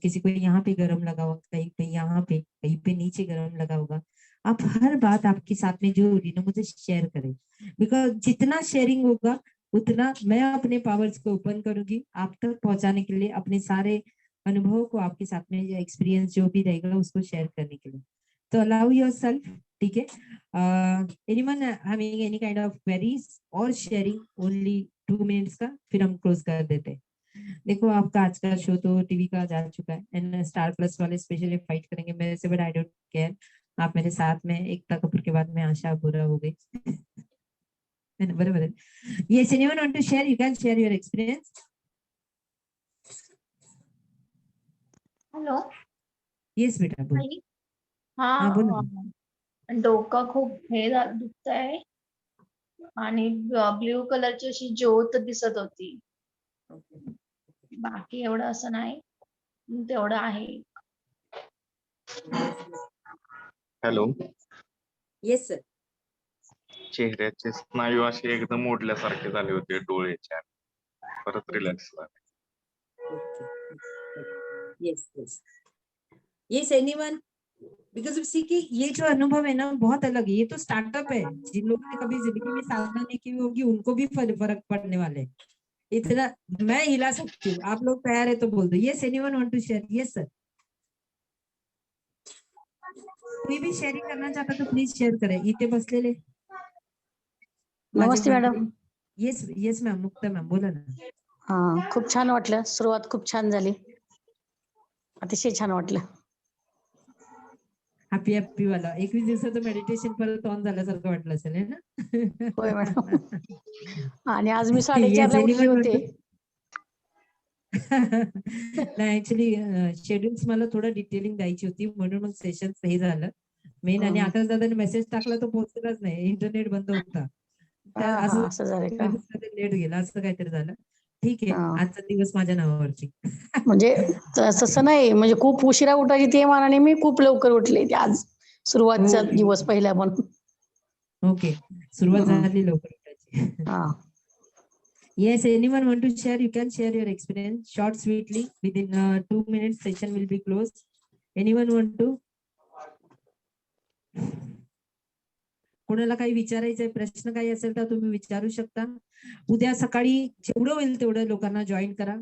किसी को यहाँ पे गरम लगा होगा, कहीं पे यहाँ पे, कहीं पे नीचे गरम लगा होगा। आप हर बात आपके साथ में जो हो रही ना मुझे शेयर करें, बिकॉज जितना शेयरिंग होगा उतना मैं अपने पावर्स को ओपन करूंगी आप तक पहुंचाने के लिए, अपने सारे अनुभव को आपके साथ में एक्सपीरियंस जो भी रहेगा उसको शेयर करने के लिए। तो अलाउ योरसेल्फ ठीक है. Anyone having any kind of queries और शेयरिंग ओनली 2 मिनट्स का, फिर हम क्लोज कर देते हैं. देखो आपका आज का शो तो टीवी का जा चुका है एंड स्टार प्लस वाले स्पेशली फाइट करेंगे मेरे से, बट आई डोंट केयर. आप मेरे साथ में एकता कपूर के बाद में आशा पूरा हो गई. बराबर है. Yes, anyone want to share? You can share your experience. Hello Yes, बेटा बोल. ताई. हा, बोल ना. डोकं खूप दुखत आहे आणि ब्ल्यू कलरची अशी ज्योत दिसत होती. बाकी एवढं असं नाही, तेवढं आहे. हॅलो. Yes, sir. चेहऱ्याचे स्नायू असे एकदम ओढल्यासारखे झाले होते डोळ्याच्या. परत रिलॅक्स झाले. Yes, yes. Yes, anyone? Because see कि ये जो अनुभव है ना बहुत अलग है. ये तो स्टार्टअप है. जिन लोगों ने कभी जिंदगी में साधना नहीं की होगी उनको भी फर्क पड़ने वाले हैं. इतना मैं हिला सकती हूँ. आप लोग तैयार है तो बोल दो. Yes, anyone want to share? Yes, sir. कोई भी शेअरिंग करना चाहता तो प्लीज शेअर करें. इथे बसलेले नमस्ते मॅडम. येस येस मॅम, मुक्ता मॅम बोला ना. हा, खूप छान वाटलं. सुरुवात खूप छान झाली. अतिशय छान वाटलं. हॅपी हॅपी वाला 21 दिवसाचं मेडिटेशन परत ऑन झाल्यासारखं वाटलं असेल है ना. होय मॅडम. आणि आज मी 4:30ला उठली होते. नाही ऍक्च्युली शेड्यूल्स मला थोडं डिटेलिंग द्यायची होती म्हणून मग सेशन हे झालं मेन. आणि आकाश दादाने मेसेज टाकला तो पोहोचलाच नाही, इंटरनेट बंद होता. असं झालं का? लेट गेला असं काहीतरी झालं. ठीक आहे, हा. आजचा दिवस माझ्या नावावरती. म्हणजे तसं नाही, म्हणजे खूप उशिरा उठायची ते मानाने मी खूप लवकर उठले आज सुरुवातचा Okay. दिवस पहिला पण. ओके, सुरुवात झाली लवकर उठायची. हा. Yes, anyone want to share? You can share your experience short, sweetly. Within 2 minutes, session will be closed. Anyone want to? कोणाला काही विचारायचंय, प्रश्न काही असेल तर तुम्ही विचारू शकता. उद्या सकाळी जेवढं होईल तेवढं लोकांना जॉईन करा.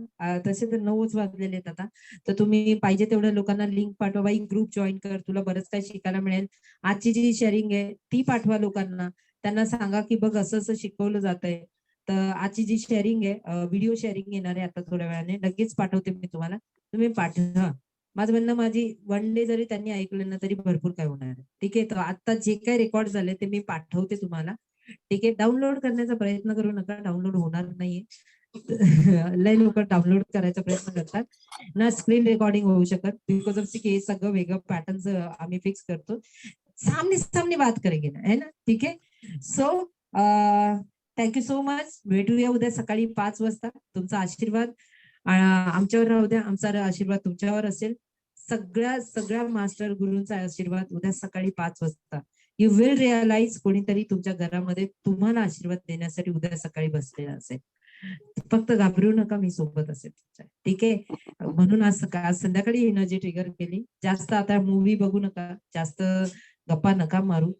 तसे तर 9च वाजलेले आहेत आता, तर तुम्ही पाहिजे तेवढ्या लोकांना लिंक पाठवा. बाई ग्रुप जॉईन कर, तुला बरंच काही शिकायला मिळेल. आजची जी शेअरिंग आहे ती पाठवा लोकांना. त्यांना सांगा की बघ असं असं शिकवलं जातंय. तर आजची जी शेअरिंग आहे, व्हिडिओ शेअरिंग येणार आहे आता थोड्या वेळाने, लगेच पाठवते मी तुम्हाला, तुम्ही पाठवा. माझं म्हणणं, माझी 1 डे जरी त्यांनी ऐकलं ना तरी भरपूर काय होणार आहे. ठीक आहे, तर आता जे काही रेकॉर्ड झाले ते मी पाठवते तुम्हाला. ठीक आहे, डाउनलोड करण्याचा प्रयत्न करू नका, डाउनलोड होणार नाहीये. लय लोक डाउनलोड करायचा प्रयत्न करतात ना, स्क्रीन रेकॉर्डिंग होऊ शकत. बिकॉज ऑफ हे सगळं वेगळं पॅटर्न्स आम्ही फिक्स करतो. सामने सामने बात करेंगे ना, है ना. ठीक आहे, सो थँक्यू सो मच. भेटूया उद्या सकाळी 5 वाजता. तुमचा आशीर्वाद आमच्यावर राहू द्या, आमचा आशीर्वाद तुमच्यावर असेल. सगळ्या मास्टर गुरूंचा आशीर्वाद उद्या सकाळी 5 वाजता. यू विल रिअलाइज कोणीतरी तुमच्या घरामध्ये तुम्हाला आशीर्वाद देण्यासाठी उद्या सकाळी बसलेला असेल. फक्त घाबरू नका, मी सोबत असेल तुमच्या. ठीक आहे, म्हणून आज संध्याकाळी एनर्जी ट्रिगर केली. जास्त आता मूवी बघू नका, जास्त गप्पा नका मारू.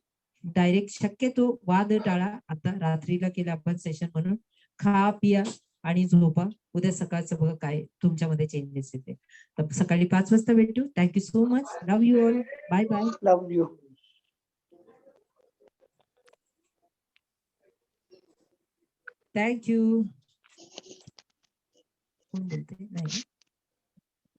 डायरेक्ट शक्यतो वाद टाळा. आता रात्रीला केलं आपण सेशन म्हणून खा पिया आणि झोपा. उद्या सकाळचं बघा काय तुमच्यामध्ये चेंजेस येते. तर सकाळी 5 वाजता भेटू. Thank you so much. Love you all. Bye bye. Love you. Thank you. कोण बोलते नाही.